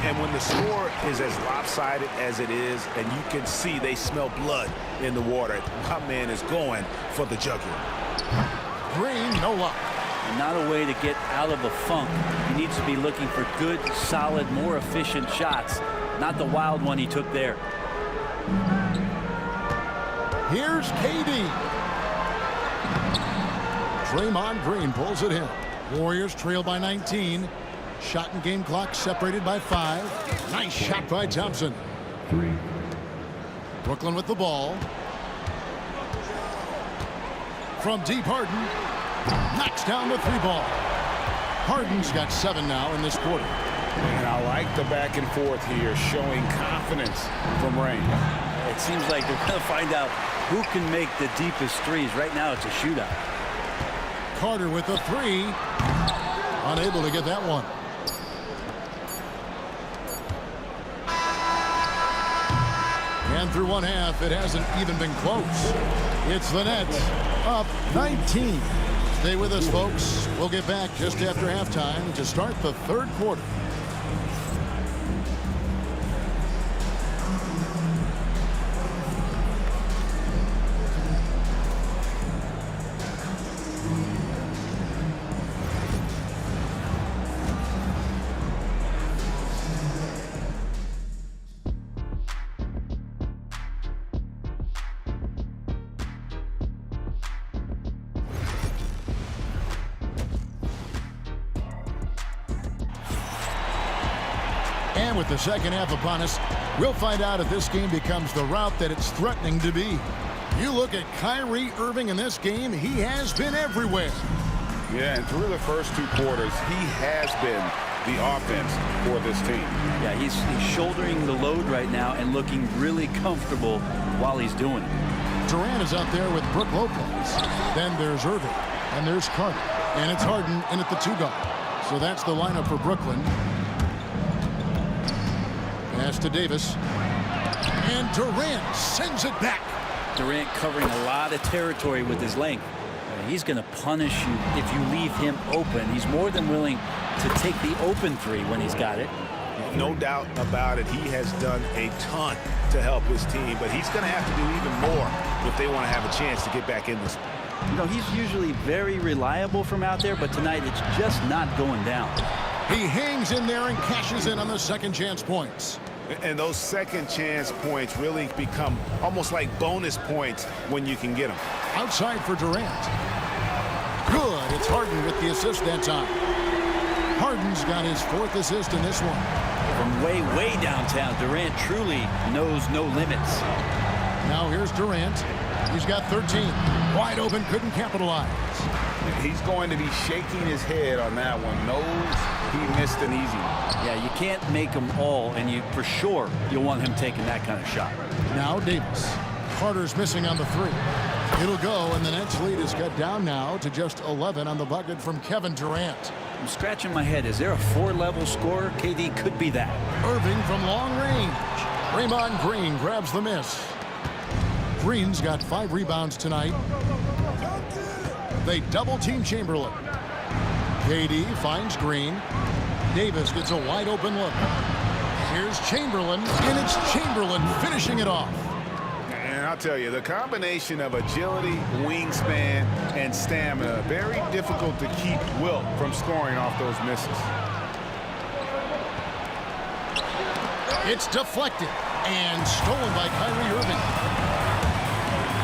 And when the score is as lopsided as it is, and you can see they smell blood in the water, my man is going for the jugular. Green, no luck. And not a way to get out of a funk. He needs to be looking for good, solid, more efficient shots. Not the wild one he took there. Here's KD. Draymond Green pulls it in. Warriors trail by 19. Shot and game clock separated by 5. Nice shot by Thompson. 3. Brooklyn with the ball. From deep, Harden knocks down the 3-ball. Harden's got 7 now in this quarter. And I like the back and forth here, showing confidence from range. It seems like they're going to find out who can make the deepest threes. Right now it's a shootout. Carter with the 3. Unable to get that one. And through one half, it hasn't even been close. It's the Nets up 19. Stay with us, folks. We'll get back just after halftime to start the 3rd quarter. And with the second half upon us, we'll find out if this game becomes the route that it's threatening to be. You look at Kyrie Irving in this game, he has been everywhere. Yeah, and through the first 2 quarters, he has been the offense for this team. Yeah, he's shouldering the load right now and looking really comfortable while he's doing it. Durant is out there with Brook Lopez. Then there's Irving, and there's Carter. And it's Harden in at the 2-guard. So that's the lineup for Brooklyn. Pass to Davis. And Durant sends it back. Durant covering a lot of territory with his length. He's going to punish you if you leave him open. He's more than willing to take the open 3 when he's got it. No doubt about it. He has done a ton to help his team, but he's going to have to do even more if they want to have a chance to get back in this. You know, he's usually very reliable from out there, but tonight it's just not going down. He hangs in there and cashes in on the second chance points. And those second chance points really become almost like bonus points when you can get them. Outside for Durant. Good. It's Harden with the assist that time. Harden's got his 4th assist in this one. From way downtown, Durant truly knows no limits. Now here's Durant. He's got 13. Wide open, couldn't capitalize. He's going to be shaking his head on that one. Knows he missed an easy one. Yeah, you can't make them all, and for sure you'll want him taking that kind of shot. Now Davis. Carter's missing on the 3. It'll go, and the Nets lead is cut down now to just 11 on the bucket from Kevin Durant. I'm scratching my head. Is there a 4-level scorer? KD could be that. Irving from long range. Draymond Green grabs the miss. Green's got 5 rebounds tonight. They double-team Chamberlain. KD finds Green. Davis gets a wide-open look. Here's Chamberlain, and it's Chamberlain finishing it off. And I'll tell you, the combination of agility, wingspan, and stamina, very difficult to keep Wilt from scoring off those misses. It's deflected and stolen by Kyrie Irving.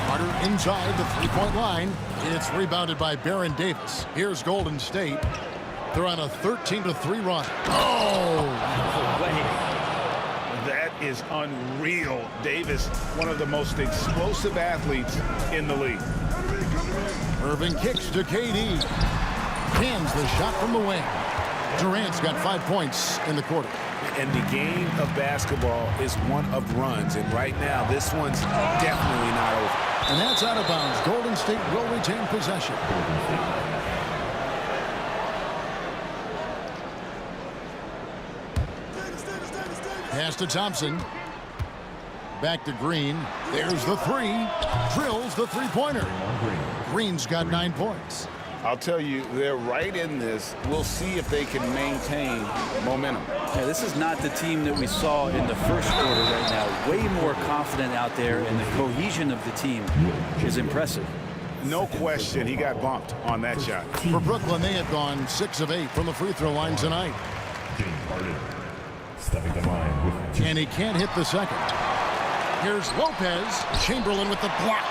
Carter inside the three-point line. It's rebounded by Baron Davis. Here's Golden State. They're on a 13-3 run. Oh! That is unreal. Davis, one of the most explosive athletes in the league. Irving kicks to KD. Cans the shot from the wing. Durant's got 5 points in the quarter. And the game of basketball is one of runs. And right now, this one's definitely not over. And that's out of bounds. Golden State will retain possession. Pass to Thompson. Back to Green. There's the 3. Drills the three-pointer. Green's got 9 points. I'll tell you, they're right in this. We'll see if they can maintain momentum. Yeah, this is not the team that we saw in the first quarter right now. Way more confident out there, and the cohesion of the team is impressive. No question, he got bumped on that shot. For Brooklyn, they have gone 6 of 8 from the free throw line tonight. And he can't hit the second. Here's Lopez. Chamberlain with the block.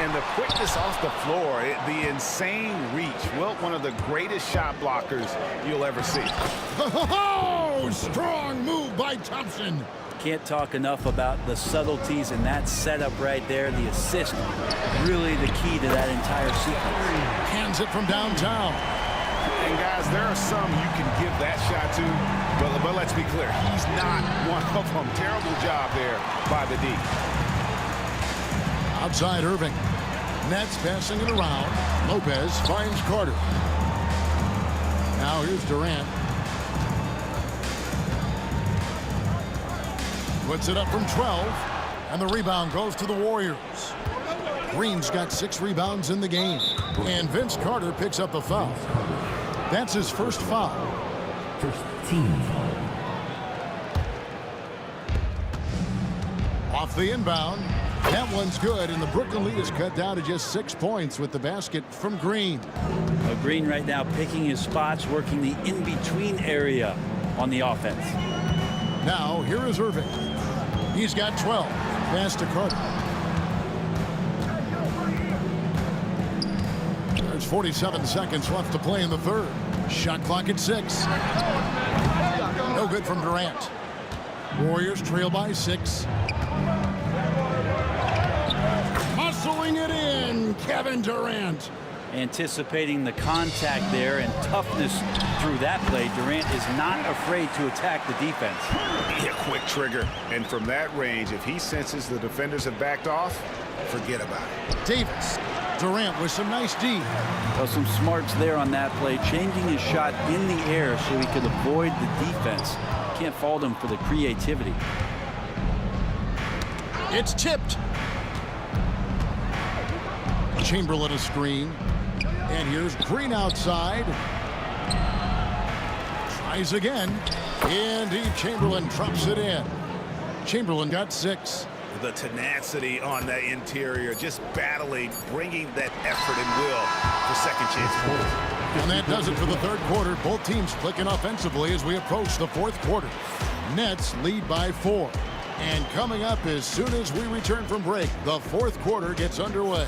And the quickness off the floor, the insane reach. Wilt, one of the greatest shot blockers you'll ever see. Oh, strong move by Thompson. Can't talk enough about the subtleties in that setup right there. The assist, really the key to that entire sequence. Hands it from downtown. And guys, there are some you can give that shot to, but let's be clear, he's not one of them. Terrible job there by the D. Outside Irving. Nets passing it around. Lopez finds Carter. Now here's Durant. Puts it up from 12. And the rebound goes to the Warriors. Green's got 6 rebounds in the game. And Vince Carter picks up the foul. That's his first foul. First team foul. Off the inbound. That one's good, and the Brooklyn lead is cut down to just 6 points with the basket from Green. Green right now picking his spots, working the in-between area on the offense. Now, here is Irving. He's got 12. Pass to Carter. There's 47 seconds left to play in the third. Shot clock at 6. No good from Durant. Warriors trail by 6. Muscling it in, Kevin Durant. Anticipating the contact there and toughness through that play, Durant is not afraid to attack the defense. A quick trigger, and from that range, if he senses the defenders have backed off, forget about it. Davis. Durant with some nice D. Well, some smarts there on that play, changing his shot in the air so he could avoid the defense. Can't fault him for the creativity. It's tipped. Chamberlain a screen. And here's Green outside. Tries again. Indeed, Chamberlain drops it in. Chamberlain got 6. The tenacity on the interior, just battling, bringing that effort and will for second chance points. And that does it for the third quarter. Both teams clicking offensively as we approach the fourth quarter. Nets lead by 4. And coming up as soon as we return from break, the fourth quarter gets underway.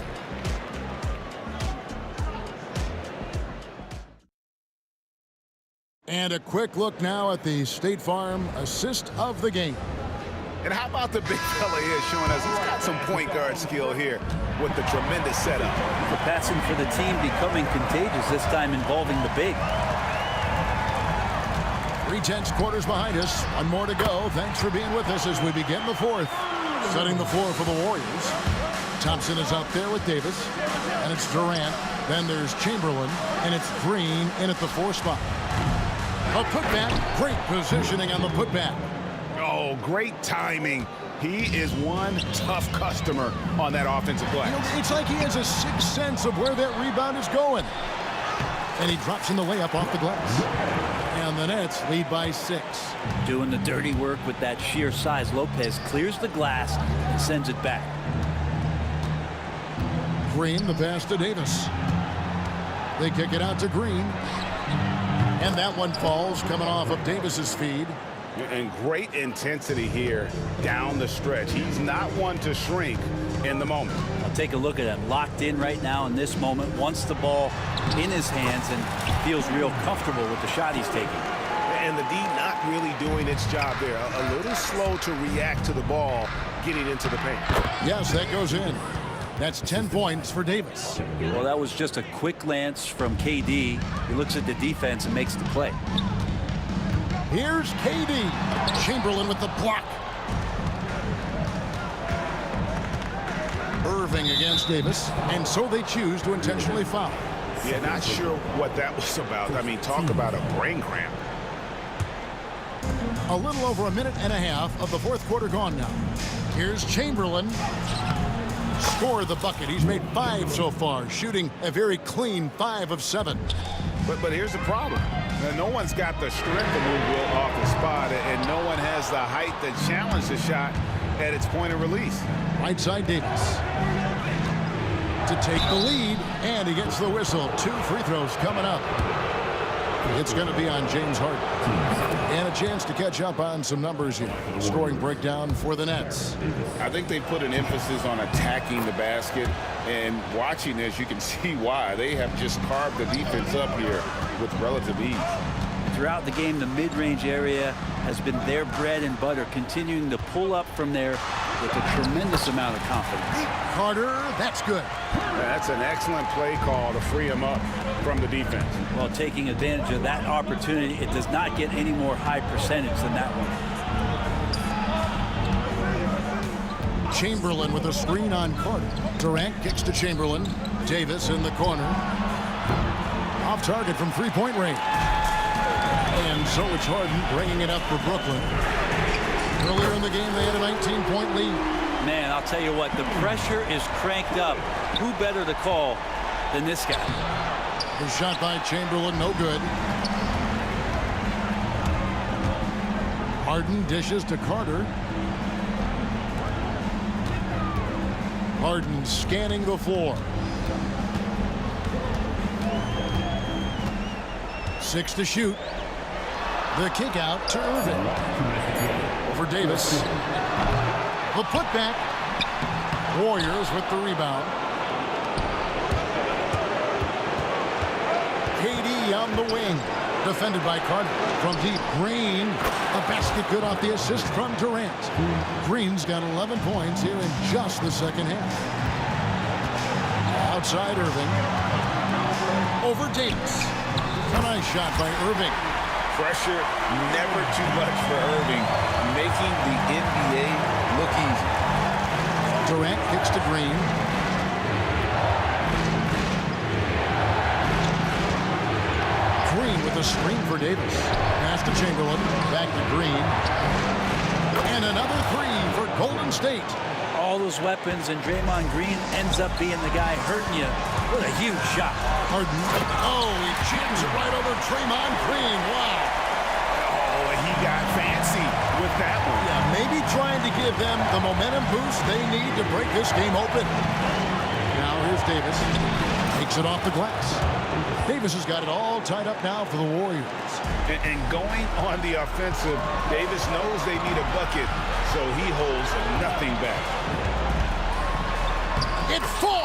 And a quick look now at the State Farm assist of the game. And how about the big fella here showing us he's got some point guard skill here with the tremendous setup. The passing for the team becoming contagious, this time involving the big. 3/10 quarters behind us. One more to go. Thanks for being with us as we begin the fourth. Setting the floor for the Warriors. Thompson is out there with Davis. And it's Durant. Then there's Chamberlain. And it's Green in at the 4 spot. A putback. Great positioning on the putback. Oh, great timing. He is one tough customer on that offensive glass. You know, it's like he has a sixth sense of where that rebound is going. And he drops in the layup off the glass. And the Nets lead by 6. Doing the dirty work with that sheer size. Lopez clears the glass and sends it back. Green, the pass to Davis. They kick it out to Green. And that one falls coming off of Davis's feed. And great intensity here down the stretch. He's not one to shrink in the moment. I'll take a look at it. Locked in right now in this moment. Wants the ball in his hands and feels real comfortable with the shot he's taking. And the D not really doing its job there. A little slow to react to the ball getting into the paint. Yes, that goes in. That's 10 points for Davis. Well, that was just a quick glance from KD. He looks at the defense and makes the play. Here's KD. Chamberlain with the block. Irving against Davis, and so they choose to intentionally foul. Yeah, not sure what that was about. I mean, talk about a brain cramp. A little over a minute and a half of the fourth quarter gone now. Here's Chamberlain. Scored the bucket. He's made 5 so far, shooting a very clean 5 of 7. But here's the problem. Now, no one's got the strength to move Will off the spot, and no one has the height to challenge the shot at its point of release. Right side Davis to take the lead, and he gets the whistle. 2 free throws coming up. It's going to be on James Harden. And a chance to catch up on some numbers here. Scoring breakdown for the Nets. I think they put an emphasis on attacking the basket, and watching this, you can see why. They have just carved the defense up here with relative ease. Throughout the game, the mid-range area has been their bread and butter, continuing to pull up from there with a tremendous amount of confidence. Carter, that's good. That's an excellent play call to free him up from the defense. Well, taking advantage of that opportunity, it does not get any more high percentage than that one. Chamberlain with a screen on Carter. Durant kicks to Chamberlain. Davis in the corner. Off target from three-point range. And so it's Harden bringing it up for Brooklyn. Earlier in the game, they had a 19-point lead. Man, I'll tell you what, the pressure is cranked up. Who better to call than this guy? The shot by Chamberlain, no good. Harden dishes to Carter. Harden scanning the floor. 6 to shoot. The kick out to Irving. Over Davis. The putback. Warriors with the rebound. KD on the wing. Defended by Carter. From deep, Green. A basket good off the assist from Durant. Green's got 11 points here in just the second half. Outside Irving. Over Davis. A nice shot by Irving. Pressure never too much for Irving, making the NBA look easy. Durant kicks to Green. Green with a screen for Davis. Pass to Chamberlain. Back to Green. And another 3 for Golden State. All those weapons, and Draymond Green ends up being the guy hurting you. What a huge shot. Harden. Oh, he jams it right over Draymond Green. Wow. Oh, he got fancy with that one. Yeah, maybe trying to give them the momentum boost they need to break this game open. Now here's Davis. Takes it off the glass. Davis has got it all tied up now for the Warriors. And going on the offensive, Davis knows they need a bucket, so he holds nothing back. It falls!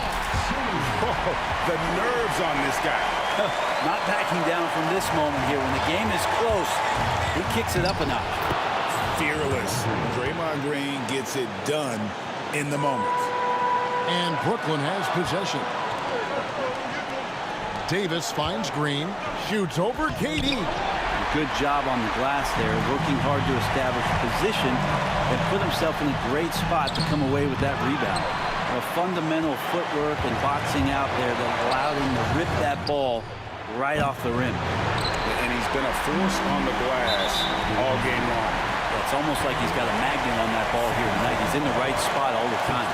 Oh, the nerves on this guy. Not backing down from this moment here. When the game is close, he kicks it up a notch. Fearless. Draymond Green gets it done in the moment. And Brooklyn has possession. Davis finds Green, shoots over KD. Good job on the glass there, working hard to establish position and put himself in a great spot to come away with that rebound. A fundamental footwork and boxing out there that allowed him to rip that ball right off the rim. And he's been a force on the glass all game long. It's almost like he's got a magnet on that ball here tonight. He's in the right spot all the time.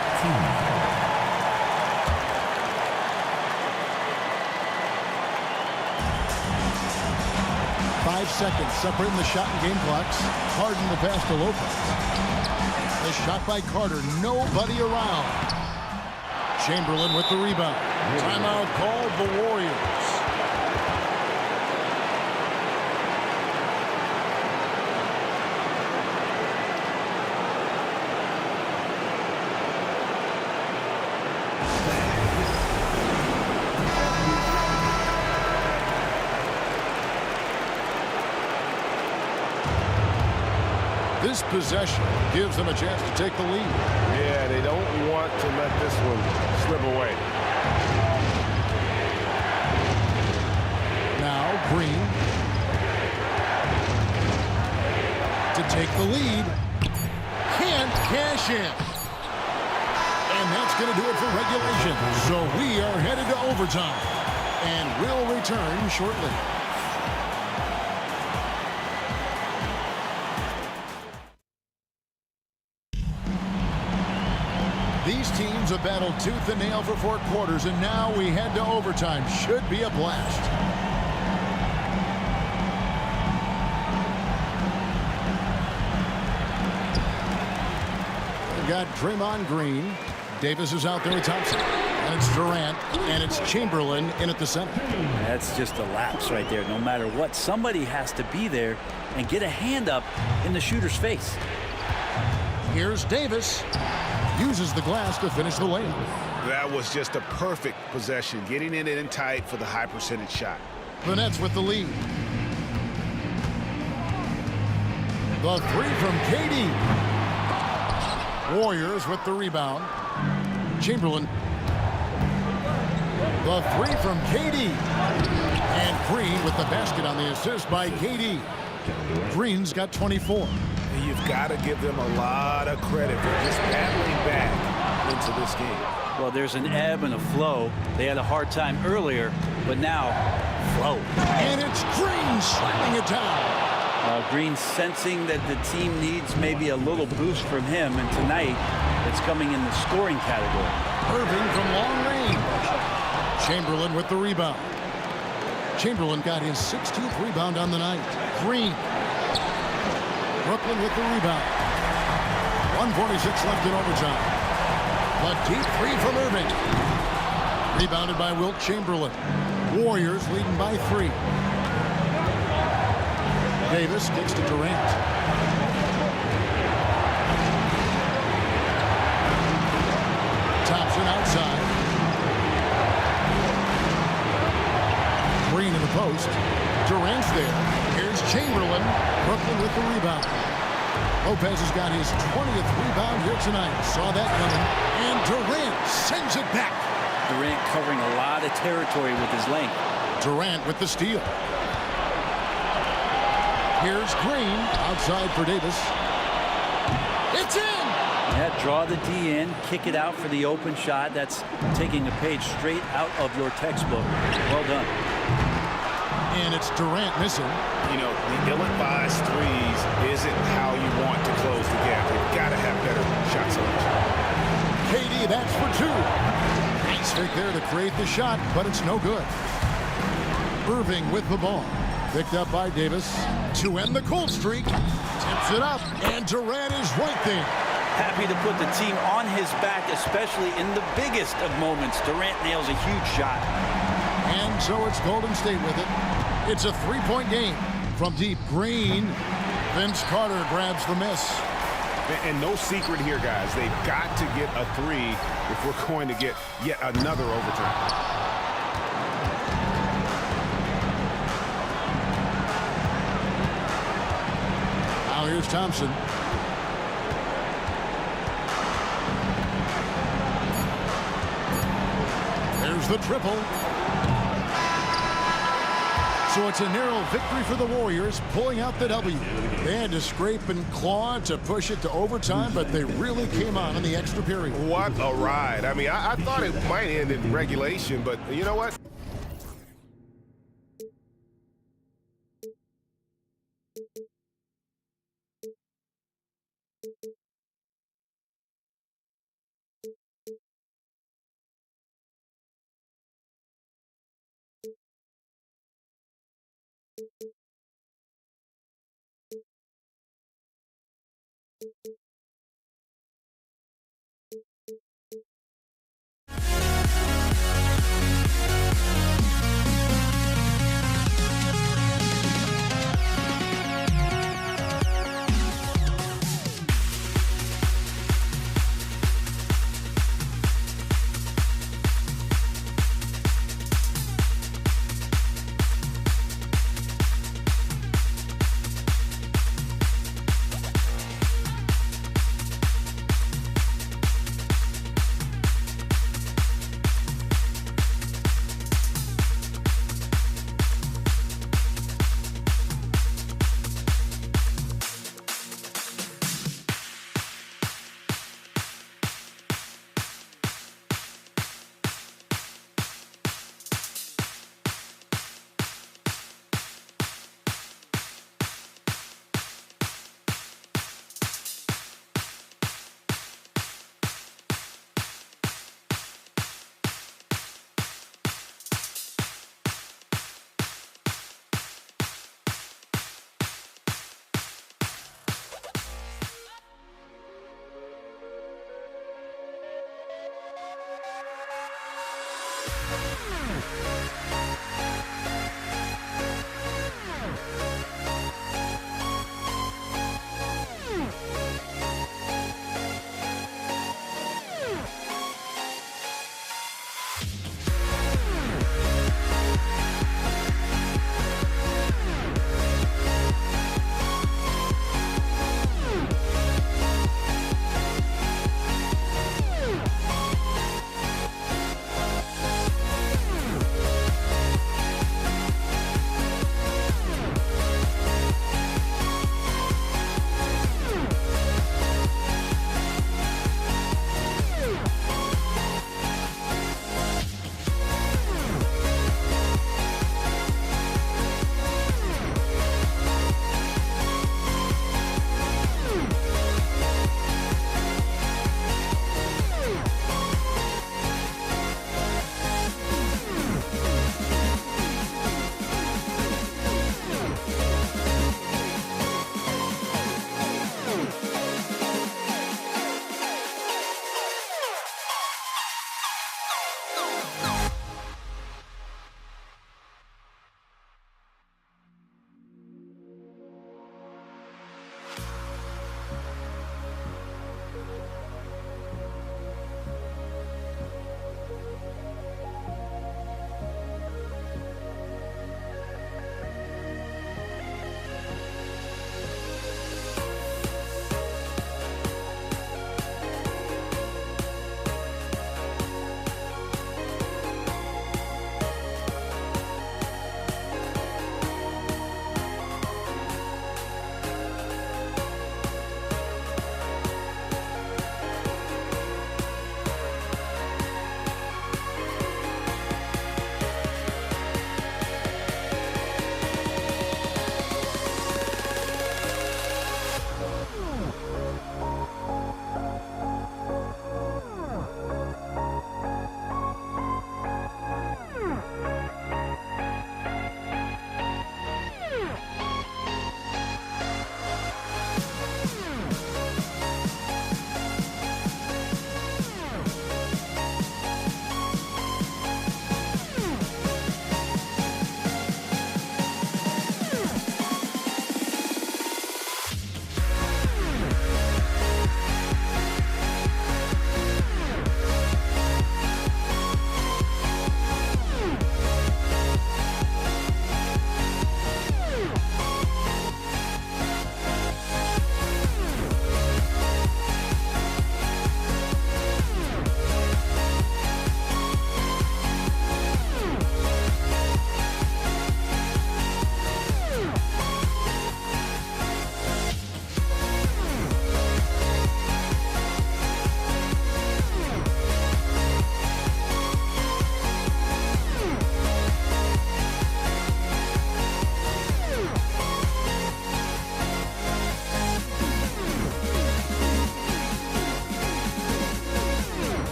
5 seconds separating the shot and game clocks. Harden the pass to Lopez. The shot by Carter. Nobody around. Chamberlain with the rebound. Timeout called the Warriors. This possession gives them a chance to take the lead. Yeah, they don't want to let this one slip away. Now Green to take the lead. Can't cash in. And that's going to do it for regulation. So we are headed to overtime. And we'll return shortly. These teams have battled tooth and nail for 4 quarters, and now we head to overtime. Should be a blast. We've got Draymond Green. Davis is out there with Thompson. And it's Durant, and it's Chamberlain in at the center. That's just a lapse right there. No matter what, somebody has to be there and get a hand up in the shooter's face. Here's Davis. Uses the glass to finish the layup. That was just a perfect possession, getting it in tight for the high percentage shot. The Nets with the lead. The three from KD. Warriors with the rebound. Chamberlain. The three from KD. And Green with the basket on the assist by KD. Green's got 24. You've got to give them a lot of credit for just battling back into this game. Well, there's an ebb and a flow. They had a hard time earlier, but now, flow. And it's Green slamming it down. Green sensing that the team needs maybe a little boost from him, and tonight it's coming in the scoring category. Irving from long range. Chamberlain with the rebound. Chamberlain got his 16th rebound on the night. Green. Brooklyn with the rebound. 1:46 left in overtime. A deep three from Irving. Rebounded by Wilt Chamberlain. Warriors leading by 3. Davis kicks to Durant. Thompson outside. Green in the post. Durant's there. Here's Chamberlain. Brooklyn with the rebound. Lopez has got his 20th rebound here tonight. Saw that coming. And Durant sends it back. Durant covering a lot of territory with his length. Durant with the steal. Here's Green outside for Davis. It's in! Yeah, draw the D in, kick it out for the open shot. That's taking a page straight out of your textbook. Well done. And it's Durant missing. You know, the ill-advised threes isn't how you want to close the gap. They've got to have better shot selection. KD, that's for 2. Nice fake there to create the shot, but it's no good. Irving with the ball. Picked up by Davis to end the cold streak. Tips it up, and Durant is right there. Happy to put the team on his back, especially in the biggest of moments. Durant nails a huge shot. And so it's Golden State with it. It's a 3-point game. From deep, Green. Vince Carter grabs the miss. And no secret here, guys. They've got to get a 3 if we're going to get yet another overtime. Here's Thompson. There's the triple. So it's a narrow victory for the Warriors, pulling out the W. They had to scrape and claw to push it to overtime, but they really came on in the extra period. What a ride. I mean, I thought it might end in regulation, but you know what?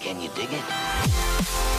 Can you dig it?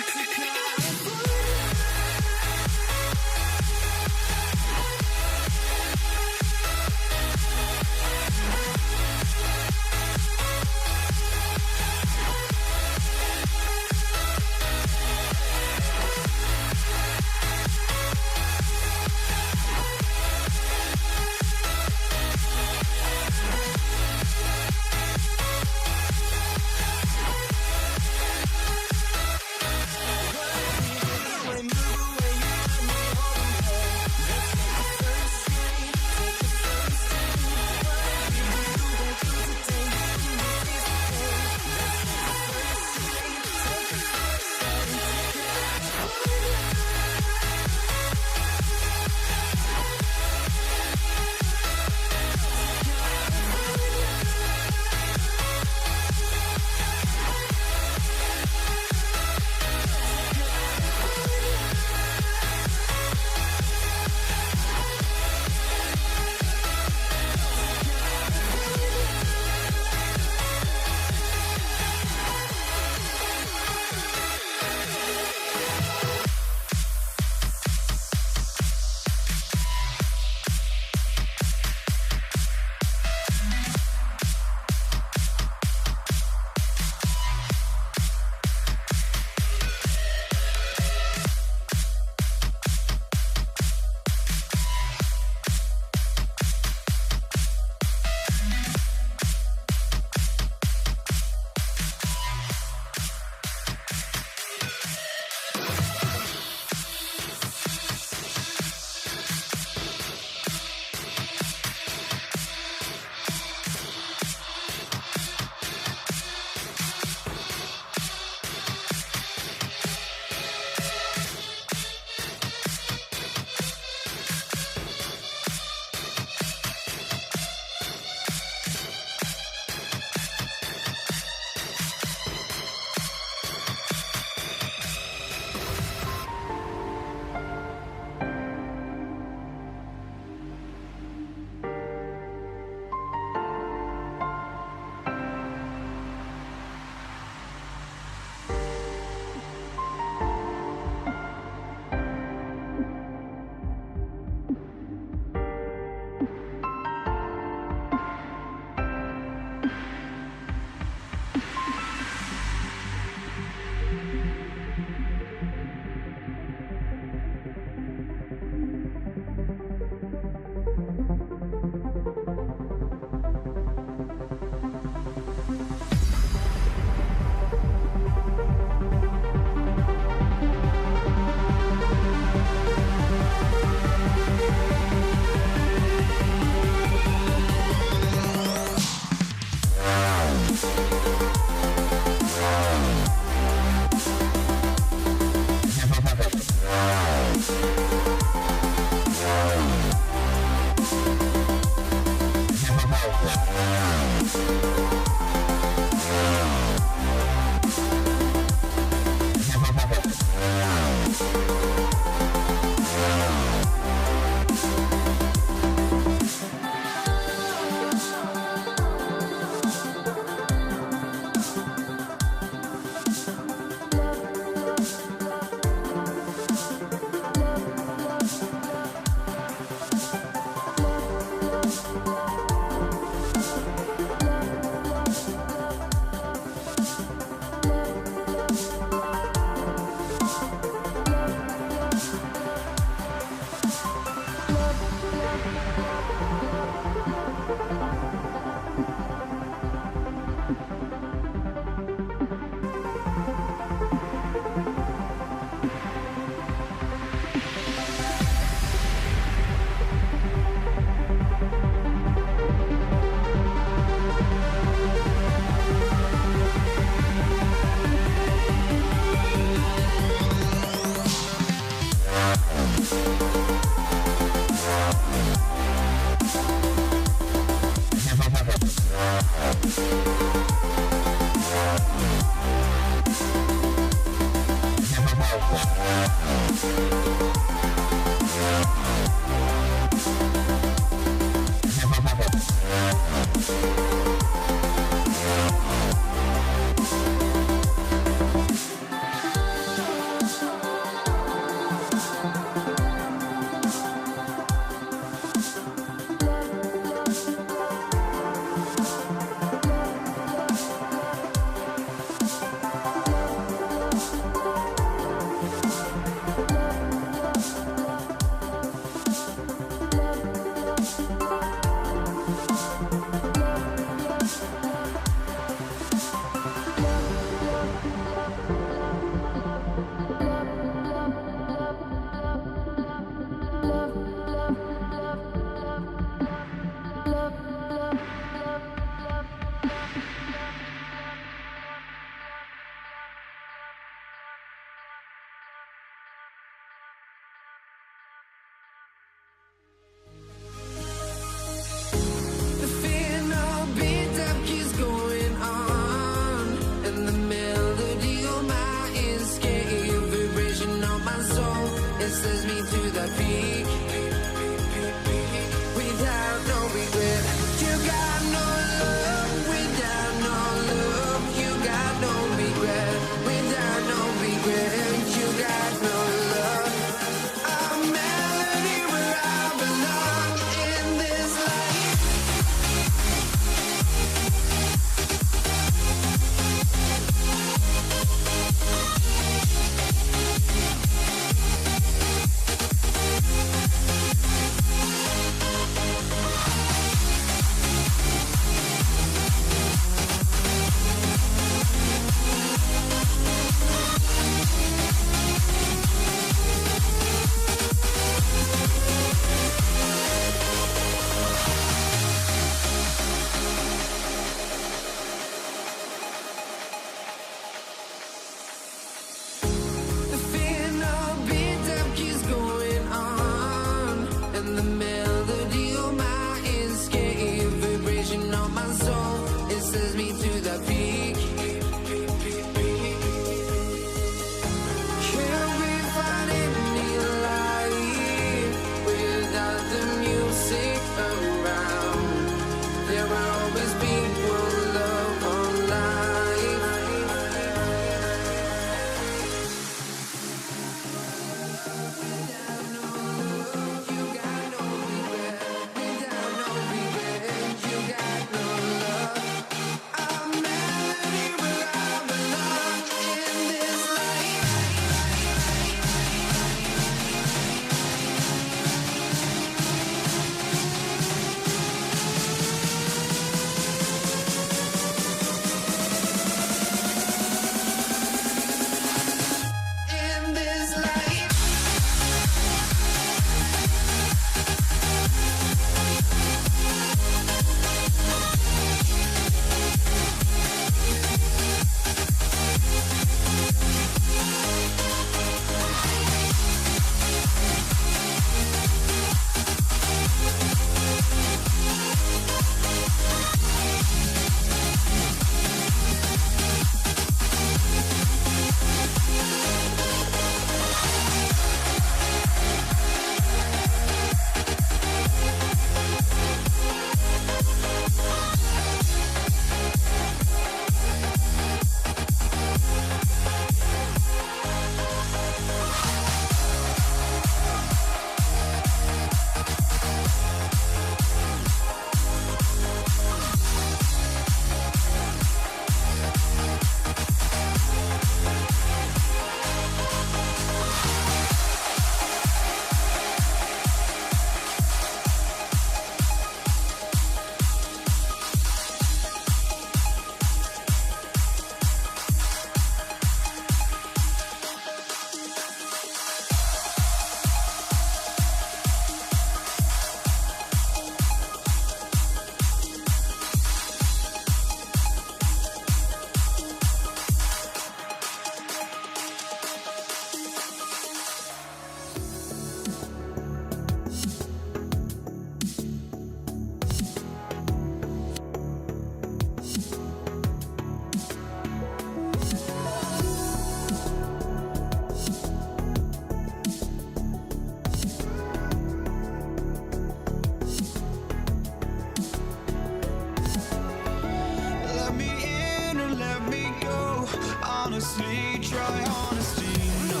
honestly, try honesty. No,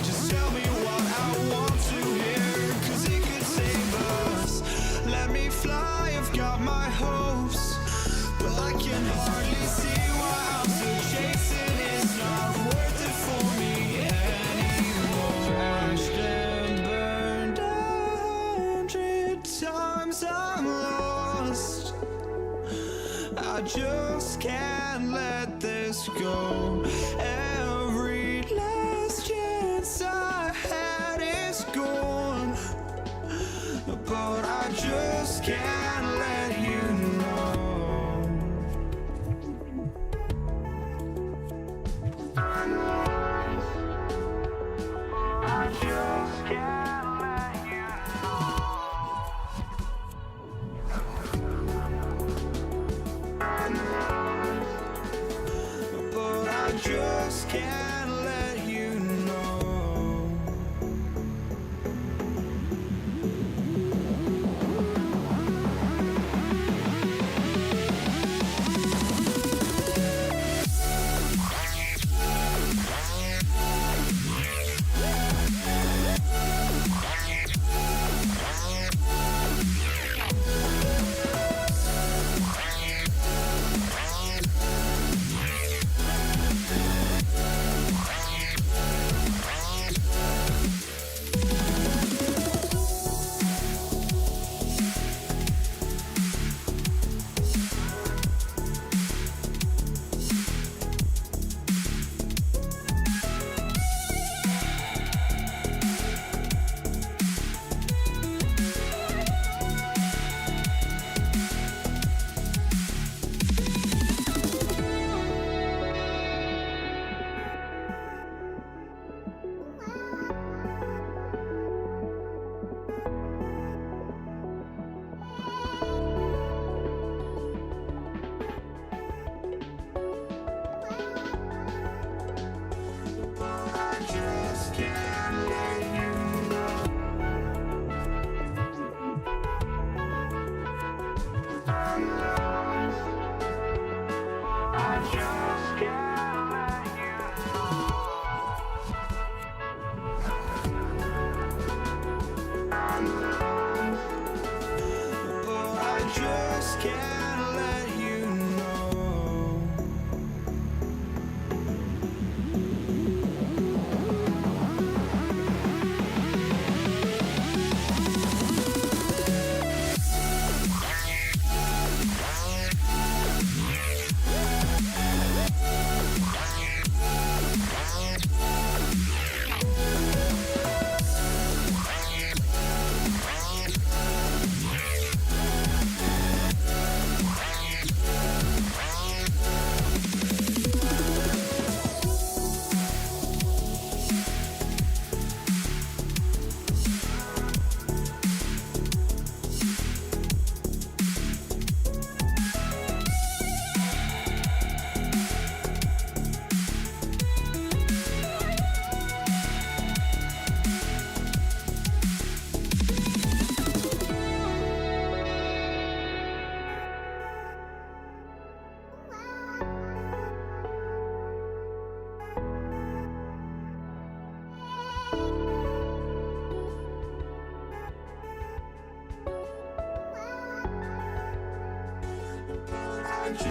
just tell me what I want to hear, 'cause it could save us. Let me fly, I've got my hopes, but I can hardly see why I'm still chasing. It's not worth it for me anymore. Crashed and burned 100 times, I'm lost. I just can't let this go. Every last chance I had is gone, but I just can't let you know. I just can't let you know. But I just can't let you know.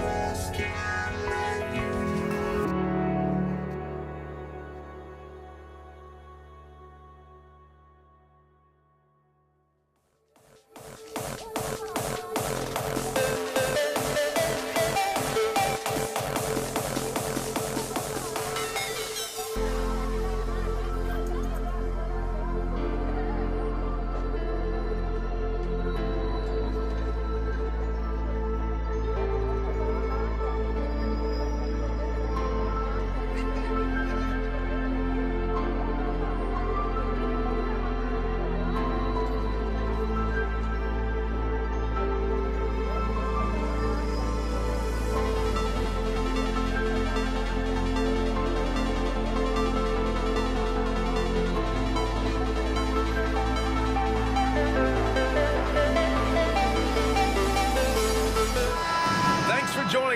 just can't let you know.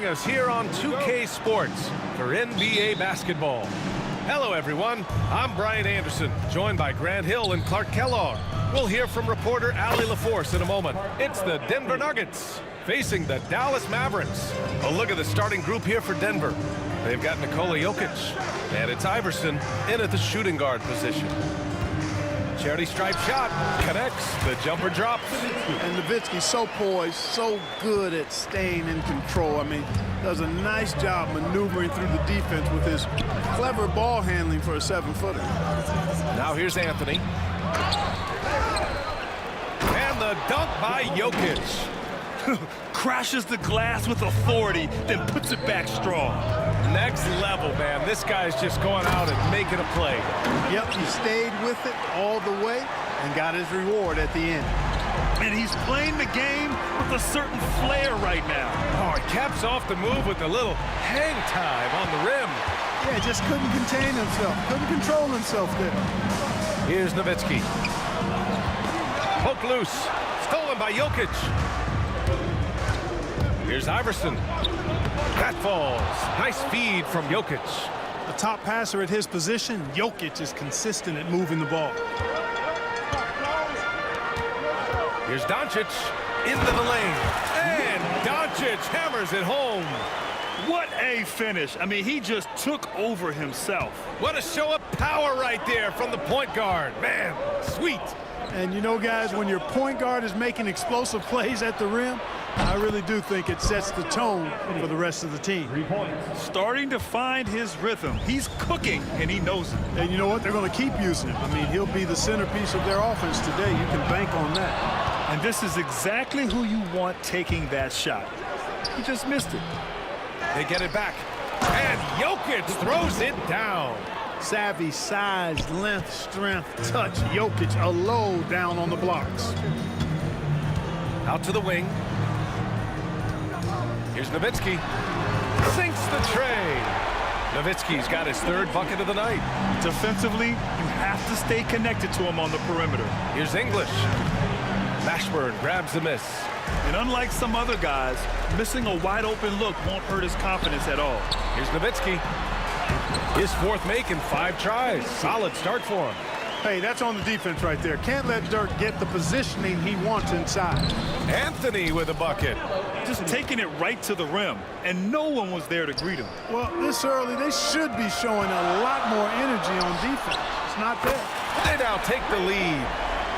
joining us here on 2K Sports for NBA basketball. Hello, everyone. I'm Brian Anderson, joined by Grant Hill and Clark Kellogg. We'll hear from reporter Allie LaForce in a moment. It's the Denver Nuggets facing the Dallas Mavericks. A look at the starting group here for Denver. They've got Nikola Jokic, and it's Iverson in at the shooting guard position. Charity stripe shot connects. The jumper drops. And Nowitzki so poised, so good at staying in control. I mean, does a nice job maneuvering through the defense with his clever ball handling for a 7-footer. Now here's Anthony. And the dunk by Jokic. Crashes the glass with authority, then puts it back strong. Next level, man. This guy's just going out and making a play. Yep, he stayed with it all the way and got his reward at the end. And he's playing the game with a certain flair right now. Oh, he caps off the move with a little hang time on the rim. Yeah, just couldn't contain himself, couldn't control himself there. Here's Nowitzki. Poke loose. Stolen by Jokic. Here's Iverson. That falls. Nice feed from Jokic. A top passer at his position, Jokic is consistent at moving the ball. Here's Doncic into the lane. And Doncic hammers it home. What a finish. I mean, he just took over himself. What a show of power right there from the point guard. Man, sweet. And you know, guys, when your point guard is making explosive plays at the rim, I really do think it sets the tone for the rest of the team. Starting to find his rhythm. He's cooking, and he knows it. And you know what? They're going to keep using him. I mean, he'll be the centerpiece of their offense today. You can bank on that. And this is exactly who you want taking that shot. He just missed it. They get it back. And Jokic throws it down. Savvy, size, length, strength, touch. Jokic, a low down on the blocks. Out to the wing. Here's Nowitzki. Sinks the tray. Nowitzki's got his third bucket of the night. Defensively, you have to stay connected to him on the perimeter. Here's English. Mashburn grabs the miss. And unlike some other guys, missing a wide open look won't hurt his confidence at all. Here's Nowitzki. His fourth make in 5 tries. Solid start for him. Hey, that's on the defense right there. Can't let Dirk get the positioning he wants inside. Anthony with a bucket. Just taking it right to the rim, and no one was there to greet him. Well, this early, they should be showing a lot more energy on defense. It's not there. They now take the lead.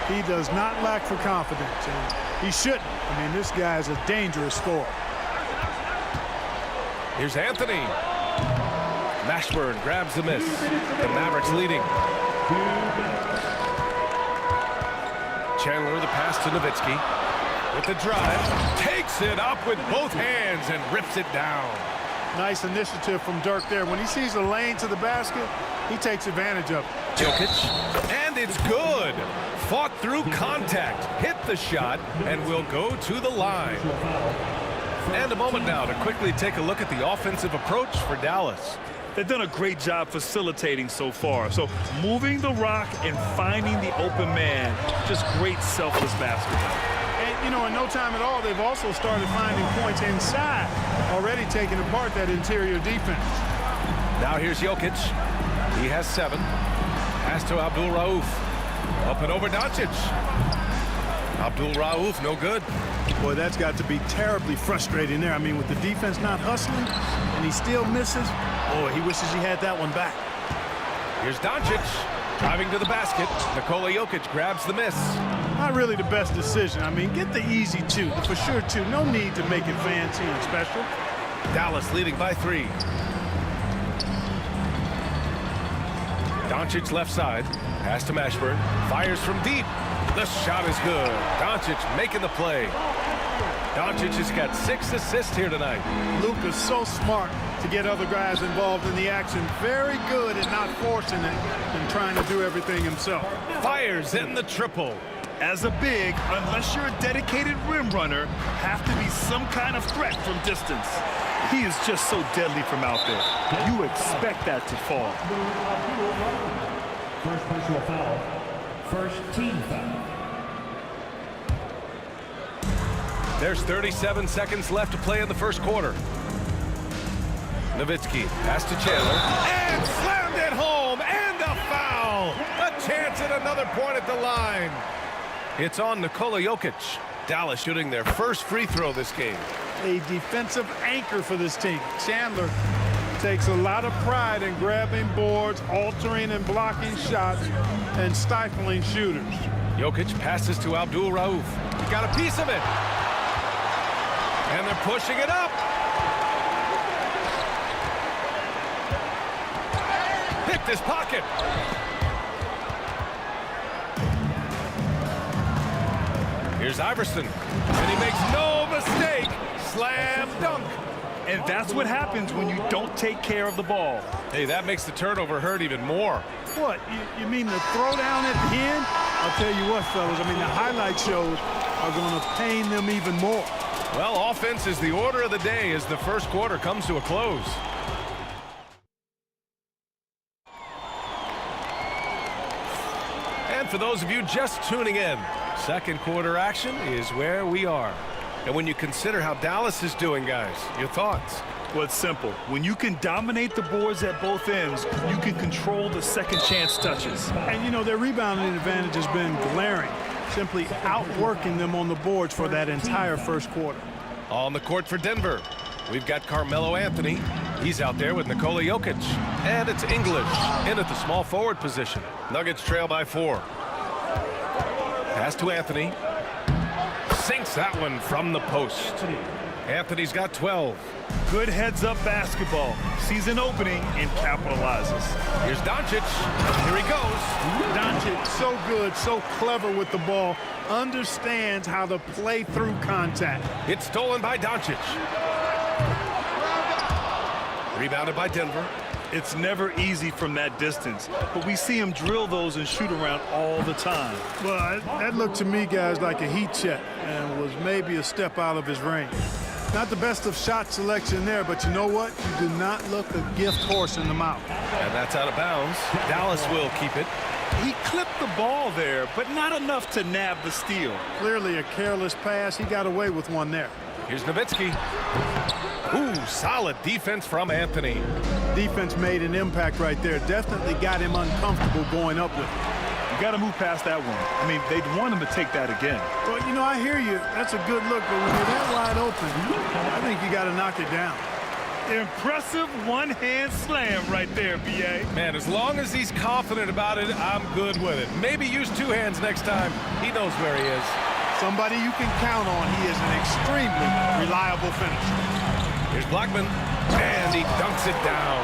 He does not lack for confidence, and he shouldn't. I mean, this guy is a dangerous scorer. Here's Anthony. Mashburn grabs the miss. The Mavericks leading. Chandler the pass to Nowitzki. With the drive. Takes it up with both hands and rips it down. Nice initiative from Dirk there. When he sees a lane to the basket, he takes advantage of it. Jokic. And it's good. Fought through contact. Hit the shot and will go to the line. And a moment now to quickly take a look at the offensive approach for Dallas. They've done a great job facilitating so far. So moving the rock and finding the open man, just great selfless basketball. And, you know, in no time at all, they've also started finding points inside, already taking apart that interior defense. Now here's Jokic. He has 7. Pass to Abdul Rauf. Up and over Doncic. Abdul Rauf, no good. Boy, that's got to be terribly frustrating there. I mean, with the defense not hustling and he still misses, boy, he wishes he had that one back. Here's Doncic driving to the basket. Nikola Jokic grabs the miss. Not really the best decision. I mean, get the easy 2, the for sure 2. No need to make it fancy and special. Dallas leading by 3. Doncic left side. Pass to Mashburn. Fires from deep. The shot is good. Doncic making the play. Doncic has got 6 assists here tonight. Luke is so smart to get other guys involved in the action. Very good at not forcing it and trying to do everything himself. Fires in the triple. As a big, unless you're a dedicated rim runner, have to be some kind of threat from distance. He is just so deadly from out there. You expect that to fall. First personal foul. First team foul. There's 37 seconds left to play in the first quarter. Nowitzki, pass to Chandler, and slammed it home, and a foul. A chance at another point at the line. It's on Nikola Jokic. Dallas shooting their first free throw this game. A defensive anchor for this team. Chandler takes a lot of pride in grabbing boards, altering and blocking shots, and stifling shooters. Jokic passes to Abdul Rauf. He got a piece of it. And they're pushing it up. Picked his pocket. Here's Iverson. And he makes no mistake. Slam dunk. And that's what happens when you don't take care of the ball. Hey, that makes the turnover hurt even more. What? You mean the throwdown at the end? I'll tell you what, fellas. I mean, the highlight shows are going to pain them even more. Well, offense is the order of the day as the first quarter comes to a close. And for those of you just tuning in, second quarter action is where we are. And when you consider how Dallas is doing, guys, your thoughts? Well, it's simple. When you can dominate the boards at both ends, you can control the second chance touches. And, you know, their rebounding advantage has been glaring, simply outworking them on the boards for that entire first quarter. On the court for Denver, we've got Carmelo Anthony. He's out there with Nikola Jokic. And it's English in at the small forward position. Nuggets trail by 4. Pass to Anthony. Sinks that one from the post. Anthony's got 12. Good heads-up basketball. Sees an opening and capitalizes. Here's Doncic. Here he goes. Doncic, so good, so clever with the ball. Understands how to play through contact. It's stolen by Doncic. Rebounded by Denver. It's never easy from that distance, but we see him drill those and shoot around all the time. Well, that looked to me, guys, like a heat check and was maybe a step out of his range. Not the best of shot selection there, but you know what? You do not look a gift horse in the mouth. And that's out of bounds. Dallas will keep it. He clipped the ball there, but not enough to nab the steal. Clearly a careless pass. He got away with one there. Here's Nowitzki. Ooh, solid defense from Anthony. Defense made an impact right there. Definitely got him uncomfortable going up with it. You got to move past that one. I mean, they'd want him to take that again. Well, you know, I hear you. That's a good look, but when you're that wide open, I think you got to knock it down. Impressive one-hand slam right there, B.A. Man, as long as he's confident about it, I'm good with it. Maybe use two hands next time. He knows where he is. Somebody you can count on. He is an extremely reliable finisher. Here's Blackman, and he dunks it down.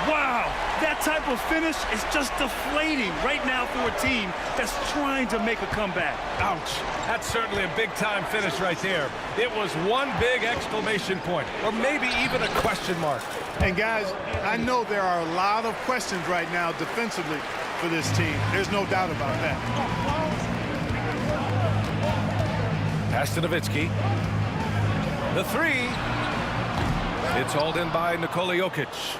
Wow, that type of finish is just deflating right now for a team that's trying to make a comeback. Ouch. That's certainly a big-time finish right there. It was one big exclamation point, or maybe even a question mark. And, guys, I know there are a lot of questions right now defensively for this team. There's no doubt about that. Pass to Nowitzki. The three. It's hauled in by Nikola Jokic.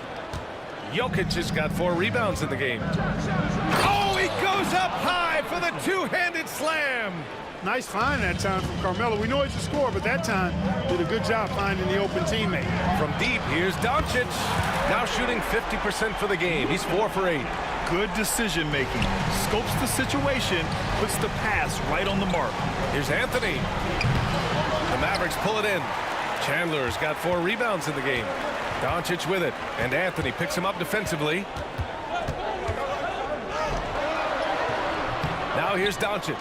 Jokic has got 4 rebounds in the game. Oh, he goes up high for the two-handed slam. Nice find that time from Carmelo. We know he's a scorer, but that time did a good job finding the open teammate. From deep, here's Doncic. Now shooting 50% for the game. He's 4 for 8. Good decision-making. Scopes the situation, puts the pass right on the mark. Here's Anthony. The Mavericks pull it in. Chandler's got 4 rebounds in the game. Doncic with it, and Anthony picks him up defensively. Now here's Doncic.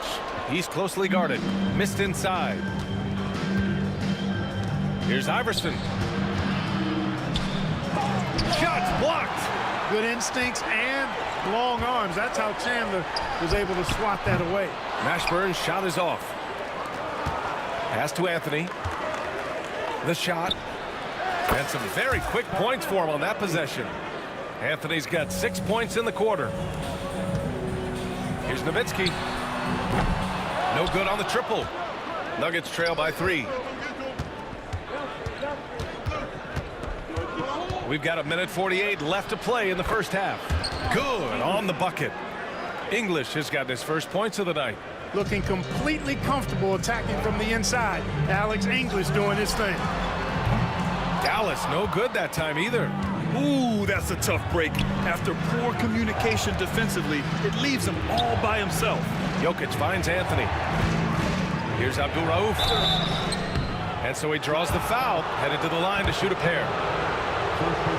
He's closely guarded. Missed inside. Here's Iverson. Shots blocked. Good instincts and long arms. That's how Chandler was able to swat that away. Mashburn's shot is off. Pass to Anthony. The shot. And some very quick points for him on that possession. Anthony's got 6 points in the quarter. Here's Nowitzki. No good on the triple. Nuggets trail by 3. We've got 1:48 left to play in the first half. Good on the bucket. English has got his first points of the night. Looking completely comfortable attacking from the inside. Alex English doing his thing. Dallas, no good that time either. Ooh, that's a tough break. After poor communication defensively, it leaves him all by himself. Jokic finds Anthony. Here's Abdul Rauf. And so he draws the foul, headed to the line to shoot a pair.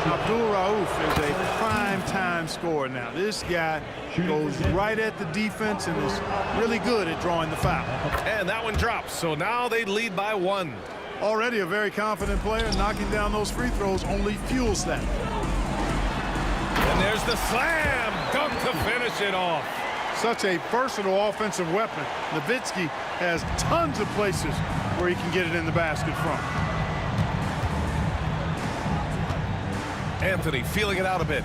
Abdul Rauf is a prime-time scorer now. This guy goes right at the defense and is really good at drawing the foul. And that one drops, so now they lead by 1. Already a very confident player. Knocking down those free throws only fuels that. And there's the slam dunk to finish it off. Such a versatile offensive weapon. Nowitzki has tons of places where he can get it in the basket from. Anthony feeling it out a bit.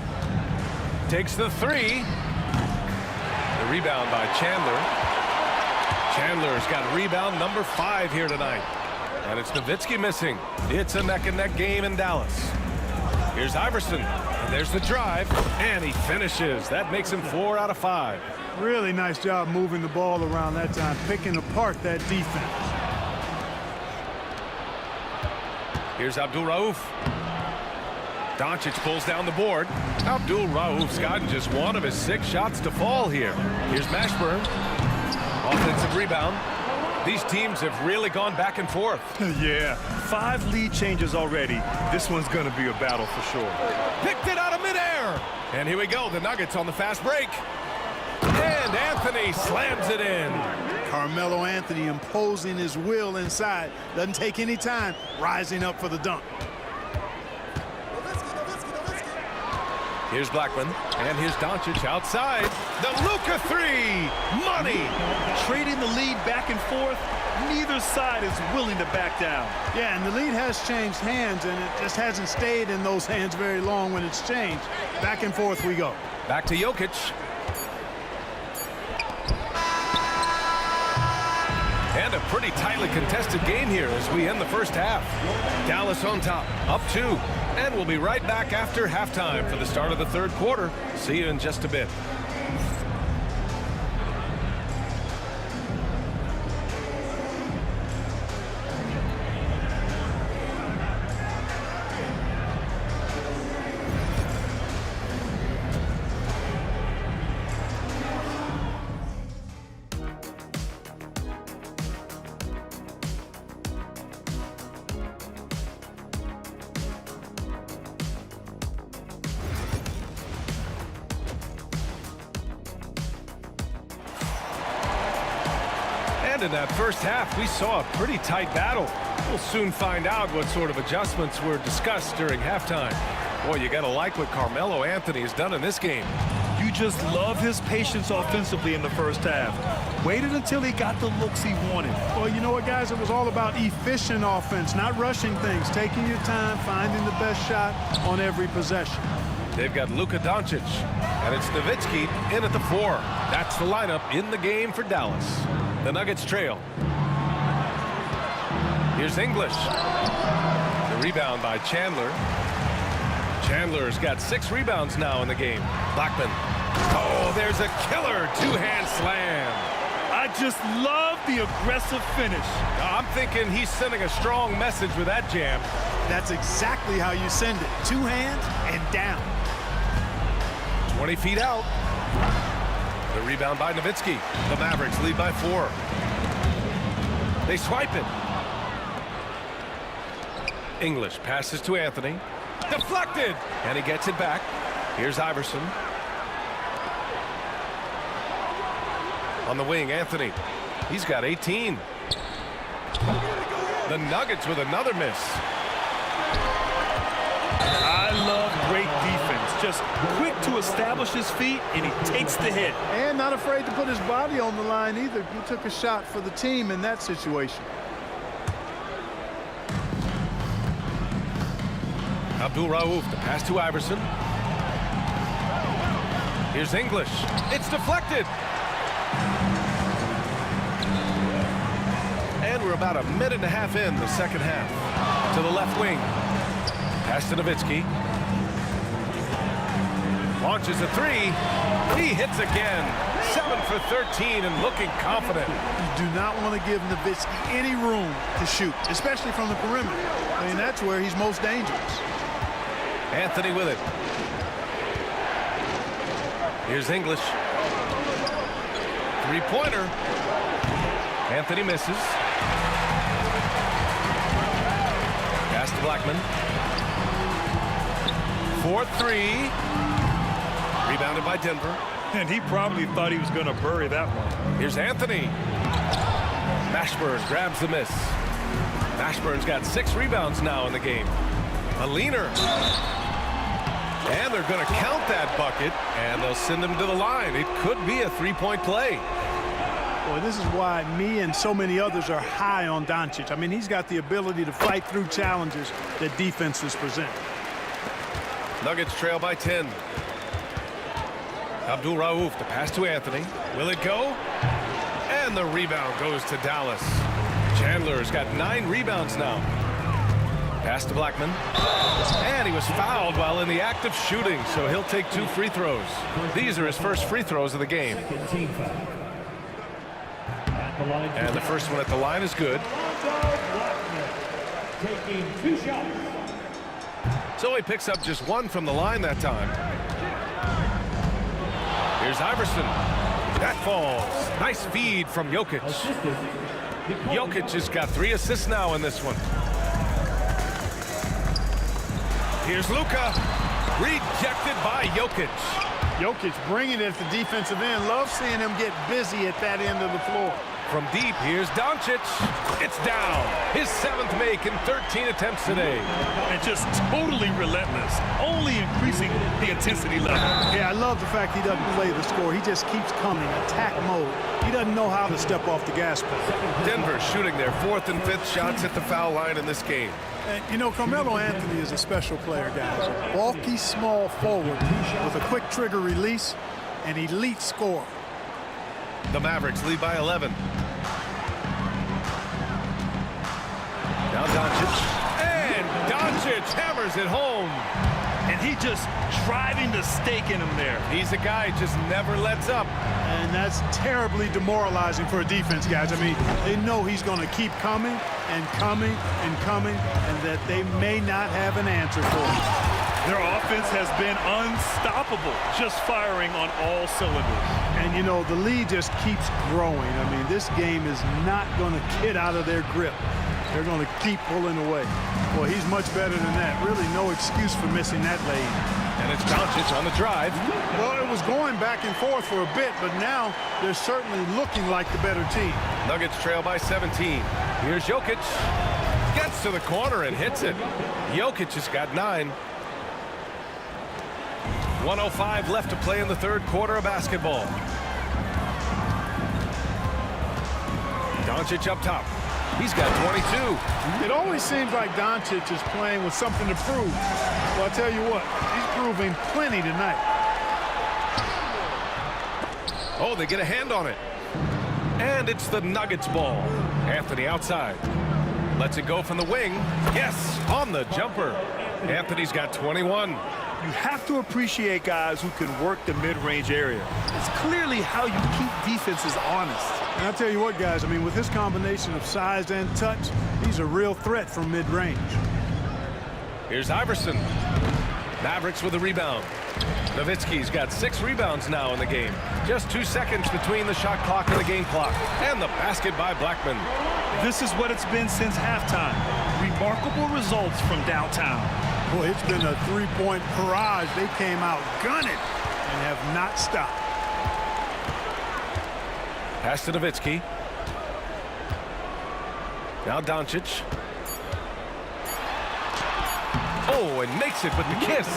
Takes the 3. The rebound by Chandler. Chandler's got rebound number 5 here tonight. And it's Nowitzki missing. It's a neck-and-neck game in Dallas. Here's Iverson. And there's the drive. And he finishes. That makes him 4 out of 5. Really nice job moving the ball around that time, picking apart that defense. Here's Abdul Rauf. Doncic pulls down the board. Abdul Rauf's gotten just 1 of his 6 shots to fall here. Here's Mashburn. Offensive rebound. These teams have really gone back and forth. Yeah, 5 lead changes already. This one's going to be a battle for sure. Picked it out of midair. And here we go. The Nuggets on the fast break. And Anthony slams it in. Carmelo Anthony imposing his will inside. Doesn't take any time, rising up for the dunk. Here's Blackman, and here's Doncic outside. The Luka 3, money. Trading the lead back and forth, neither side is willing to back down. Yeah, and the lead has changed hands, and it just hasn't stayed in those hands very long when it's changed. Back and forth we go. Back to Jokic. And a pretty tightly contested game here as we end the first half. Dallas on top, up 2. And we'll be right back after halftime for the start of the third quarter. See you in just a bit. In that first half, we saw a pretty tight battle. We'll soon find out what sort of adjustments were discussed during halftime. Boy, you got to like what Carmelo Anthony has done in this game. You just love his patience offensively in the first half. Waited until he got the looks he wanted. Well, you know what, guys? It was all about efficient offense, not rushing things, taking your time, finding the best shot on every possession. They've got Luka Doncic, and it's Nowitzki in at the 4. That's the lineup in the game for Dallas. The Nuggets trail. Here's English. The rebound by Chandler. Chandler's got 6 rebounds now in the game. Blackman. Oh, there's a killer 2-hand slam. I just love the aggressive finish. I'm thinking he's sending a strong message with that jam. That's exactly how you send it. 2 hands and down. 20 feet out. The rebound by Nowitzki. The Mavericks lead by 4. They swipe it. English passes to Anthony. Deflected. And he gets it back. Here's Iverson. On the wing, Anthony. He's got 18. The Nuggets with another miss. I love great defense. Just quick to establish his feet, and he takes the hit. And not afraid to put his body on the line either. He took a shot for the team in that situation. Abdul Rauf, the pass to Iverson. Here's English. It's deflected. And we're about a minute and a half in the second half. To the left wing. Pass to Nowitzki. Launches a three. He hits again. 7 for 13 and looking confident. You do not want to give Nowitzki any room to shoot, especially from the perimeter. I mean, that's where he's most dangerous. Anthony with it. Here's English. Three-pointer. Anthony misses. Pass to Blackman. 4-3. Rebounded by Denver. And he probably thought he was going to bury that one. Here's Anthony. Mashburn grabs the miss. Mashburn's got 6 rebounds now in the game. A leaner. And they're going to count that bucket, and they'll send him to the line. It could be a three-point play. Boy, this is why me and so many others are high on Doncic. I mean, he's got the ability to fight through challenges that defenses present. Nuggets trail by 10. Abdul Rauf, the pass to Anthony. Will it go? And the rebound goes to Dallas. Chandler's got 9 rebounds now. Pass to Blackman. And he was fouled while in the act of shooting, so he'll take 2 free throws. These are his first free throws of the game. And the first one at the line is good. Taking 2 shots. So he picks up just 1 from the line that time. Here's Iverson. That falls. Nice feed from Jokic. Jokic has got 3 assists now in this one. Here's Luka. Rejected by Jokic. Jokic bringing it at the defensive end. Love seeing him get busy at that end of the floor. From deep, here's Doncic. It's down. His 7th make in 13 attempts today. And just totally relentless, only increasing the intensity level. Yeah, I love the fact he doesn't play the score. He just keeps coming, attack mode. He doesn't know how to step off the gas pedal. Denver shooting their 4th and 5th shots at the foul line in this game. And, you know, Carmelo Anthony is a special player, guys. A bulky, small forward with a quick trigger release, an elite scorer. The Mavericks lead by 11. Now Doncic. And Doncic hammers it home. And he just driving the stake in him there. He's a guy who just never lets up. And that's terribly demoralizing for a defense, guys. I mean, they know he's going to keep coming and coming and coming, and that they may not have an answer for him. Their offense has been unstoppable, just firing on all cylinders. And, you know, the lead just keeps growing. I mean, this game is not going to get out of their grip. They're going to keep pulling away. Boy, he's much better than that. Really no excuse for missing that lane. And it's Doncic on the drive. Well, it was going back and forth for a bit, but now they're certainly looking like the better team. Nuggets trail by 17. Here's Jokic. Gets to the corner and hits it. Jokic has got 9. 1:05 left to play in the 3rd quarter of basketball. Doncic up top. He's got 22. It always seems like Doncic is playing with something to prove. Well, I'll tell you what, he's proving plenty tonight. Oh, they get a hand on it. And it's the Nuggets ball. Anthony outside. Lets it go from the wing. Yes, on the jumper. Anthony's got 21. You have to appreciate guys who can work the mid-range area. It's clearly how you keep defenses honest. And I'll tell you what, guys, I mean, with this combination of size and touch, he's a real threat from mid-range. Here's Iverson. Mavericks with a rebound. Nowitzki's got 6 rebounds now in the game. Just 2 seconds between the shot clock and the game clock. And the basket by Blackman. This is what it's been since halftime. Remarkable results from downtown. Boy, it's been a 3-point barrage. They came out gunning and have not stopped. Pass to Nowitzki. Now Doncic. Oh, and makes it with the kiss.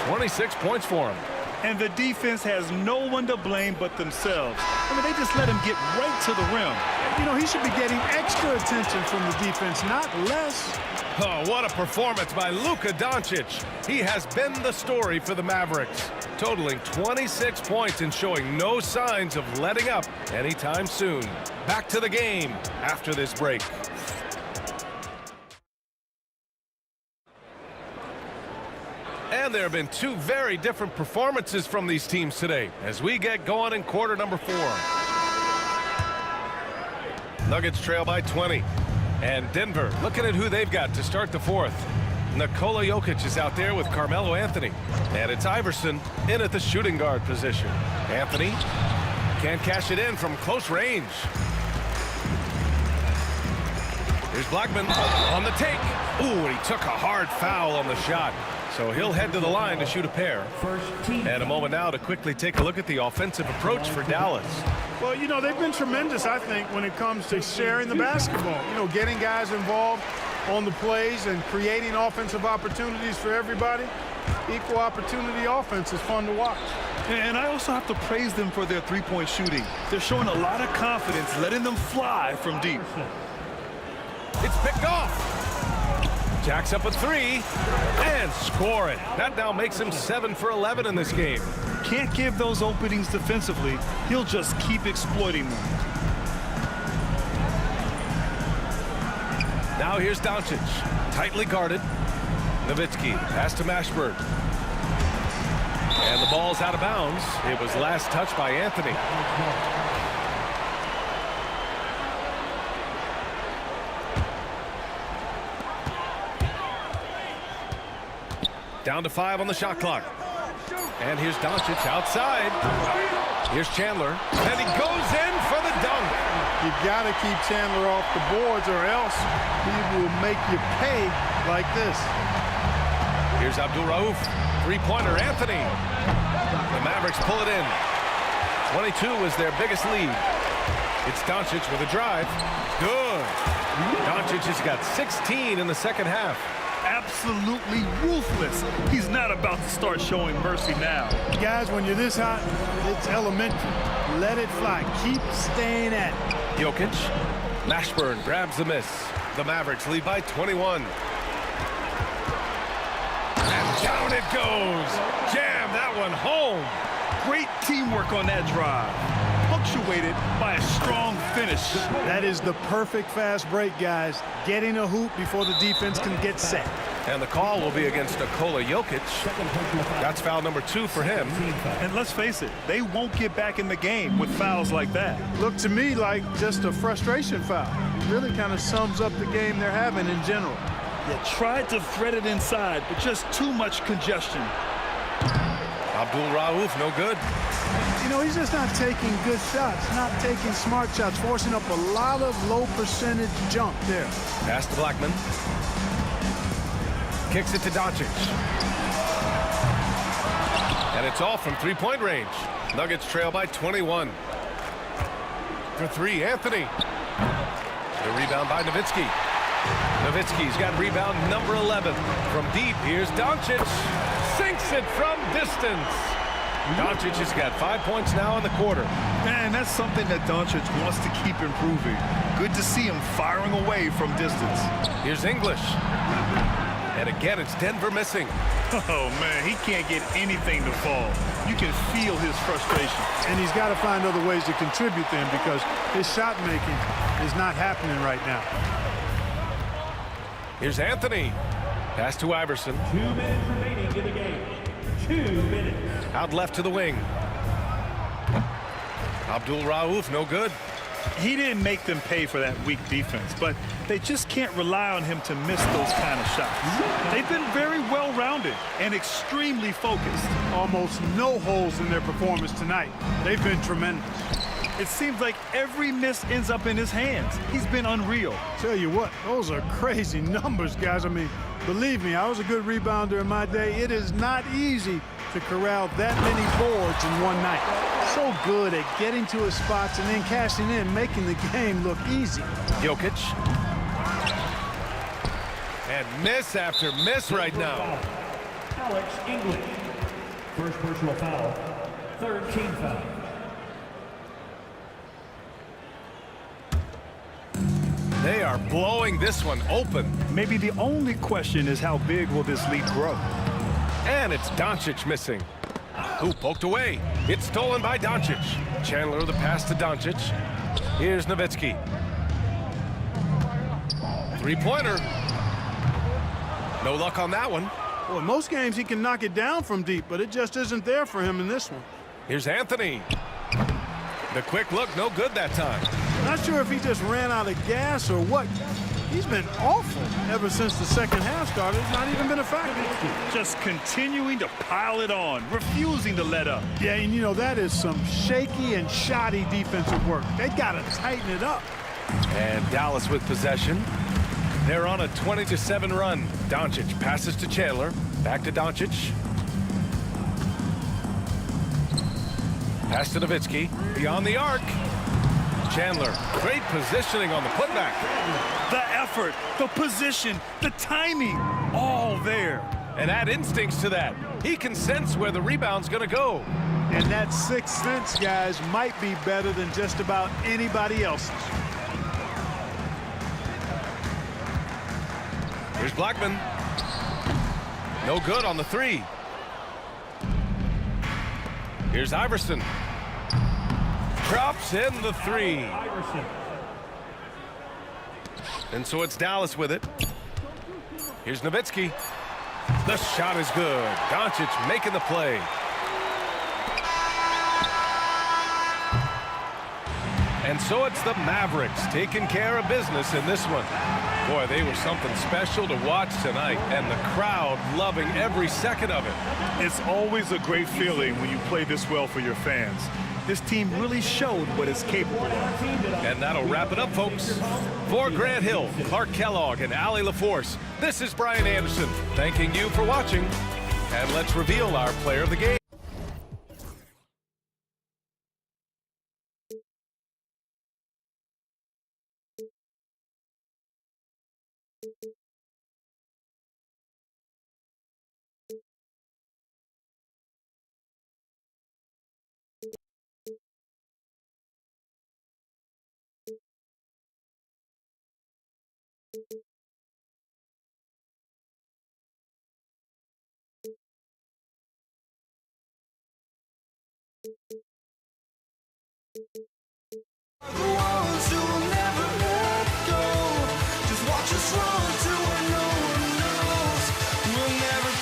26 points for him. And the defense has no one to blame but themselves. I mean, they just let him get right to the rim. You know, he should be getting extra attention from the defense, not less. Oh, what a performance by Luka Doncic. He has been the story for the Mavericks, totaling 26 points and showing no signs of letting up anytime soon. Back to the game after this break. And there have been two very different performances from these teams today as we get going in quarter number 4. Nuggets trail by 20. And Denver looking at who they've got to start the 4th. Nikola Jokic is out there with Carmelo Anthony. And it's Iverson in at the shooting guard position. Anthony can't cash it in from close range. Here's Blackman on the take. Ooh, and he took a hard foul on the shot. So he'll head to the line to shoot a pair. And a moment now to quickly take a look at the offensive approach for Dallas. Well, you know, they've been tremendous, I think, when it comes to sharing the basketball. You know, getting guys involved on the plays and creating offensive opportunities for everybody. Equal opportunity offense is fun to watch. And I also have to praise them for their three-point shooting. They're showing a lot of confidence, letting them fly from deep. It's picked off. Jacks up a 3 and score it. That now makes him 7 for 11 in this game. Can't give those openings defensively. He'll just keep exploiting them. Now here's Doncic. Tightly guarded. Nowitzki pass to Mashburn. And the ball's out of bounds. It was last touched by Anthony. Down to 5 on the shot clock. And here's Doncic outside. Here's Chandler. And he goes in for the dunk. You got to keep Chandler off the boards or else he will make you pay like this. Here's Abdul Rauf. Three-pointer, Anthony. The Mavericks pull it in. 22 was their biggest lead. It's Doncic with a drive. Good. Doncic has got 16 in the second half. Absolutely ruthless. He's not about to start showing mercy now. Guys, when you're this hot, it's elementary. Let it fly. Keep staying at it. Jokic. Mashburn grabs the miss. The Mavericks lead by 21. And down it goes. Jam that one home. Great teamwork on that drive. Punctuated by a strong finish. That is the perfect fast break, guys. Getting a hoop before the defense can get set. And the call will be against Nikola Jokic. That's foul number 2 for him. And let's face it, they won't get back in the game with fouls like that. Looked to me like just a frustration foul. It really kind of sums up the game they're having in general. They tried to thread it inside, but just too much congestion. Abdul Rauf, no good. You know, he's just not taking good shots, not taking smart shots, forcing up a lot of low percentage jump there. Pass to Blackman. Kicks it to Doncic. And it's off from three-point range. Nuggets trail by 21. For 3, Anthony. The rebound by Nowitzki. Nowitzki's got rebound number 11. From deep, here's Doncic. Sinks it from distance. Doncic has got 5 points now in the quarter. Man, that's something that Doncic wants to keep improving. Good to see him firing away from distance. Here's English. And again, it's Denver missing. Oh, man, he can't get anything to fall. You can feel his frustration. And he's got to find other ways to contribute then because his shot making is not happening right now. Here's Anthony. Pass to Iverson. 2 minutes remaining in the game. 2 minutes. Out left to the wing. Abdul Rauf, no good. He didn't make them pay for that weak defense, but they just can't rely on him to miss those kind of shots. They've been very well-rounded and extremely focused. Almost no holes in their performance tonight. They've been tremendous. It seems like every miss ends up in his hands. He's been unreal. Tell you what, those are crazy numbers, guys. I mean, believe me, I was a good rebounder in my day. It is not easy to corral that many boards in one night. So good at getting to his spots and then cashing in, making the game look easy. Jokic. And miss after miss right now. Alex English. First personal foul. Third team foul. They are blowing this one open. Maybe the only question is how big will this lead grow? And it's Doncic missing. Who poked away? It's stolen by Doncic. Chandler the pass to Doncic. Here's Nowitzki. Three-pointer. No luck on that one. Well, in most games he can knock it down from deep, but it just isn't there for him in this one. Here's Anthony. The quick look, no good that time. Not sure if he just ran out of gas or what. He's been awful ever since the second half started. It's not even been a factor. Just continuing to pile it on, refusing to let up. Yeah, and you know, that is some shaky and shoddy defensive work. They got to tighten it up. And Dallas with possession. They're on a 20-7 run. Doncic passes to Chandler. Back to Doncic. Pass to Nowitzki. Beyond the arc. Chandler, great positioning on the putback. The effort, the position, the timing, all there. And add instincts to that. He can sense where the rebound's going to go. And that sixth sense, guys, might be better than just about anybody else's. Here's Blackman. No good on the three. Here's Iverson. Drops in the three. And so it's Dallas with it. Here's Nowitzki. The shot is good. Doncic making the play. And so it's the Mavericks taking care of business in this one. Boy, they were something special to watch tonight, and the crowd loving every second of it. It's always a great feeling when you play this well for your fans. This team really showed what it's capable of. And that'll wrap it up, folks. For Grant Hill, Clark Kellogg, and Allie LaForce, this is Brian Anderson thanking you for watching. And let's reveal our player of the game. The ones who will never let go. Just watch us run to where no one knows. We'll never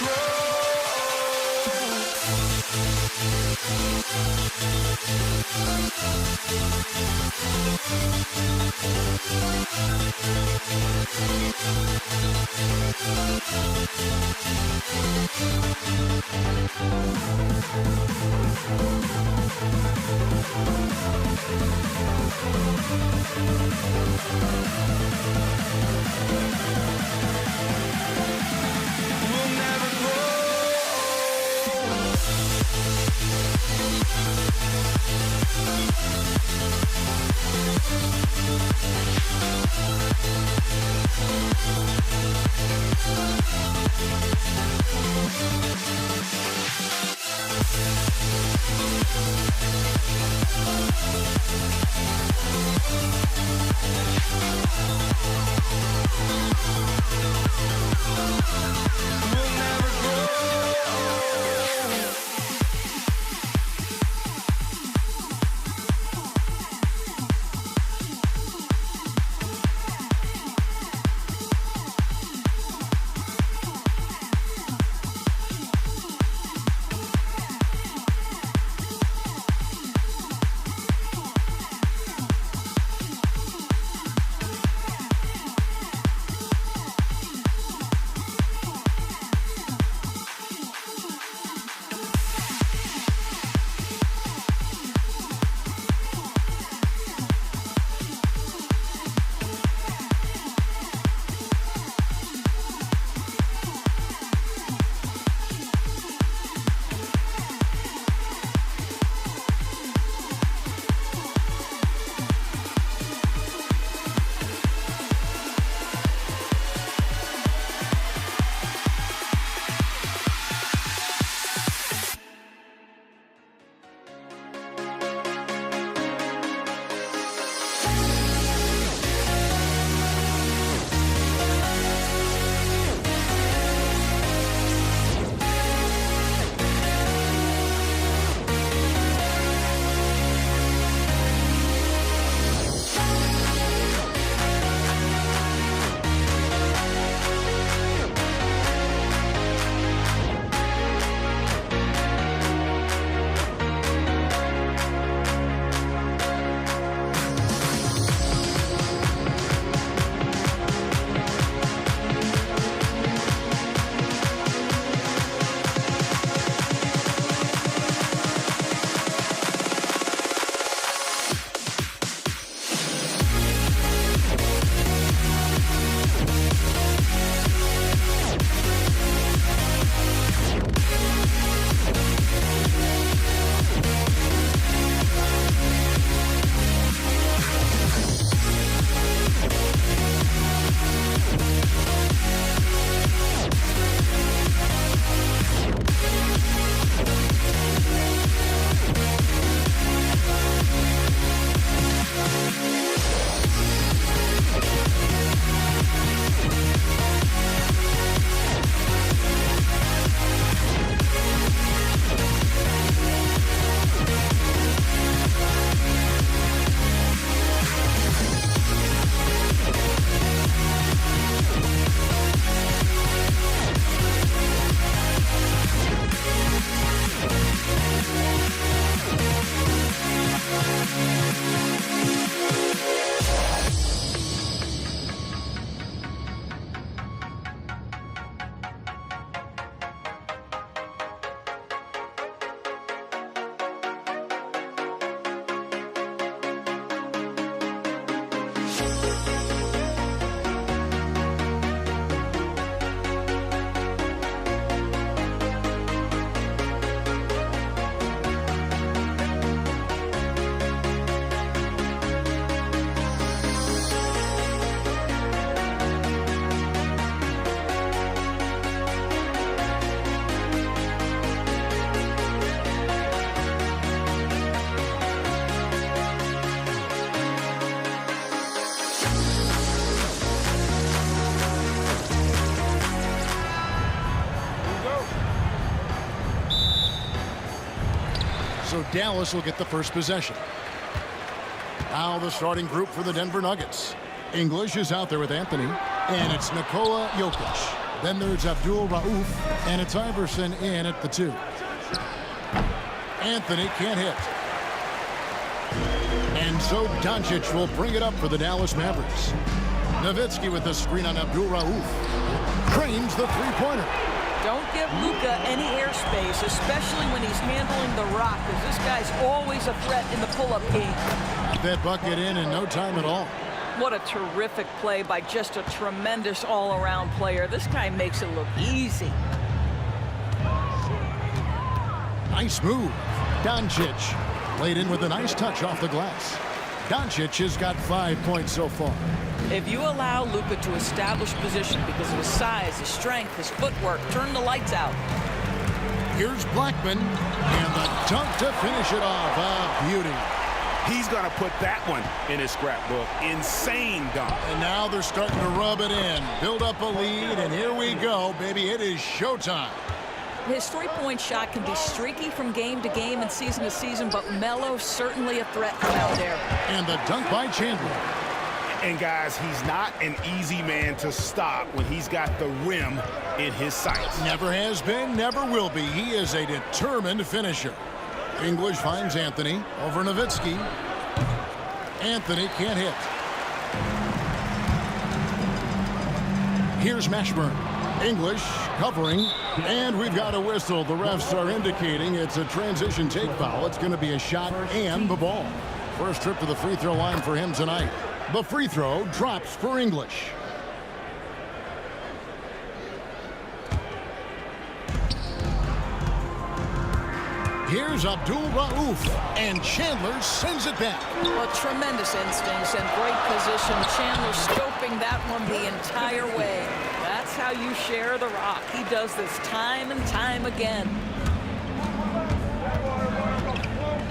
So Dallas will get the first possession. Now the starting group for the Denver Nuggets. English is out there with Anthony, and it's Nikola Jokic. Then there's Abdul Rauf, and it's Iverson in at the 2. Anthony can't hit. And so Doncic will bring it up for the Dallas Mavericks. Nowitzki with the screen on Abdul Rauf. Drains the three-pointer. Don't give Luka any airspace, especially when he's handling the rock, because this guy's always a threat in the pull-up game. Got that bucket in no time at all. What a terrific play by just a tremendous all-around player. This guy makes it look easy. Nice move. Doncic laid in with a nice touch off the glass. Doncic has got 5 points so far. If you allow Luka to establish position because of his size, his strength, his footwork, turn the lights out. Here's Blackman, and the dunk to finish it off. A beauty. He's going to put that one in his scrapbook. Insane dunk. And now they're starting to rub it in. Build up a lead, and here we go, baby. It is showtime. His three-point shot can be streaky from game to game and season to season, but Melo's certainly a threat from out there. And the dunk by Chandler. And guys, he's not an easy man to stop when he's got the rim in his sights. Never has been, never will be. He is a determined finisher. English finds Anthony over Nowitzki. Anthony can't hit. Here's Mashburn. English covering, and we've got a whistle. The refs are indicating it's a transition take foul. It's going to be a shot and the ball. First trip to the free throw line for him tonight. The free throw drops for English. Here's Abdul Rauf, and Chandler sends it back. Well, tremendous instincts and great position. Chandler scoping that one the entire way. That's how you share the rock. He does this time and time again.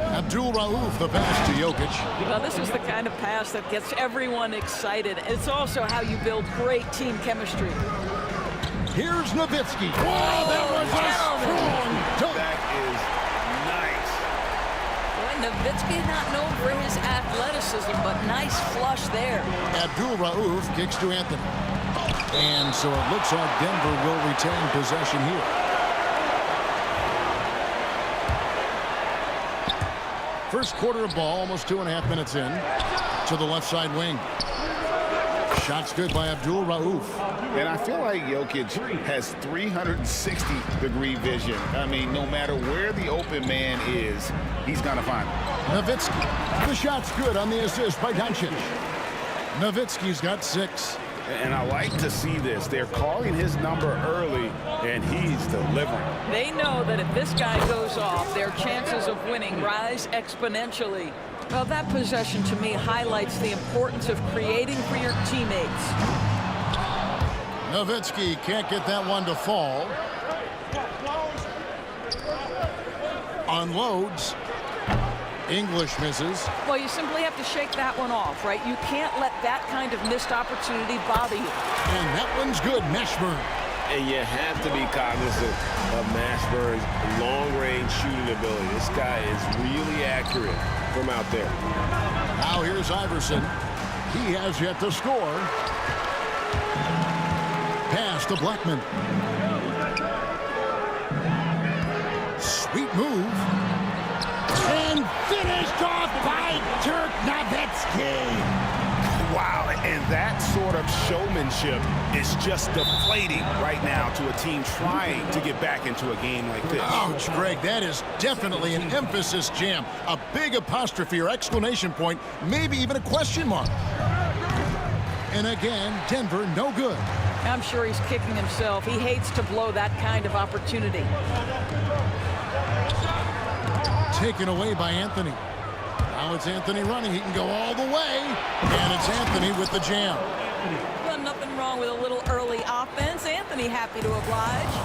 Abdul Rauf, the pass to Jokic. Well, this is the kind of pass that gets everyone excited. It's also how you build great team chemistry. Here's Nowitzki. Wow, that was a strong dunk. That is nice. Boy, Nowitzki not known for his athleticism, but nice flush there. Abdul Rauf kicks to Anthony. And so it looks like Denver will retain possession here. First quarter of ball, almost 2.5 minutes in. To the left side wing. Shot's good by Abdul Rauf. And I feel like Jokic has 360-degree vision. I mean, no matter where the open man is, he's going to find him. Nowitzki. The shot's good on the assist by Doncic. Nowitzki's got 6. And I like to see this. They're calling his number early, and he's delivering. They know that if this guy goes off, their chances of winning rise exponentially. Well, that possession to me highlights the importance of creating for your teammates. Nowitzki can't get that one to fall. Unloads. English misses. Well, you simply have to shake that one off, right? You can't let that kind of missed opportunity bother you. And that one's good, Mashburn. And you have to be cognizant of Mashburn's long-range shooting ability. This guy is really accurate from out there. Now here's Iverson. He has yet to score. Pass to Blackman. Sweet move. And finished off by Dirk Nowitzki. Wow, and that sort of showmanship is just deflating right now to a team trying to get back into a game like this. Ouch, Greg, that is definitely an emphasis jam. A big apostrophe or exclamation point, maybe even a question mark. And again, Denver no good. I'm sure he's kicking himself. He hates to blow that kind of opportunity. Taken away by Anthony. Now it's Anthony running. He can go all the way. And it's Anthony with the jam. Well, nothing wrong with a little early offense. Anthony happy to oblige.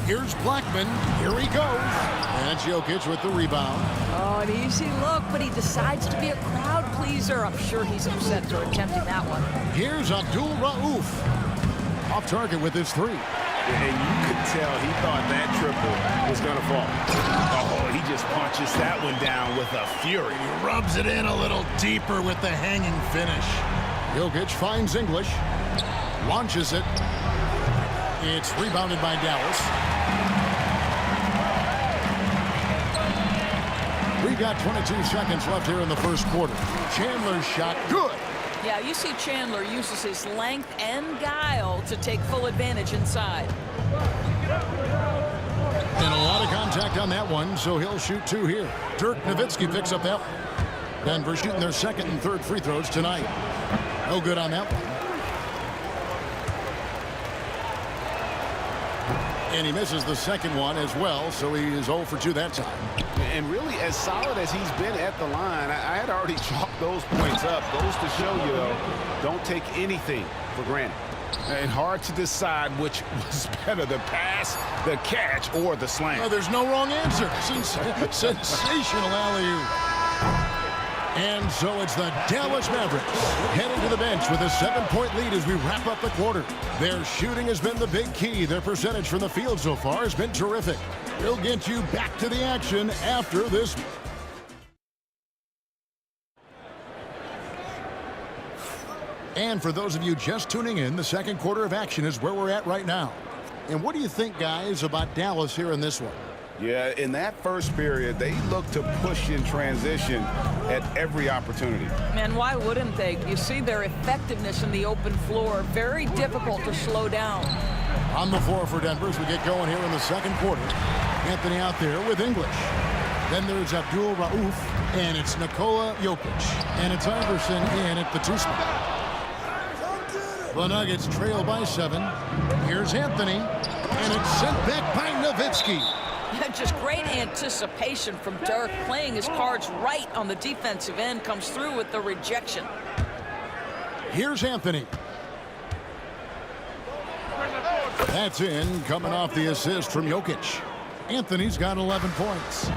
Here's Blackman. Here he goes. And Jokic with the rebound. Oh, an easy look, but he decides to be a crowd pleaser. I'm sure he's upset for attempting that one. Here's Abdul Rauf. Off target with his 3. And you could tell he thought that triple was going to fall. Oh, he just punches that one down with a fury. He rubs it in a little deeper with the hanging finish. Jokic finds English, launches it. It's rebounded by Dallas. We got 22 seconds left here in the first quarter. Chandler's shot, good. Yeah, you see Chandler uses his length and guile to take full advantage inside. And a lot of contact on that one, so he'll shoot 2 here. Dirk Nowitzki picks up that one. Denver shooting their second and third free throws tonight. No good on that one. And he misses the second one as well, so he is 0 for 2 that time. And really, as solid as he's been at the line, I had already chalked those points up. Goes to show you, though, don't take anything for granted. And hard to decide which was better, the pass, the catch, or the slam. Oh, there's no wrong answer. Sensational alley-oop. And so it's the Dallas Mavericks heading to the bench with a 7-point lead as we wrap up the quarter. Their shooting has been the big key. Their percentage from the field so far has been terrific. We'll get you back to the action after this. And for those of you just tuning in, the second quarter of action is where we're at right now. And what do you think, guys, about Dallas here in this one? Yeah, in that first period, they looked to push in transition at every opportunity. Man, why wouldn't they? You see their effectiveness in the open floor. Very difficult to slow down. On the floor for Denver as we get going here in the second quarter. Anthony out there with English. Then there's Abdul Rauf, and it's Nikola Jokic. And it's Iverson in at the 2 spot. The Nuggets trail by 7. Here's Anthony, and it's sent back by Nowitzki. Just great anticipation from Dirk, playing his cards right on the defensive end, comes through with the rejection. Here's Anthony. That's in, coming off the assist from Jokic. Anthony's got 11 points.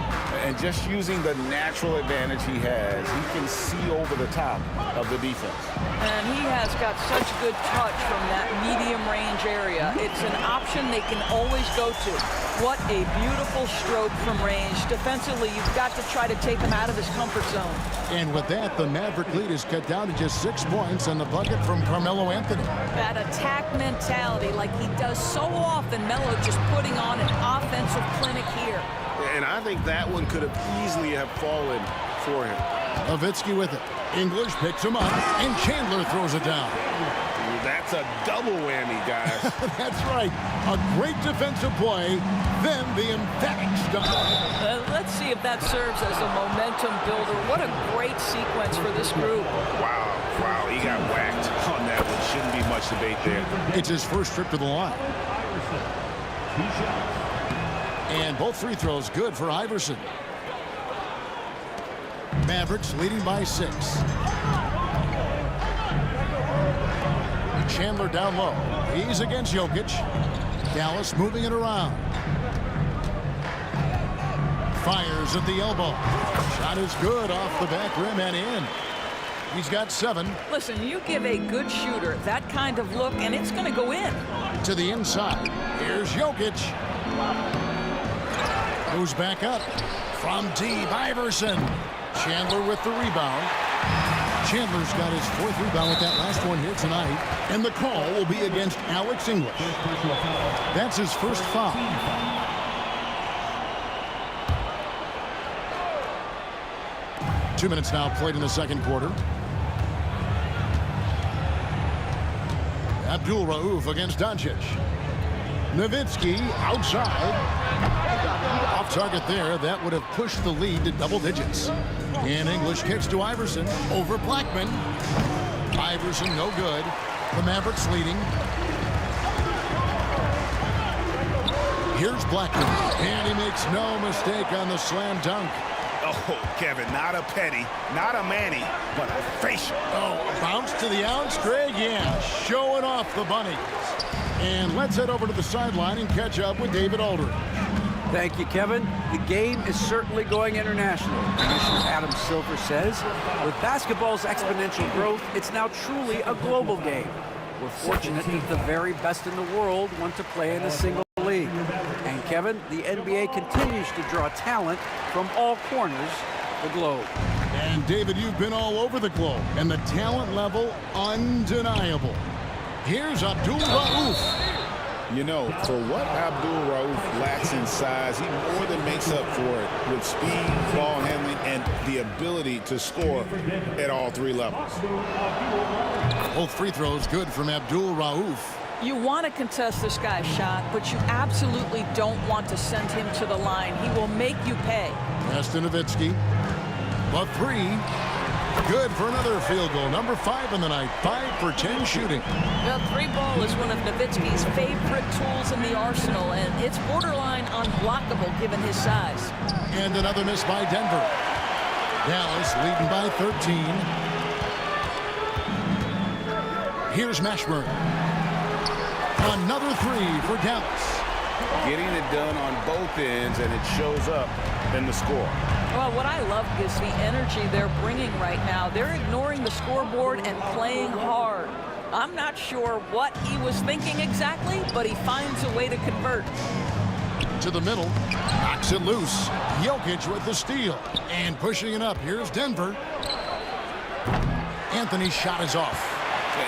And just using the natural advantage he has, he can see over the top of the defense. And he has got such good touch from that medium range area. It's an option they can always go to. What a beautiful stroke from range. Defensively, you've got to try to take him out of his comfort zone. And with that, the Maverick lead is cut down to just 6 points on the bucket from Carmelo Anthony. That attack mentality, like he does so often, Melo just putting on an offensive clinic here. And I think that one could have easily have fallen for him. Nowitzki with it. English picks him up, and Chandler throws it down. That's a double whammy, guys. That's right. A great defensive play, then the emphatic stop. Let's see if that serves as a momentum builder. What a great sequence for this group. Wow, he got whacked on that one. Shouldn't be much debate there. It's his first trip to the line. And both free throws good for Iverson. Mavericks leading by 6. Chandler down low. He's against Jokic. Dallas moving it around. Fires at the elbow. Shot is good off the back rim and in. He's got 7. Listen, you give a good shooter that kind of look, and it's going to go in. To the inside. Here's Jokic. Goes back up. From deep, Iverson. Chandler with the rebound. Chandler's got his 4th rebound with that last one here tonight. And the call will be against Alex English. That's his first foul. Two minutes now played in the second quarter. Abdul Rauf against Doncic. Nowitzki outside. Off target there. That would have pushed the lead to double digits. And English kicks to Iverson over Blackman. Iverson no good. The Mavericks leading. Here's Blackman. And he makes no mistake on the slam dunk. Oh, Kevin, not a petty, not a Manny, but a facial. Oh, bounce to the outs, Greg. Yeah, showing off the bunny. And let's head over to the sideline and catch up with David Aldridge. Thank you, Kevin. The game is certainly going international. Commissioner Adam Silver says, with basketball's exponential growth, it's now truly a global game. We're fortunate that the very best in the world want to play in a single league. And Kevin, the NBA continues to draw talent from all corners of the globe. And David, you've been all over the globe, and the talent level undeniable. Here's Abdul Rauf. You know, for what Abdul Rauf lacks in size, he more than makes up for it with speed, ball handling, and the ability to score at all three levels. Both free throws good from Abdul Rauf. You want to contest this guy's shot, but you absolutely don't want to send him to the line. He will make you pay. Pass to Nowitzki. The three. Good for another field goal. Number 5 in the night. 5 for 10 shooting. The three ball is one of Nowitzki's favorite tools in the arsenal, and it's borderline unblockable given his size. And another miss by Denver. Dallas leading by 13. Here's Mashburn. Another three for Dallas. Getting it done on both ends, and it shows up in the score. Well, what I love is the energy they're bringing right now. They're ignoring the scoreboard and playing hard. I'm not sure what he was thinking exactly, but he finds a way to convert. To the middle, knocks it loose. Jokic with the steal. And pushing it up, here's Denver. Anthony's shot is off.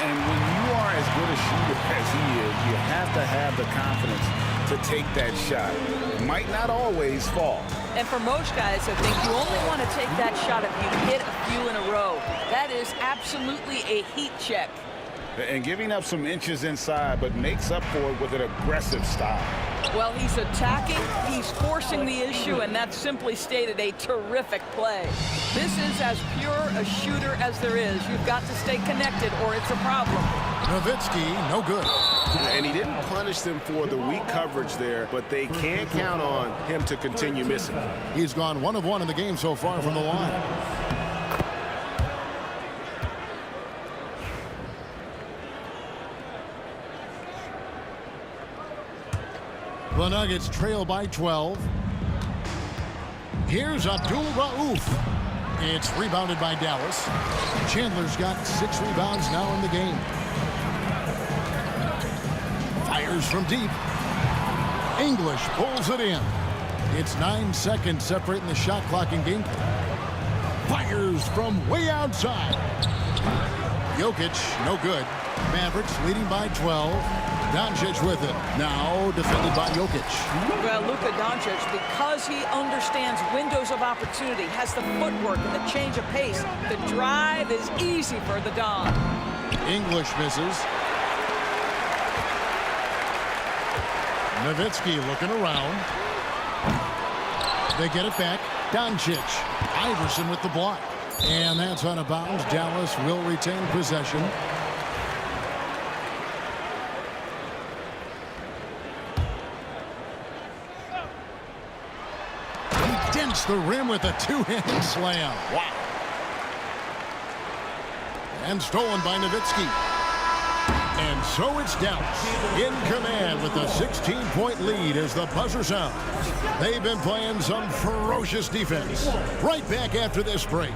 And when you are as good a shooter as he is, you have to have the confidence to take that shot. It might not always fall. And for most guys, I think you only want to take that shot if you hit a few in a row. That is absolutely a heat check. And giving up some inches inside, but makes up for it with an aggressive style. Well, he's attacking, he's forcing the issue, and that's simply stated a terrific play. This is as pure a shooter as there is. You've got to stay connected or it's a problem. Nowitzki, no good. And he didn't punish them for the weak coverage there, but they can't count on him to continue missing. He's gone 1 of 1 in the game so far from the line. The Nuggets trail by 12. Here's Abdul Rauf. It's rebounded by Dallas. Chandler's got 6 rebounds now in the game. Fires from deep. English pulls it in. It's 9 seconds separating the shot clock in game. Fires from way outside. Jokic, no good. Mavericks leading by 12. Doncic with it. Now defended by Jokic. Well, Luka Doncic, because he understands windows of opportunity, has the footwork and the change of pace. The drive is easy for the Dom. English misses. Nowitzki looking around. They get it back. Doncic. Iverson with the block. And that's out of bounds. Dallas will retain possession. He dents the rim with a two-handed slam. Wow. And stolen by Nowitzki. And so it's Dallas in command with a 16-point lead as the buzzer sounds. They've been playing some ferocious defense. Right back after this break.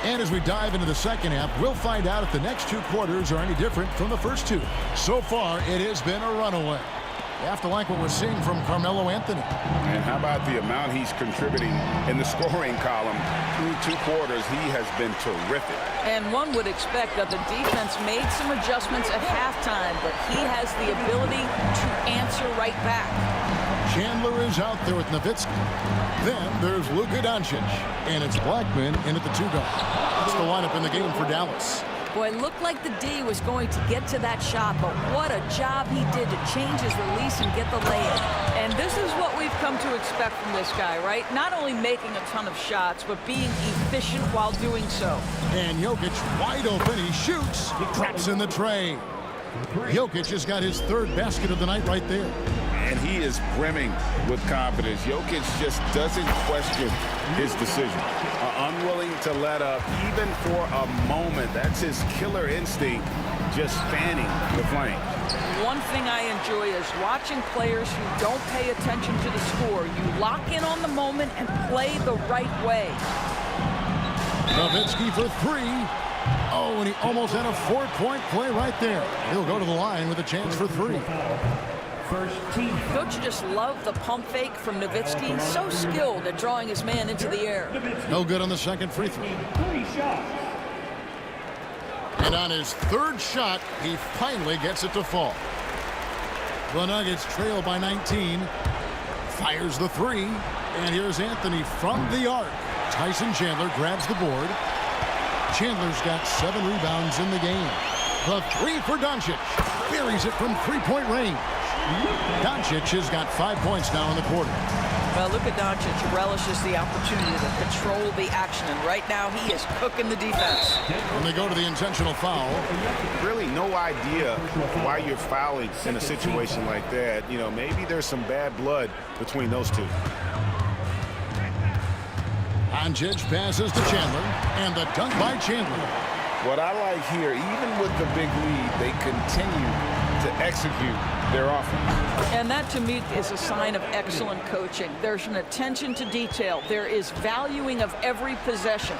And as we dive into the second half, we'll find out if the next 2 quarters are any different from the first 2. So far, it has been a runaway. You have to like what we're seeing from Carmelo Anthony. And how about the amount he's contributing in the scoring column? Through 2 quarters, he has been terrific. And one would expect that the defense made some adjustments at halftime, but he has the ability to answer right back. Chandler is out there with Nowitzki. Then there's Luka Doncic. And it's Blackman in at the 2 guard. That's the lineup in the game for Dallas. Boy, it looked like the D was going to get to that shot, but what a job he did to change his release and get the lay-in. And this is what we've come to expect from this guy, right? Not only making a ton of shots, but being efficient while doing so. And Jokic wide open. He shoots. Drops in the tray. Jokic has got his third basket of the night right there. And he is brimming with confidence. Jokic just doesn't question his decision. Unwilling to let up even for a moment. That's his killer instinct, just fanning the flame. One thing I enjoy is watching players who don't pay attention to the score. You lock in on the moment and play the right way. Nowitzki for three. Oh, and he almost had a 4-point play right there. He'll go to the line with a chance for three. Don't you just love the pump fake from Nowitzki? So skilled at drawing his man into the air. No good on the second free throw. And on his third shot, he finally gets it to fall. The Nuggets trail by 19. Fires the three. And here's Anthony from the arc. Tyson Chandler grabs the board. Chandler's got 7 rebounds in the game. The three for Doncic. Buries it from three-point range. Doncic has got 5 points now in the quarter. Well, look at Doncic. He relishes the opportunity to control the action, and right now he is cooking the defense. When they go to the intentional foul. Really no idea why you're fouling in a situation like that. You know, maybe there's some bad blood between those two. Doncic passes to Chandler, and the dunk by Chandler. What I like here, even with the big lead, they continue to execute their offense. And that, to me, is a sign of excellent coaching. There's an attention to detail. There is valuing of every possession.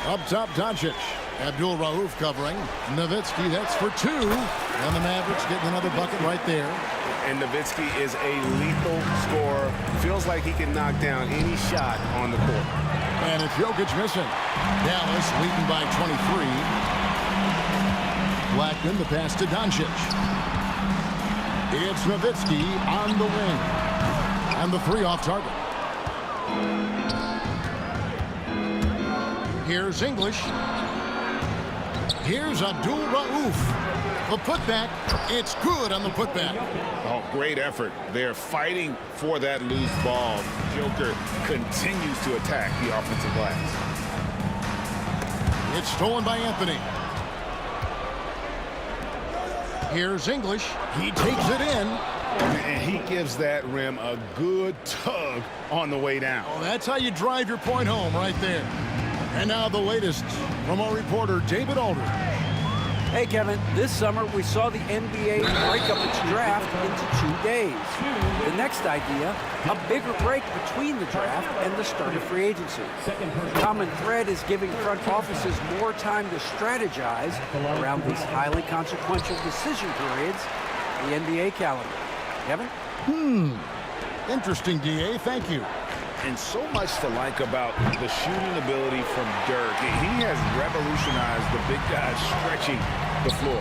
Up top, Doncic. Abdul Rauf covering. Nowitzki, that's for 2. And the Mavericks getting another bucket right there. And Nowitzki is a lethal scorer. Feels like he can knock down any shot on the court. And it's Jokic missing. Dallas leading by 23. Blackman, the pass to Doncic. It's Nowitzki on the wing. And the three off target. Here's English. Here's Abdul Rauf. The putback, it's good on the putback. Oh, great effort. They're fighting for that loose ball. Joker continues to attack the offensive glass. It's stolen by Anthony. Here's English. He takes it in. And he gives that rim a good tug on the way down. Oh, that's how you drive your point home right there. And now the latest from our reporter, David Aldridge. Hey, Kevin, this summer we saw the NBA break up its draft into 2 days. The next idea, a bigger break between the draft and the start of free agency. The common thread is giving front offices more time to strategize around these highly consequential decision periods, the NBA calendar. Kevin? Interesting, DA. Thank you. And so much to like about the shooting ability from Dirk. He has revolutionized the big guys stretching the floor.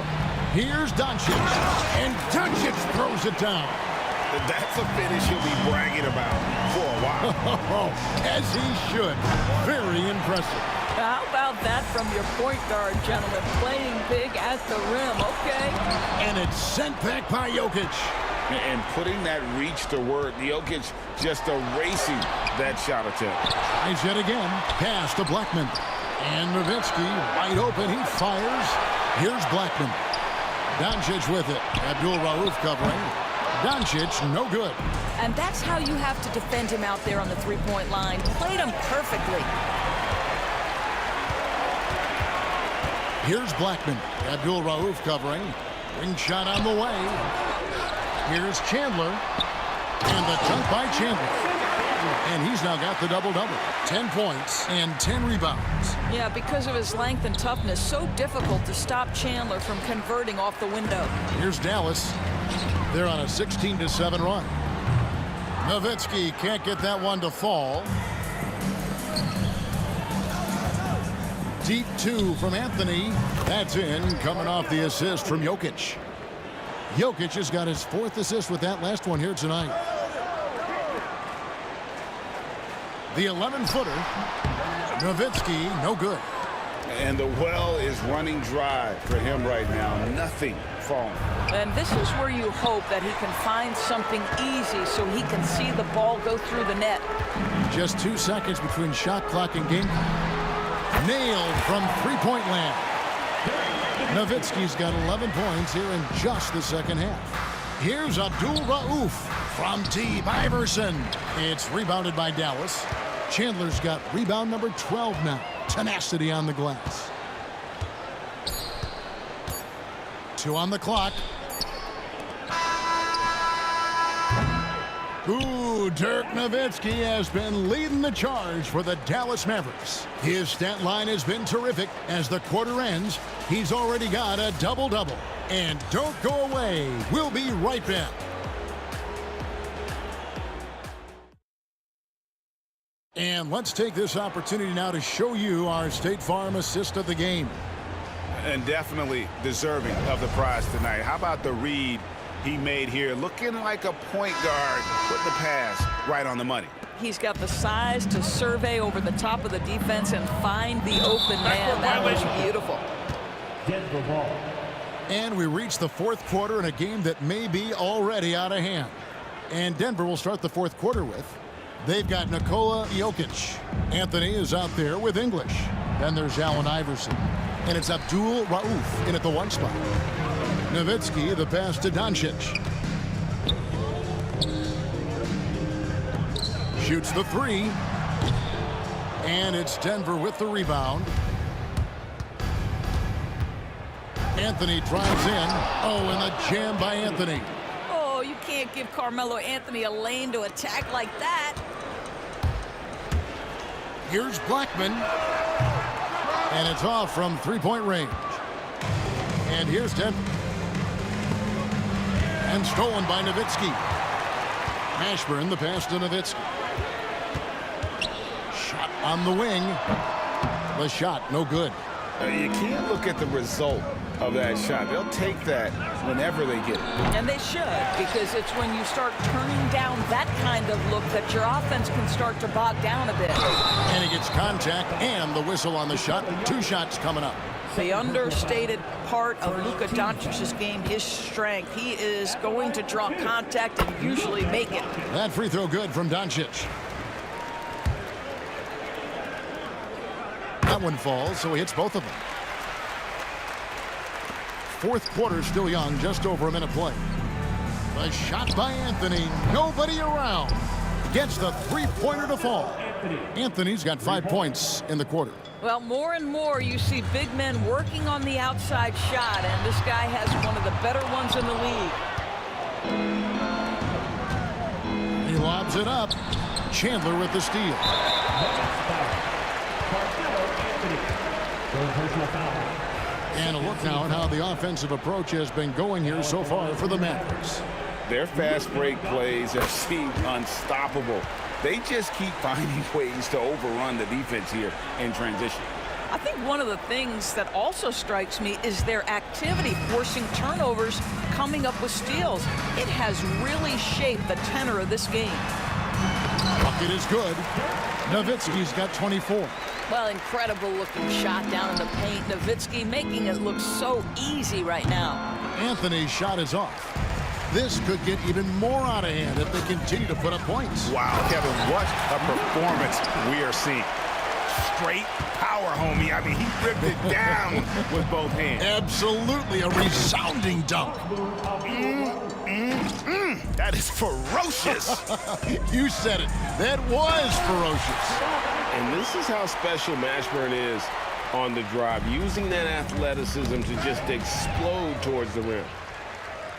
Here's Doncic, and Doncic throws it down. That's a finish he'll be bragging about for a while. As he should. Very impressive. How about that from your point guard, gentlemen? Playing big at the rim, okay? And it's sent back by Jokic. And putting that reach to work, Jokic just erasing that shot attempt. Tries yet again. Pass to Blackman. And Nowitzki wide open. He fires. Here's Blackman. Doncic with it. Abdul Rauf covering. Doncic, no good. And that's how you have to defend him out there on the three-point line. Played him perfectly. Here's Blackman. Abdul Rauf covering. Ring shot on the way. Here's Chandler. And the dunk by Chandler. And he's now got the double-double. 10 points and 10 rebounds. Yeah, because of his length and toughness, so difficult to stop Chandler from converting off the window. Here's Dallas. They're on a 16-7 run. Nowitzki can't get that one to fall. Deep 2 from Anthony. That's in, coming off the assist from Jokic. Jokic has got his 4th assist with that last one here tonight. The 11-footer. Nowitzki, no good. And the well is running dry for him right now. Nothing falling. And this is where you hope that he can find something easy so he can see the ball go through the net. Just 2 seconds between shot clock and game. Nailed from three-point land. Nowitzki's got 11 points here in just the second half. Here's Abdul Rauf from deep. Iverson. It's rebounded by Dallas. Chandler's got rebound number 12 now. Tenacity on the glass. 2 on the clock. Ooh, Dirk Nowitzki has been leading the charge for the Dallas Mavericks. His stat line has been terrific. As the quarter ends, he's already got a double-double. And don't go away. We'll be right back. And let's take this opportunity now to show you our State Farm assist of the game. And definitely deserving of the prize tonight. How about the read he made here? Looking like a point guard, putting the pass right on the money. He's got the size to survey over the top of the defense and find the open man. That was beautiful. Denver ball. And we reach the fourth quarter in a game that may be already out of hand. And Denver will start the fourth quarter with. They've got Nikola Jokic. Anthony is out there with English. Then there's Allen Iverson. And it's Abdul Rauf in at the 1 spot. Nowitzki, the pass to Doncic. Shoots the 3. And it's Denver with the rebound. Anthony drives in. Oh, and the jam by Anthony. Oh, you can't give Carmelo Anthony a lane to attack like that. Here's Blackman. And it's off from three-point range. And here's Denver. And stolen by Nowitzki. Ashburn, the pass to Nowitzki. Shot on the wing. The shot, no good. You can't look at the result of that shot. They'll take that whenever they get it. And they should, because it's when you start turning down that kind of look that your offense can start to bog down a bit. And he gets contact and the whistle on the shot. 2 shots coming up. The understated part of Luka Doncic's game, his strength. He is going to draw contact and usually make it. That free throw good from Doncic. That one falls, so he hits both of them. Fourth quarter still young, just over a minute play. The shot by Anthony, nobody around. Gets the three-pointer to fall. Anthony's got 5 points in the quarter. Well, more and more you see big men working on the outside shot, and this guy has one of the better ones in the league. He lobs it up. Chandler with the steal. And a look now at how the offensive approach has been going here so far for the Mavericks. Their fast break plays have seemed unstoppable. They just keep finding ways to overrun the defense here in transition. I think one of the things that also strikes me is their activity, forcing turnovers, coming up with steals. It has really shaped the tenor of this game. Bucket is good. Nowitzki's got 24. Well, incredible looking shot down in the paint. Nowitzki making it look so easy right now. Anthony's shot is off. This could get even more out of hand if they continue to put up points. Wow, Kevin, what a performance we are seeing. Straight power, homie. I mean, he ripped it down with both hands. Absolutely a resounding dunk. That is ferocious. You said it. That was ferocious. And this is how special Mashburn is on the drive, using that athleticism to just explode towards the rim.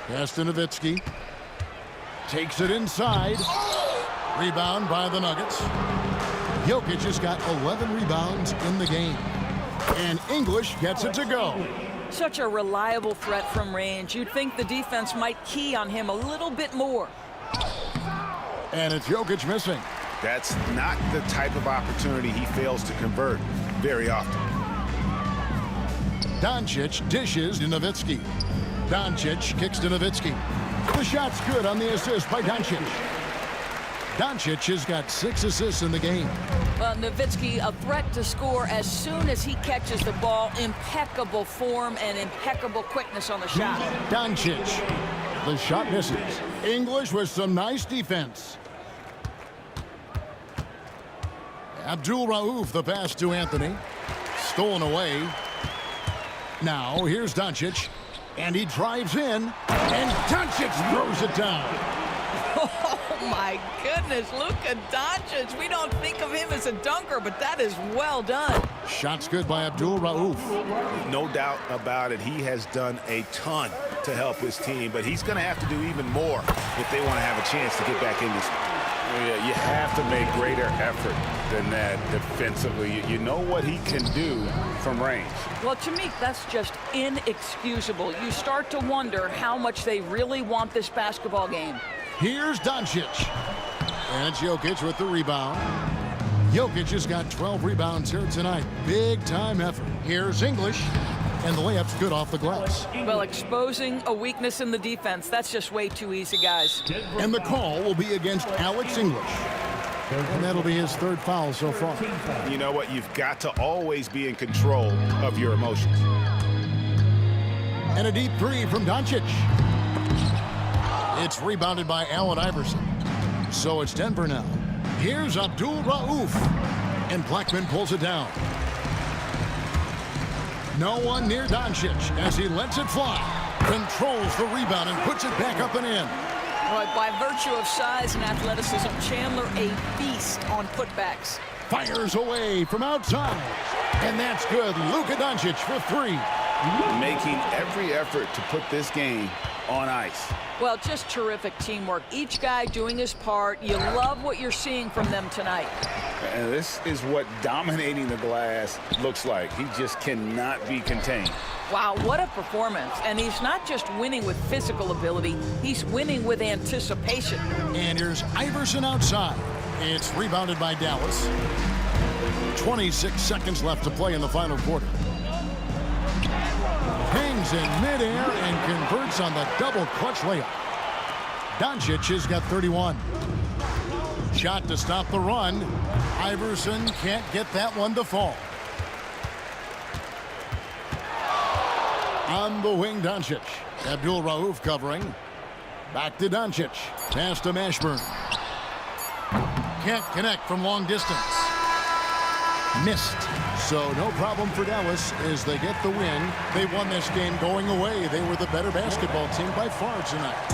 Pass to Nowitzki. Takes it inside. Rebound by the Nuggets. Jokic has got 11 rebounds in the game. And English gets it to go. Such a reliable threat from range. You'd think the defense might key on him a little bit more. And it's Jokic missing. That's not the type of opportunity he fails to convert very often. Doncic dishes to Nowitzki. Doncic kicks to Nowitzki. The shot's good on the assist by Doncic. Doncic has got 6 assists in the game. Well, Nowitzki, a threat to score as soon as he catches the ball. Impeccable form and impeccable quickness on the shot. Doncic. The shot misses. English with some nice defense. Abdul Rauf, the pass to Anthony. Stolen away. Now, here's Doncic. And he drives in. And Doncic throws it down. Oh, my goodness. Luka Doncic. We don't think of him as a dunker, but that is well done. Shots good by Abdul Rauf. No doubt about it. He has done a ton to help his team, but he's going to have to do even more if they want to have a chance to get back in this. Yeah, you have to make greater effort than that defensively. You know what he can do from range. Well, to me, that's just inexcusable. You start to wonder how much they really want this basketball game. Here's Doncic. And it's Jokic with the rebound. Jokic has got 12 rebounds here tonight. Big-time effort. Here's English. And the layup's good off the glass. Well, exposing a weakness in the defense, that's just way too easy, guys. And the call will be against Alex English. And that'll be his 3rd foul so far. You know what? You've got to always be in control of your emotions. And a deep 3 from Doncic. It's rebounded by Allen Iverson. So it's Denver now. Here's Abdul Rauf. And Blackman pulls it down. No one near Doncic as he lets it fly. Controls the rebound and puts it back up and in. Right, by virtue of size and athleticism, Chandler a beast on putbacks. Fires away from outside. And that's good. Luka Doncic for 3. Making every effort to put this game on ice. Well, just terrific teamwork. Each guy doing his part. You love what you're seeing from them tonight. And this is what dominating the glass looks like. He just cannot be contained. Wow, what a performance. And he's not just winning with physical ability, he's winning with anticipation. And here's Iverson outside. It's rebounded by Dallas. 26 seconds left to play in the final quarter. Hangs in midair and converts on the double clutch layup. Doncic has got 31. Shot to stop the run. Iverson can't get that one to fall. On the wing, Doncic. Abdul Rauf covering. Back to Doncic. Pass to Mashburn. Can't connect from long distance. Missed. So no problem for Dallas as they get the win. They won this game going away. They were the better basketball team by far tonight.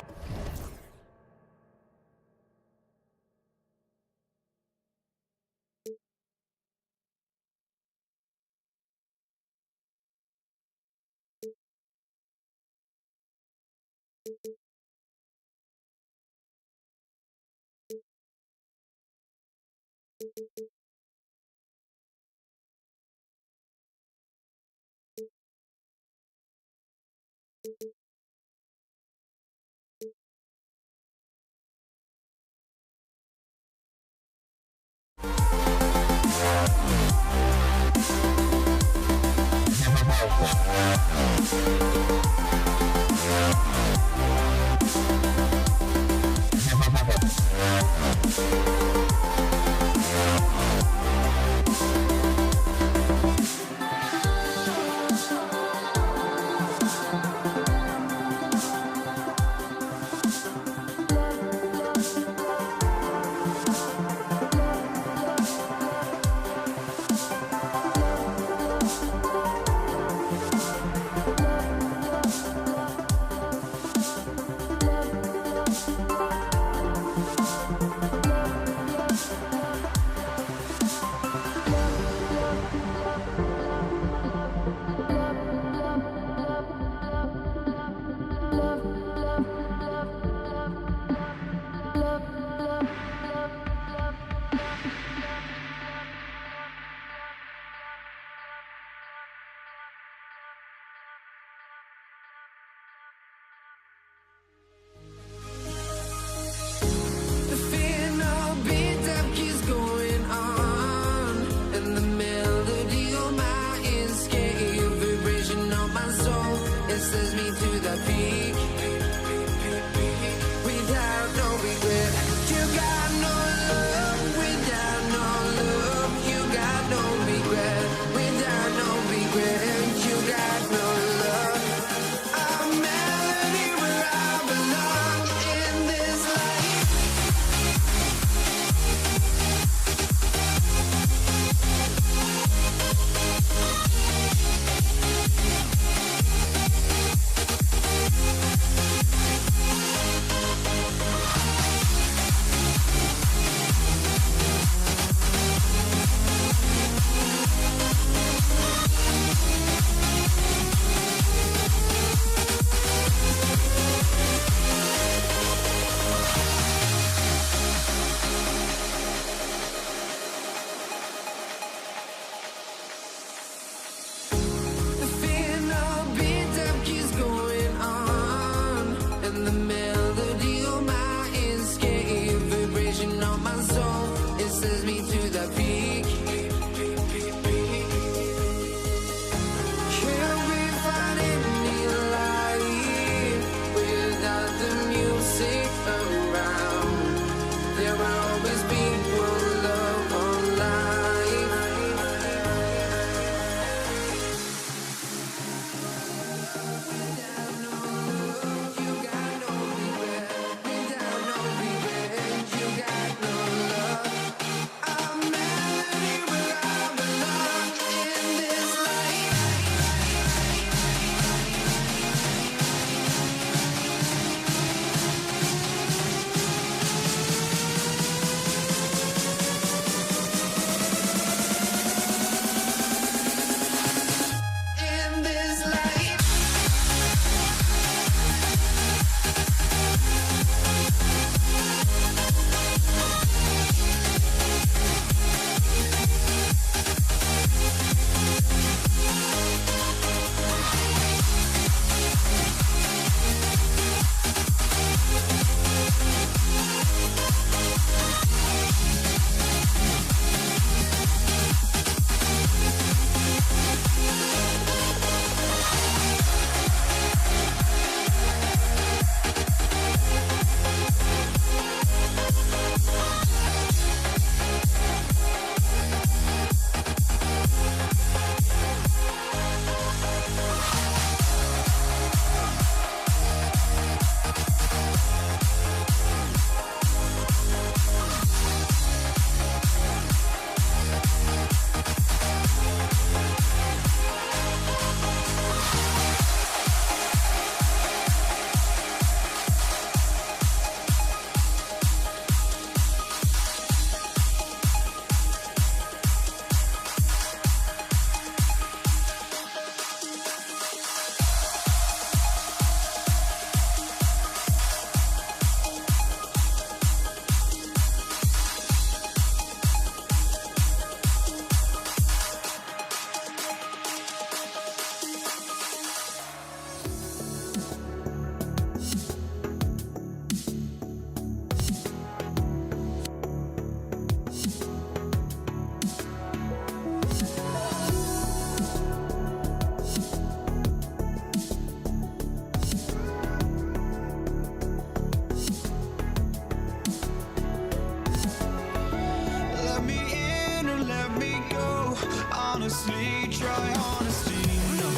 honestly, try honesty. No,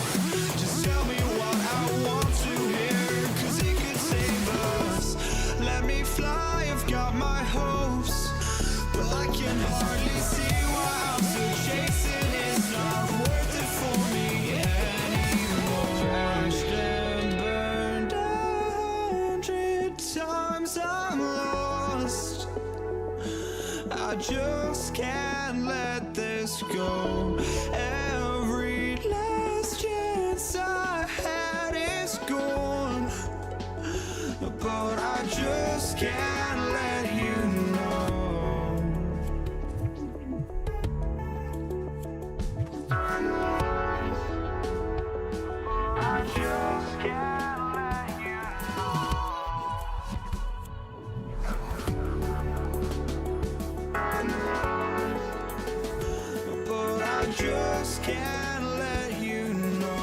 just tell me what I want to hear, 'cause it could save us. Let me fly, I've got my hopes, but I can hardly see why I'm still chasing. It's not worth it for me anymore. Crashed and burned 100 times, I'm lost. I just can't let this go. Every last chance I had is gone, but I just can't let you know. I just can't let you know. But I just can't let you know.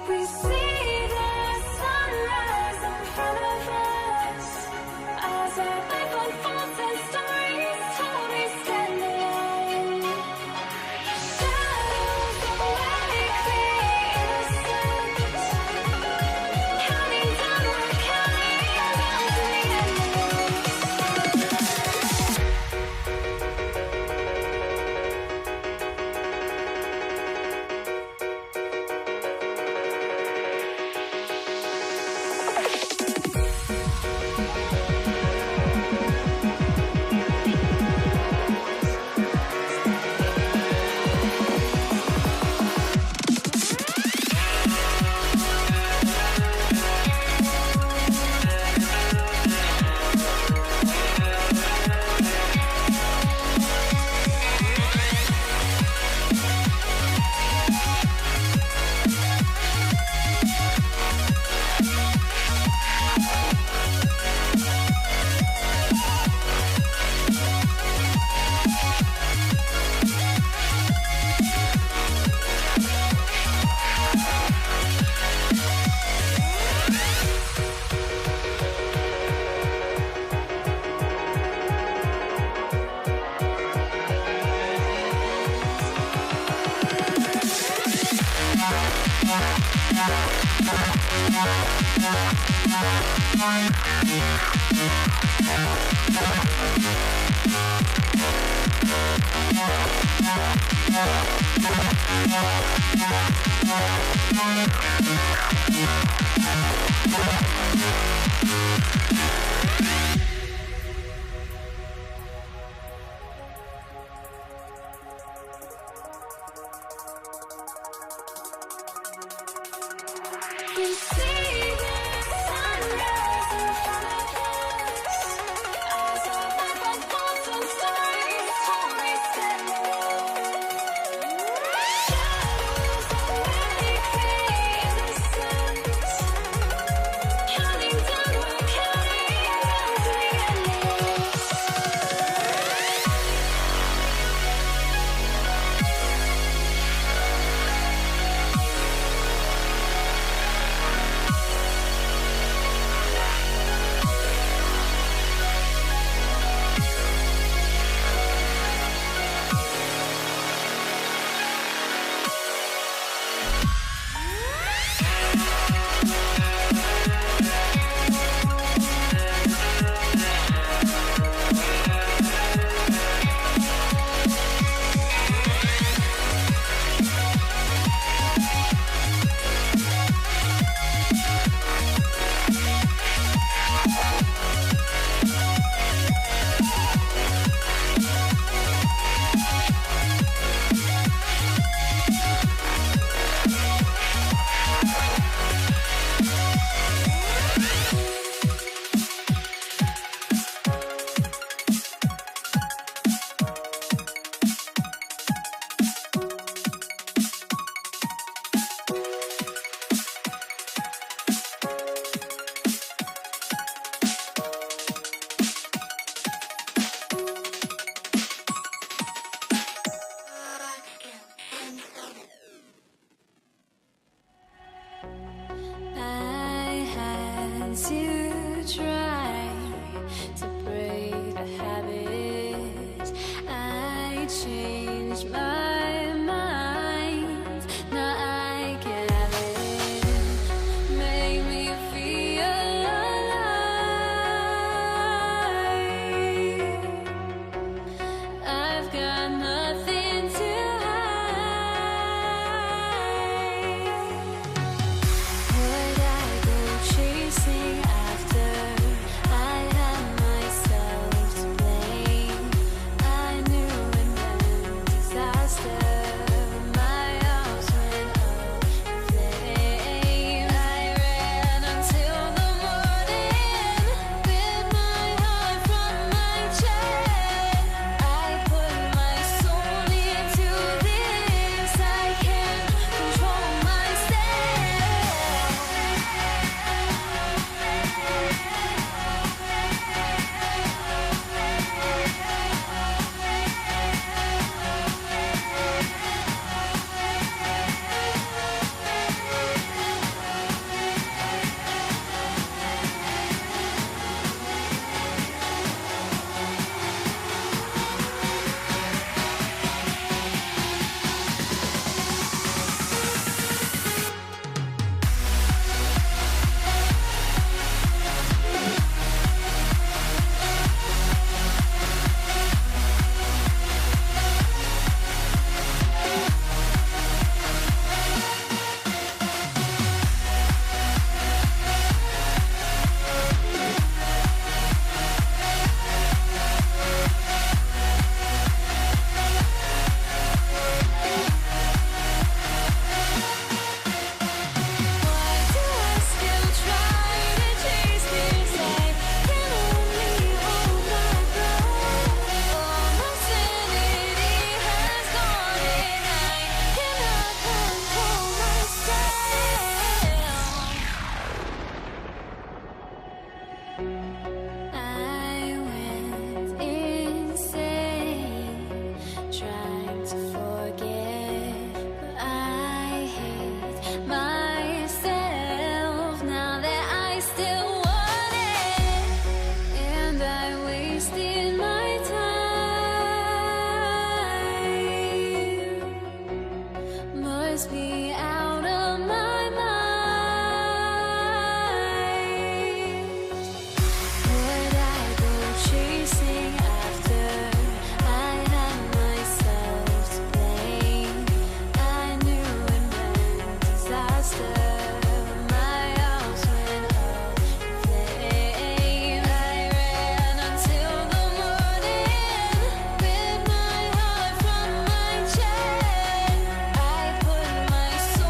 We see the sunrise in front of us as our life unfolds and stories told we stand alone. Shadows awake the innocent, counting down, we're counting down to the end. We see the sunrise in front of us as our life unfolds and stories told we stand alone. Shadows awake the innocent, counting down, we're counting down to the endless. must be out of my mind. Would I go chasing after? I had myself to blame. I knew it meant disaster. My house went up in flames. I ran until the morning with my heart from my chest. I put my soul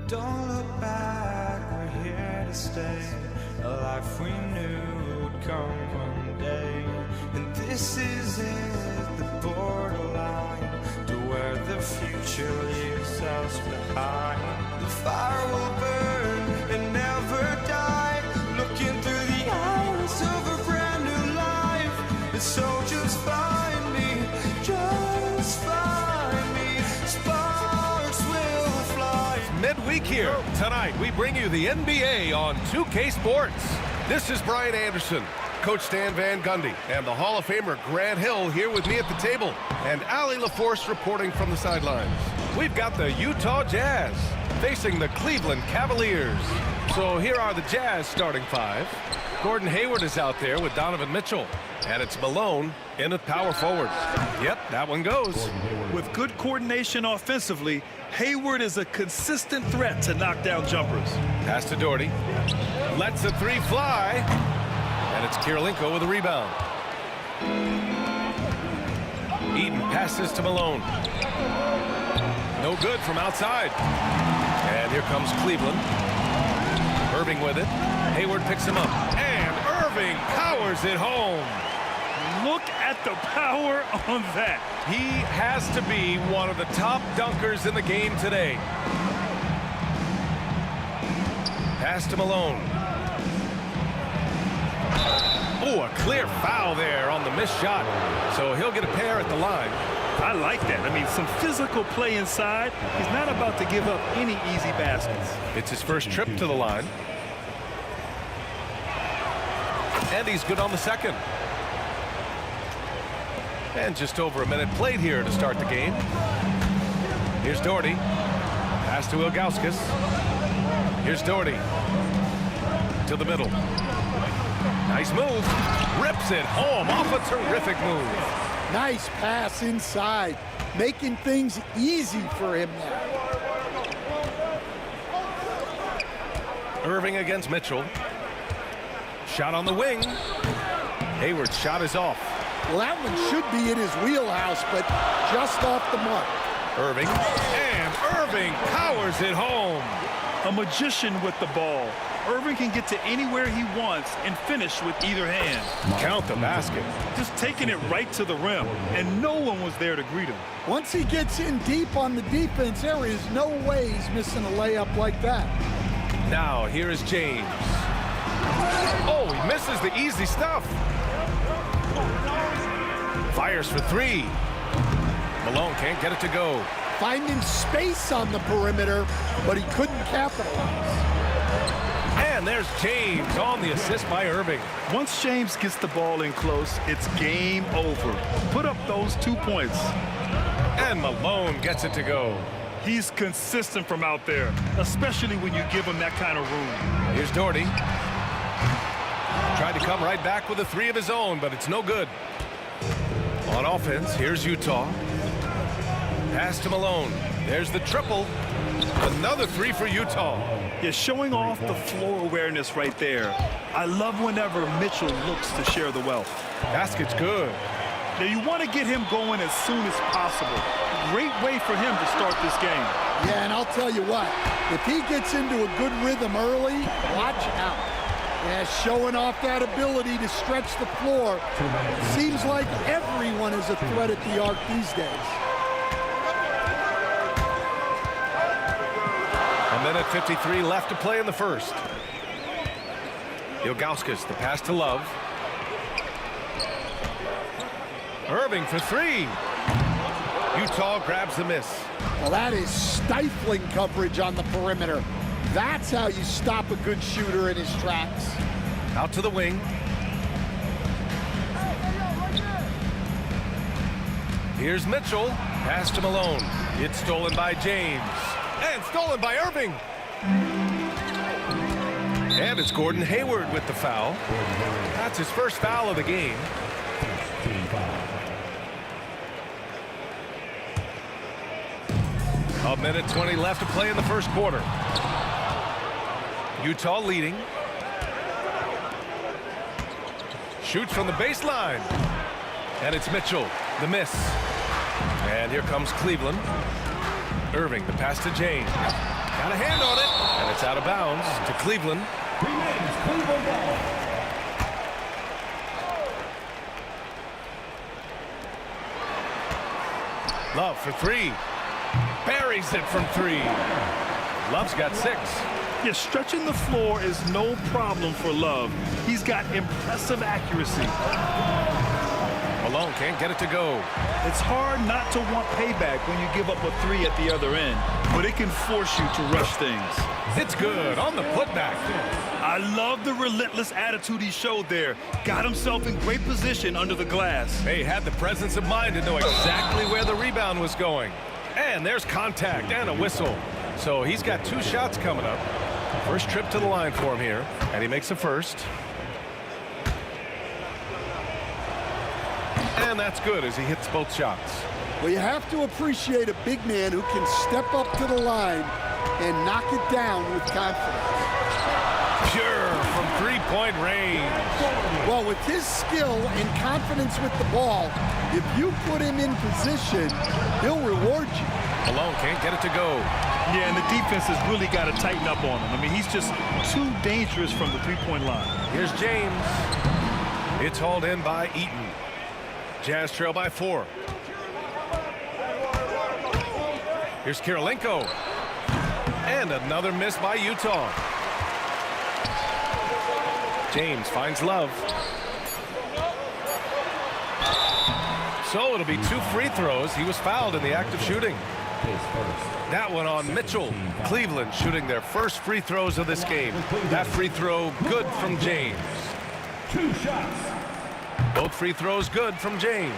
Don't look back, we're here to stay. A life we knew would come one day. And this is it, the borderline to where the future leaves us behind. The fire will burn and never die, looking through the eyes of a brand new life. And so just find me, just find me. Sparks will fly. Midweek here. Tonight, we bring you the NBA on 2K Sports. This is Brian Anderson, Coach Stan Van Gundy, and the Hall of Famer Grant Hill here with me at the table, and Allie LaForce reporting from the sidelines. We've got the Utah Jazz facing the Cleveland Cavaliers. So here are the Jazz starting five. Gordon Hayward is out there with Donovan Mitchell, and it's Malone in at power forward. Yep, that one goes. With good coordination offensively, Hayward is a consistent threat to knock down jumpers. Pass to Doherty. Lets the three fly. And it's Kirilenko with a rebound. Eden passes to Malone. No good from outside. And here comes Cleveland. Irving with it. Hayward picks him up. And Irving powers it home. Look at the power on that. He has to be one of the top dunkers in the game today. Pass to Malone. Oh, a clear foul there on the missed shot. So he'll get a pair at the line. I like that. I mean, some physical play inside. He's not about to give up any easy baskets. It's his first trip to the line. And he's good on the second. And just over a minute played here to start the game. Here's Doherty. Pass to Ilgauskas. Here's Doherty. To the middle. Nice move. Rips it home off a terrific move. Nice pass inside, making things easy for him now. Irving against Mitchell. Shot on the wing. Hayward's shot is off. Well, that one should be in his wheelhouse, but just off the mark. Irving. And Irving powers it home. A magician with the ball. Irving can get to anywhere he wants and finish with either hand. Count the basket. Just taking it right to the rim, and no one was there to greet him. Once he gets in deep on the defense, there is no way he's missing a layup like that. Now, here is James. Oh, he misses the easy stuff. Fires for three. Malone can't get it to go. Finding space on the perimeter, but he couldn't capitalize. And there's James on the assist by Irving. Once James gets the ball in close, it's game over. Put up those 2 points. And Malone gets it to go. He's consistent from out there, especially when you give him that kind of room. Here's Doherty. Tried to come right back with a three of his own, but it's no good. On offense, here's Utah. Pass to Malone. There's the triple. Another three for Utah. Yeah, showing off the floor awareness right there. I love whenever Mitchell looks to share the wealth. Basket's good. Now, you want to get him going as soon as possible. Great way for him to start this game. Yeah, and I'll tell you what, if he gets into a good rhythm early, watch out. Yeah, showing off that ability to stretch the floor. Seems like everyone is a threat at the arc these days. A minute 53 left to play in the first. Ilgauskas, the pass to Love. Irving for three. Utah grabs the miss. Well, that is stifling coverage on the perimeter. That's how you stop a good shooter in his tracks. Out to the wing. Here's Mitchell. Pass to Malone. It's stolen by James. And stolen by Irving. And it's Gordon Hayward with the foul. That's his first foul of the game. A minute 20 left to play in the first quarter. Utah leading. Shoots from the baseline. And it's Mitchell, the miss. And here comes Cleveland. Irving, the pass to James. Got a hand on it, and it's out of bounds to Cleveland. Remains Cleveland ball. Love for three. Buries it from three. Love's got 6. Yeah, stretching the floor is no problem for Love. He's got impressive accuracy. Malone can't get it to go. It's hard not to want payback when you give up a 3 at the other end, but it can force you to rush things. It's good on the putback. I love the relentless attitude he showed there. Got himself in great position under the glass. He had the presence of mind to know exactly where the rebound was going. And there's contact and a whistle. So he's got 2 shots coming up. First trip to the line for him here, and he makes the first. And that's good as he hits both shots. Well, you have to appreciate a big man who can step up to the line and knock it down with confidence. Pure from three-point range. Well, with his skill and confidence with the ball, if you put him in position, he'll reward you. Malone can't get it to go. Yeah, and the defense has really got to tighten up on him. I mean, he's just too dangerous from the three-point line. Here's James. It's hauled in by Eaton. Jazz trail by 4. Here's Kirilenko. And another miss by Utah. James finds Love. So it'll be 2 free throws. He was fouled in the act of shooting. That one on Mitchell. Cleveland shooting their first free throws of this game. That free throw good from James. 2 shots. Both free throws good from James.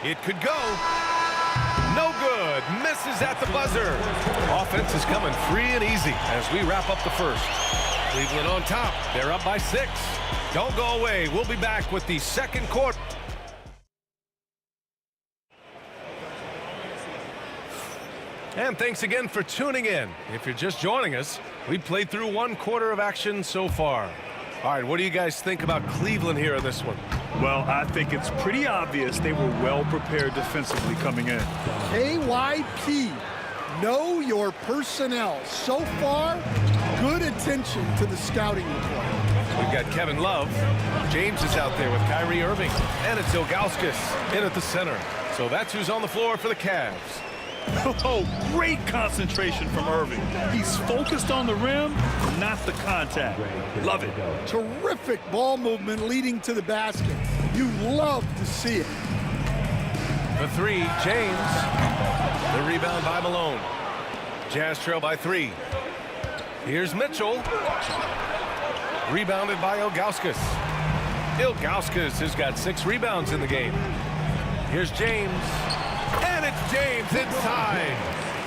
It could go. No good. Misses at the buzzer. Offense is coming free and easy as we wrap up the first. Cleveland on top. They're up by 6. Don't go away. We'll be back with the second quarter. And thanks again for tuning in. If you're just joining us, we played through 1 quarter of action so far. All right, what do you guys think about Cleveland here in this one? Well, I think it's pretty obvious they were well prepared defensively coming in. KYP, know your personnel. So far, good attention to the scouting report. We've got Kevin Love. James is out there with Kyrie Irving. And it's Ilgauskas in at the center. So that's who's on the floor for the Cavs. Oh, great concentration from Irving. He's focused on the rim, not the contact. Love it. Terrific ball movement leading to the basket. You love to see it. The 3, James. The rebound by Malone. Jazz trail by 3. Here's Mitchell. Rebounded by Ilgauskas. Ilgauskas has got 6 rebounds in the game. Here's James. And it's James inside.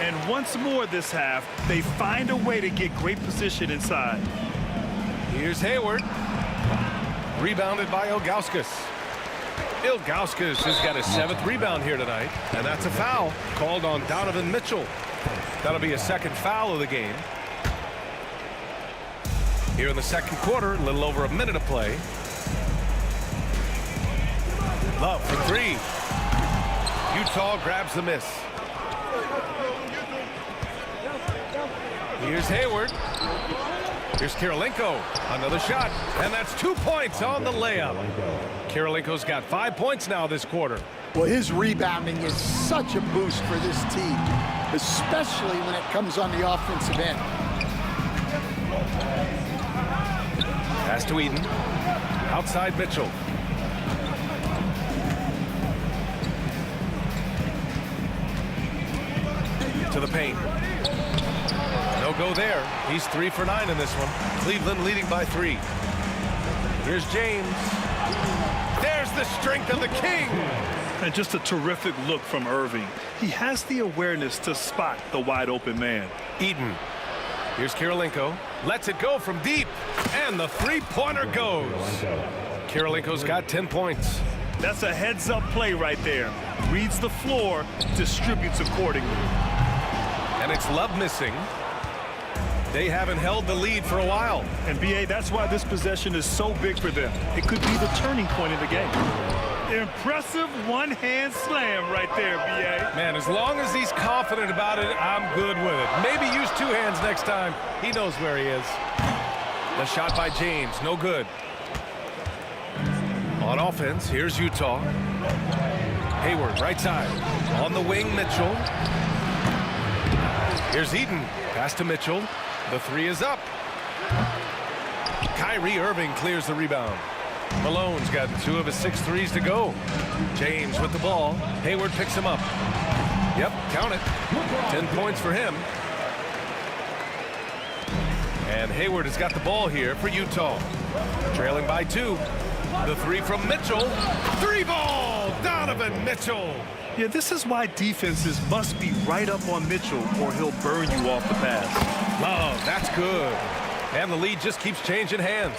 And once more this half, they find a way to get great position inside. Here's Hayward. Rebounded by Ilgauskas. Ilgauskas has got his 7th rebound here tonight. And that's a foul called on Donovan Mitchell. That'll be a 2nd foul of the game. Here in the second quarter, a little over a minute to play. Love for 3. Utah grabs the miss. Here's Hayward. Here's Kirilenko. Another shot. And that's 2 points on the layup. Kirilenko's got 5 points now this quarter. Well, his rebounding is such a boost for this team, especially when it comes on the offensive end. Pass to Eden. Outside Mitchell. To the paint. No go there. He's 3 for 9 in this one. Cleveland leading by 3. Here's James. There's the strength of the King. And just a terrific look from Irving. He has the awareness to spot the wide open man. Eden. Here's Kirilenko. Lets it go from deep. And the 3-pointer goes. Kirilenko's got 10 points. That's a heads-up play right there. Reads the floor, distributes accordingly. And it's Love missing. They haven't held the lead for a while. And, B.A., that's why this possession is so big for them. It could be the turning point in the game. Impressive one-hand slam right there, B.A. Man, as long as he's confident about it, I'm good with it. Maybe use two hands next time. He knows where he is. The shot by James, no good. On offense, here's Utah. Hayward, right side. On the wing, Mitchell. Here's Eden. Pass to Mitchell. The three is up. Kyrie Irving clears the rebound. Malone's got 2 of his 6 threes to go. James with the ball. Hayward picks him up. Yep, count it. 10 points for him. And Hayward has got the ball here for Utah. Trailing by 2. The three from Mitchell. 3-ball! Donovan Mitchell. Yeah, this is why defenses must be right up on Mitchell or he'll burn you off the pass. Love, that's good. And the lead just keeps changing hands.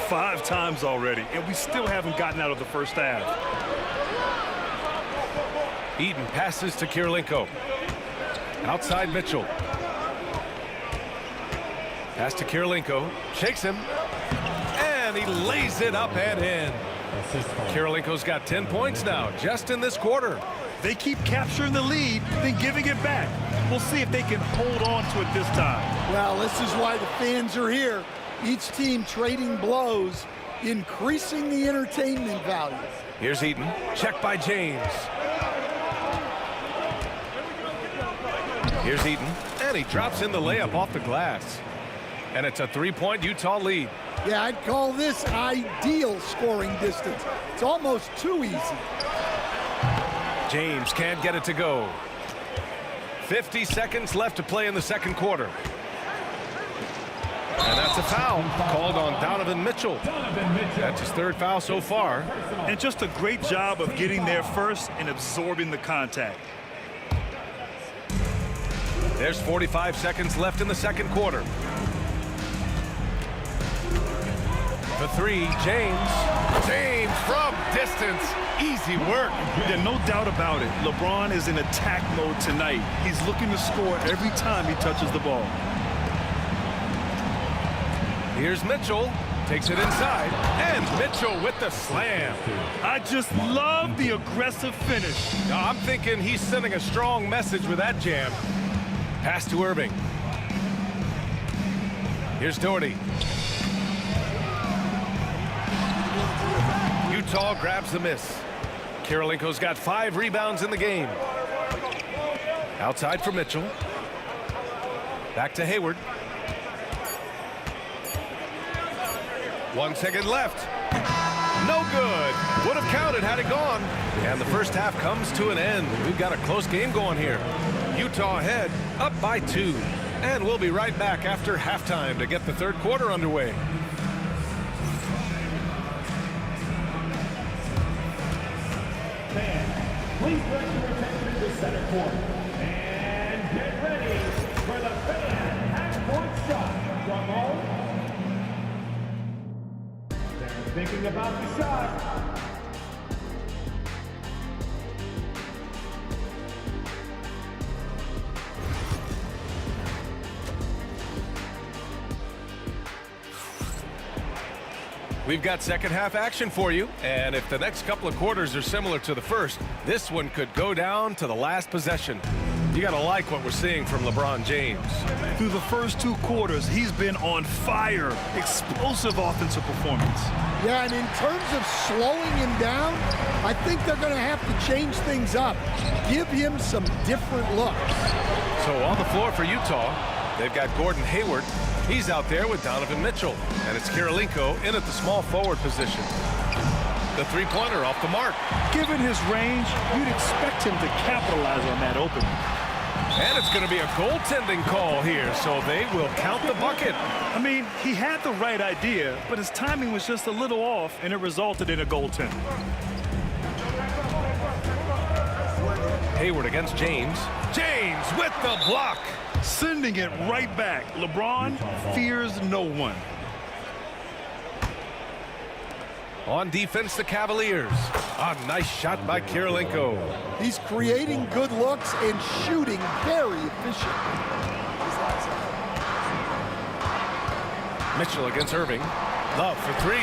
5 times already, and we still haven't gotten out of the first half. Eden passes to Kirilenko. Outside Mitchell. Pass to Kirilenko. Shakes him. And he lays it up and in. Kirilenko's got 10 points now, just in this quarter. They keep capturing the lead, then giving it back. We'll see if they can hold on to it this time. Well, this is why the fans are here. Each team trading blows, increasing the entertainment value. Here's Eden. Check by James. Here's Eden. And he drops in the layup off the glass. And it's a 3-point Utah lead. Yeah, I'd call this ideal scoring distance. It's almost too easy. James can't get it to go. 50 seconds left to play in the second quarter. And that's a foul called on Donovan Mitchell. That's his 3rd foul so far. And just a great job of getting there first and absorbing the contact. There's 45 seconds left in the second quarter. The three, James. James from distance. Easy work. Yeah, no doubt about it. LeBron is in attack mode tonight. He's looking to score every time he touches the ball. Here's Mitchell. Takes it inside. And Mitchell with the slam. I just love the aggressive finish. I'm thinking he's sending a strong message with that jam. Pass to Irving. Here's Doherty. Utah grabs the miss. Kirilenko's got 5 rebounds in the game. Outside for Mitchell. Back to Hayward. 1 second left. No good. Would have counted had it gone. And the first half comes to an end. We've got a close game going here. Utah ahead, up by 2. And we'll be right back after halftime to get the third quarter underway. Please direct your attention to the center court. And get ready for the fan half-court shot. Drum roll. They're thinking about the shot. We've got second half action for you, and if the next couple of quarters are similar to the first, this one could go down to the last possession. You gotta like what we're seeing from LeBron James. Through the first 2 quarters, he's been on fire. Explosive offensive performance. Yeah, and in terms of slowing him down, I think they're going to have to change things up. Give him some different looks. So on the floor for Utah, they've got Gordon Hayward. He's out there with Donovan Mitchell, and it's Kirilenko in at the small forward position. The three-pointer off the mark. Given his range, you'd expect him to capitalize on that opening. And it's going to be a goaltending call here, so they will count the bucket. I mean, he had the right idea, but his timing was just a little off, and it resulted in a goaltend. Hayward against James. James with the block. Sending it right back. LeBron fears no one. On defense, the Cavaliers. A nice shot by Kirilenko. He's creating good looks and shooting very efficient. Mitchell against Irving. Love for 3.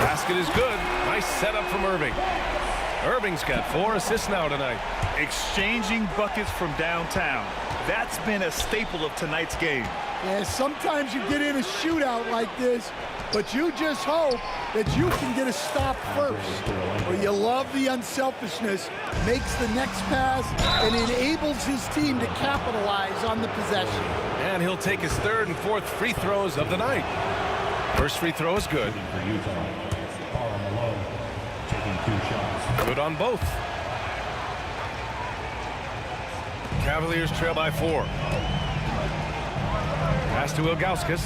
Basket is good. Nice setup from Irving. Irving's got 4 assists now tonight. Exchanging buckets from downtown. That's been a staple of tonight's game. Yeah, sometimes you get in a shootout like this, but you just hope that you can get a stop first. Or you love the unselfishness, makes the next pass, and enables his team to capitalize on the possession. And he'll take his 3rd and 4th free throws of the night. First free throw is good. Good on both. Cavaliers trail by 4. Pass to Ilgauskas.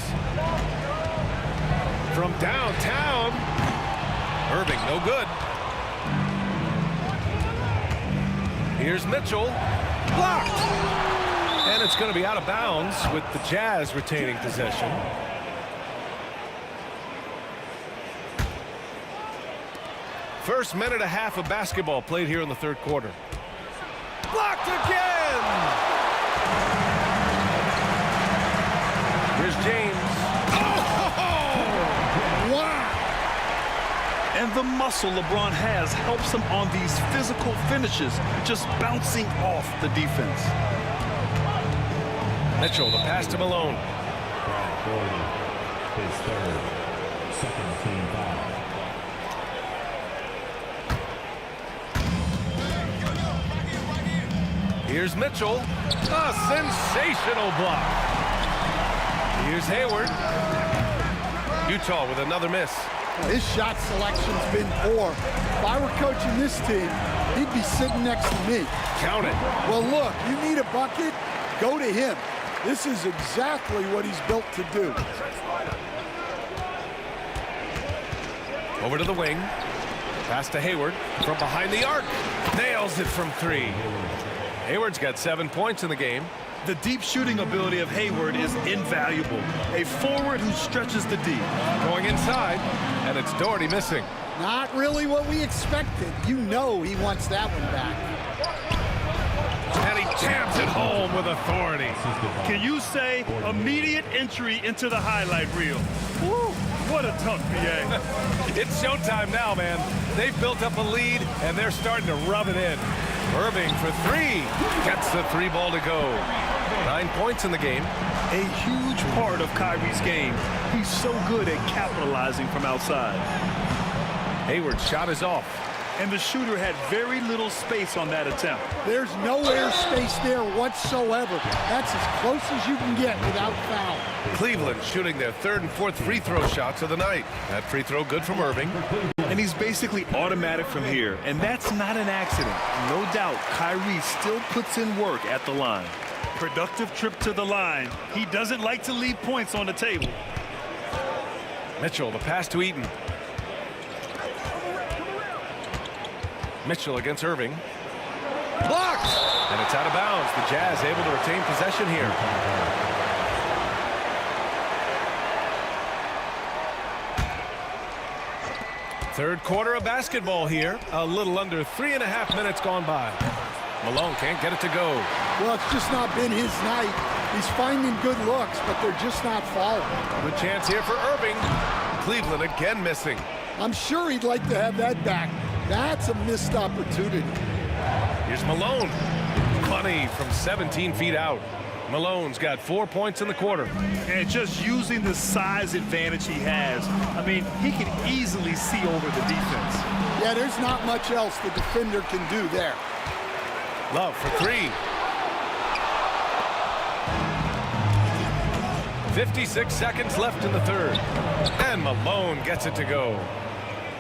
From downtown. Irving, no good. Here's Mitchell. Blocked. And it's going to be out of bounds with the Jazz retaining possession. First minute and a half of basketball played here in the 3rd quarter. Blocked again! Here's James. Oh! Wow! And the muscle LeBron has helps him on these physical finishes, just bouncing off the defense. Mitchell, the pass to Malone. His 3rd, second team foul. Here's Mitchell. A sensational block. Here's Hayward. Utah with another miss. His shot selection's been poor. If I were coaching this team, he'd be sitting next to me. Count it. Well, look, you need a bucket, go to him. This is exactly what he's built to do. Over to the wing. Pass to Hayward from behind the arc. Nails it from 3. Hayward's got 7 points in the game. The deep shooting ability of Hayward is invaluable. A forward who stretches the D. Going inside, and it's Doherty missing. Not really what we expected. You know he wants that one back. And he jams it home with authority. Can you say immediate entry into the highlight reel? Woo, what a tough BA. It's showtime now, man. They've built up a lead, and they're starting to rub it in. Irving for 3. Gets the 3 ball to go. 9 points in the game. A huge part of Kyrie's game. He's so good at capitalizing from outside. Hayward's shot is off. And the shooter had very little space on that attempt. There's no air space there whatsoever. That's as close as you can get without foul. Cleveland shooting their 3rd and 4th free throw shots of the night. That free throw good from Irving. And he's basically automatic from here, and that's not an accident. No doubt, Kyrie still puts in work at the line. Productive trip to the line. He doesn't like to leave points on the table. Mitchell, the pass to Eaton. Mitchell against Irving. Blocked! And it's out of bounds. The Jazz able to retain possession here. Third quarter of basketball here. A little under 3.5 minutes gone by. Malone can't get it to go. Well, it's just not been his night. He's finding good looks, but they're just not falling. Good chance here for Irving. Cleveland again missing. I'm sure he'd like to have that back. That's a missed opportunity. Here's Malone. Money from 17 feet out. Malone's got 4 points in the quarter. And just using the size advantage he has, I mean, he can easily see over the defense. Yeah, there's not much else the defender can do there. Love for 3. 56 seconds left in the 3rd. And Malone gets it to go.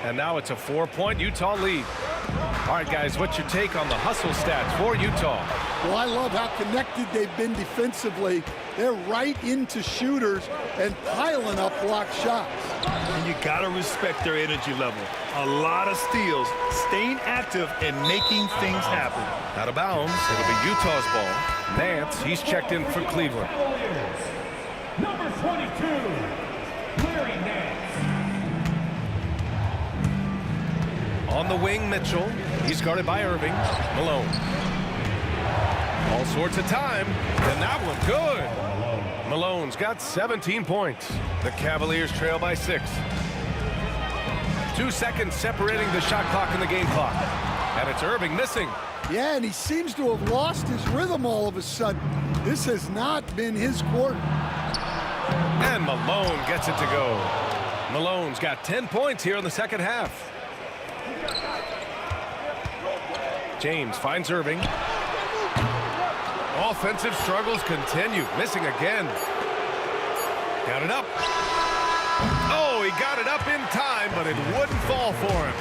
And now it's a 4-point Utah lead. All right, guys, what's your take on the hustle stats for Utah? Well, I love how connected they've been defensively. They're right into shooters and piling up block shots. And you got to respect their energy level. A lot of steals, staying active and making things happen. Out of bounds, it'll be Utah's ball. Nance, he's checked in for Cleveland. Number 22, Larry Nance. On the wing, Mitchell. He's guarded by Irving. Malone. All sorts of time. And that one good. Malone's got 17 points. The Cavaliers trail by 6. 2 seconds separating the shot clock and the game clock. it's Irving missing. Yeah, and he seems to have lost his rhythm all of a sudden. This has not been his quarter. And Malone gets it to go. Malone's got 10 points here in the second half. James finds Irving. Offensive struggles continue. Missing again. Got it up. Oh, he got it up in time, but it wouldn't fall for him.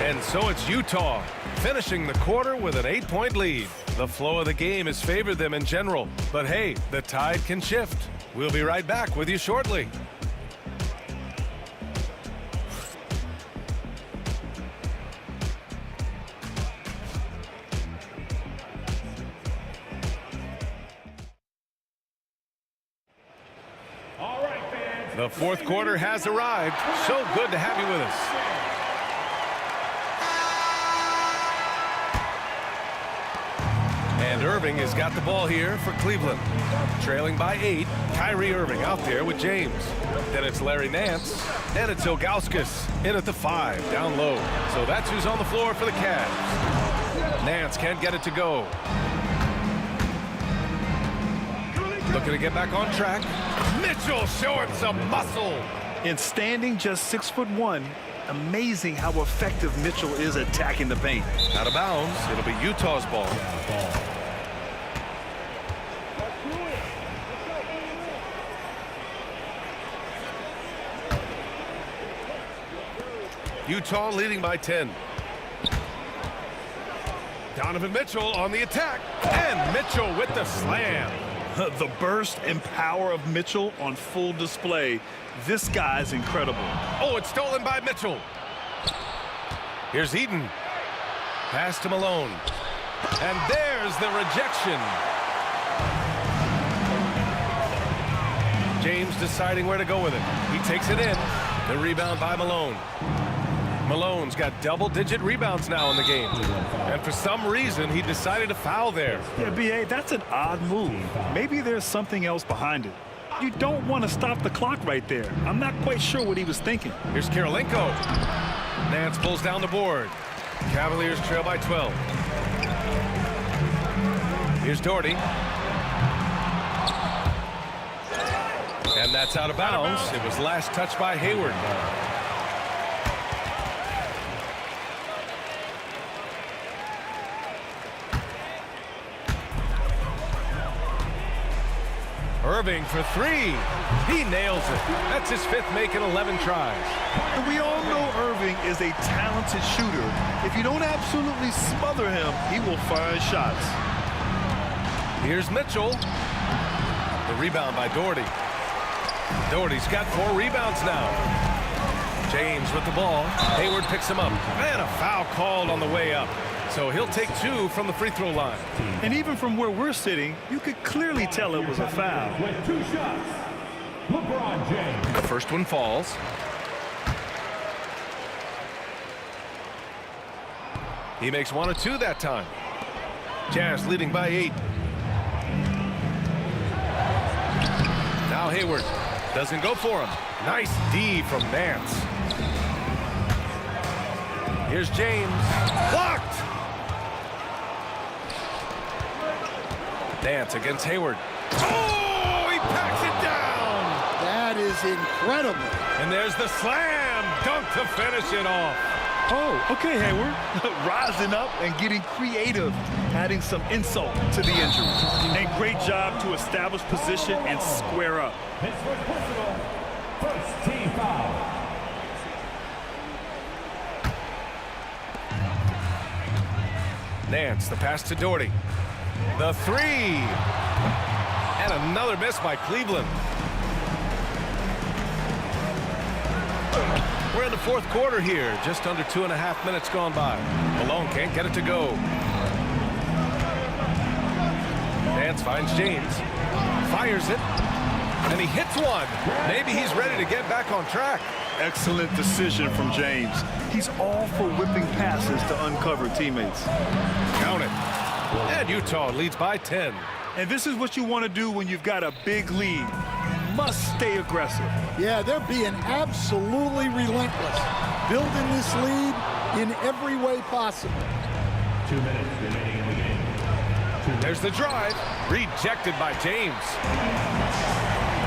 And so it's Utah finishing the quarter with an 8-point lead. The flow of the game has favored them in general. But hey, the tide can shift. We'll be right back with you shortly. The fourth quarter has arrived. So good to have you with us. And Irving has got the ball here for Cleveland. Trailing by 8, Kyrie Irving out there with James. Then it's Larry Nance, and it's Ilgauskas in at the 5, down low. So that's who's on the floor for the Cavs. Nance can't get it to go. Looking to get back on track. Mitchell showing some muscle. And standing just 6'1", amazing how effective Mitchell is attacking the paint. Out of bounds. It'll be Utah's ball. Utah leading by 10. Donovan Mitchell on the attack. And Mitchell with the slam. The burst and power of Mitchell on full display. This guy's incredible. Oh, it's stolen by Mitchell. Here's Eden. Pass to Malone. And there's the rejection. James deciding where to go with it. He takes it in. The rebound by Malone. Malone's got double-digit rebounds now in the game. And for some reason, he decided to foul there. Yeah, B.A., that's an odd move. Maybe there's something else behind it. You don't want to stop the clock right there. I'm not quite sure what he was thinking. Here's Karolinko. Nance pulls down the board. Cavaliers trail by 12. Here's Doherty. And that's out of bounds. It was last touched by Hayward. Irving for 3. He nails it. That's his 5th make in 11 tries. And we all know Irving is a talented shooter. If you don't absolutely smother him, he will find shots. Here's Mitchell. The rebound by Doherty. Doherty's got 4 rebounds now. James with the ball. Hayward picks him up. And a foul called on the way up. So he'll take 2 from the free throw line. And even from where we're sitting, you could clearly tell it was a foul. With 2 shots, LeBron James. The first one falls. He makes 1 of 2 that time. Jazz leading by 8. Now Hayward doesn't go for him. Nice D from Nance. Here's James. Blocked! Nance against Hayward. Oh, he packs it down! That is incredible. And there's the slam dunk to finish it off. Oh, okay, Hayward. Rising up and getting creative, adding some insult to the injury. And great job to establish position and square up. His first personal, first team foul. Nance, the pass to Doherty. The 3. And another miss by Cleveland. We're in the fourth quarter here. Just under 2.5 minutes gone by. Malone can't get it to go. Nance finds James. Fires it. And he hits one. Maybe he's ready to get back on track. Excellent decision from James. He's all for whipping passes to uncover teammates. Count it. And Utah leads by 10. And this is what you want to do when you've got a big lead. You must stay aggressive. Yeah, they're being absolutely relentless, building this lead in every way possible. 2 minutes remaining in the game. There's the drive. Rejected by James.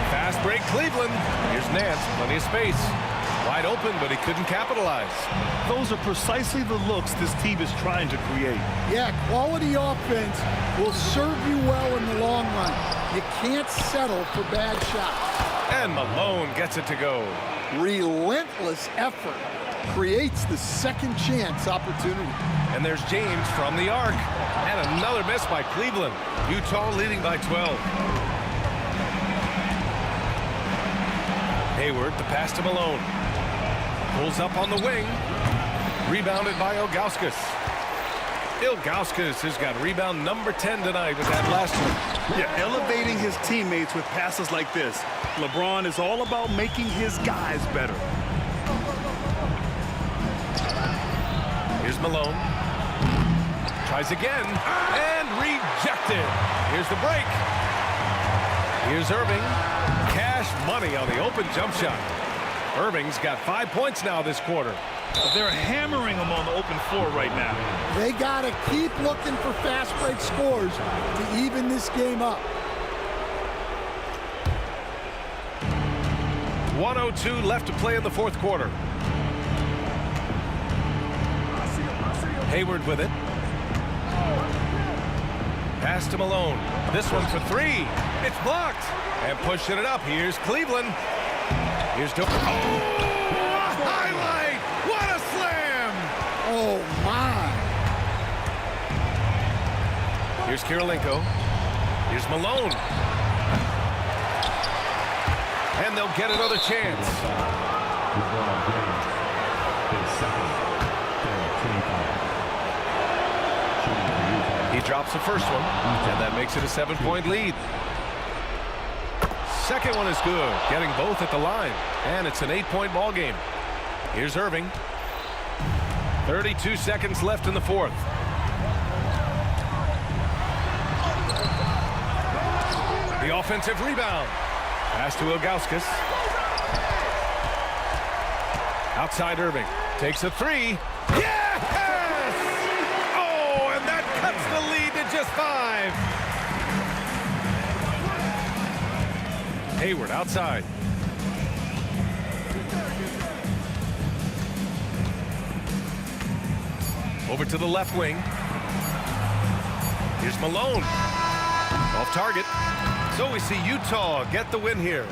Fast break Cleveland. Here's Nance. Plenty of space. Wide open, but he couldn't capitalize. Those are precisely the looks this team is trying to create. Yeah, quality offense will serve you well in the long run. You can't settle for bad shots. And Malone gets it to go. Relentless effort creates the second chance opportunity. And there's James from the arc. And another miss by Cleveland. Utah leading by 12. Hayward, the pass to Malone. Pulls up on the wing. Rebounded by Ilgauskas. Ilgauskas has got rebound number 10 tonight with that last one. Yeah, elevating his teammates with passes like this. LeBron is all about making his guys better. Here's Malone. Tries again. And rejected. Here's the break. Here's Irving. Cash money on the open jump shot. Irving's got 5 points now this quarter. They're hammering him on the open floor right now. They got to keep looking for fast break scores to even this game up. 1:02 left to play in the fourth quarter. Hayward with it. Pass to Malone. This one for three. It's blocked. And pushing it up. Here's Cleveland. Here's a highlight. What a slam. Oh, my. Here's Kirilenko. Here's Malone. And they'll get another chance. He drops the first one, and that makes it a 7-point lead. Second one is good, getting both at the line, and it's an 8-point ball game. Here's Irving. 32 seconds left in the fourth. The offensive rebound. Pass to Ilgauskas. Outside Irving. Takes a three. Yes! Oh, and that cuts the lead to just 5. Hayward outside. Over to the left wing. Here's Malone. Off target. So we see Utah get the win here.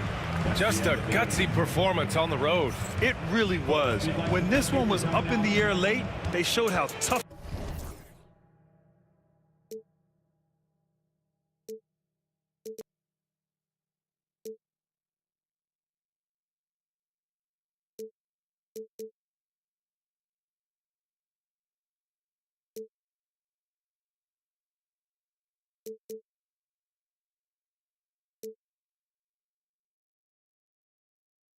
Just a gutsy performance on the road. It really was. When this one was up in the air late, they showed how tough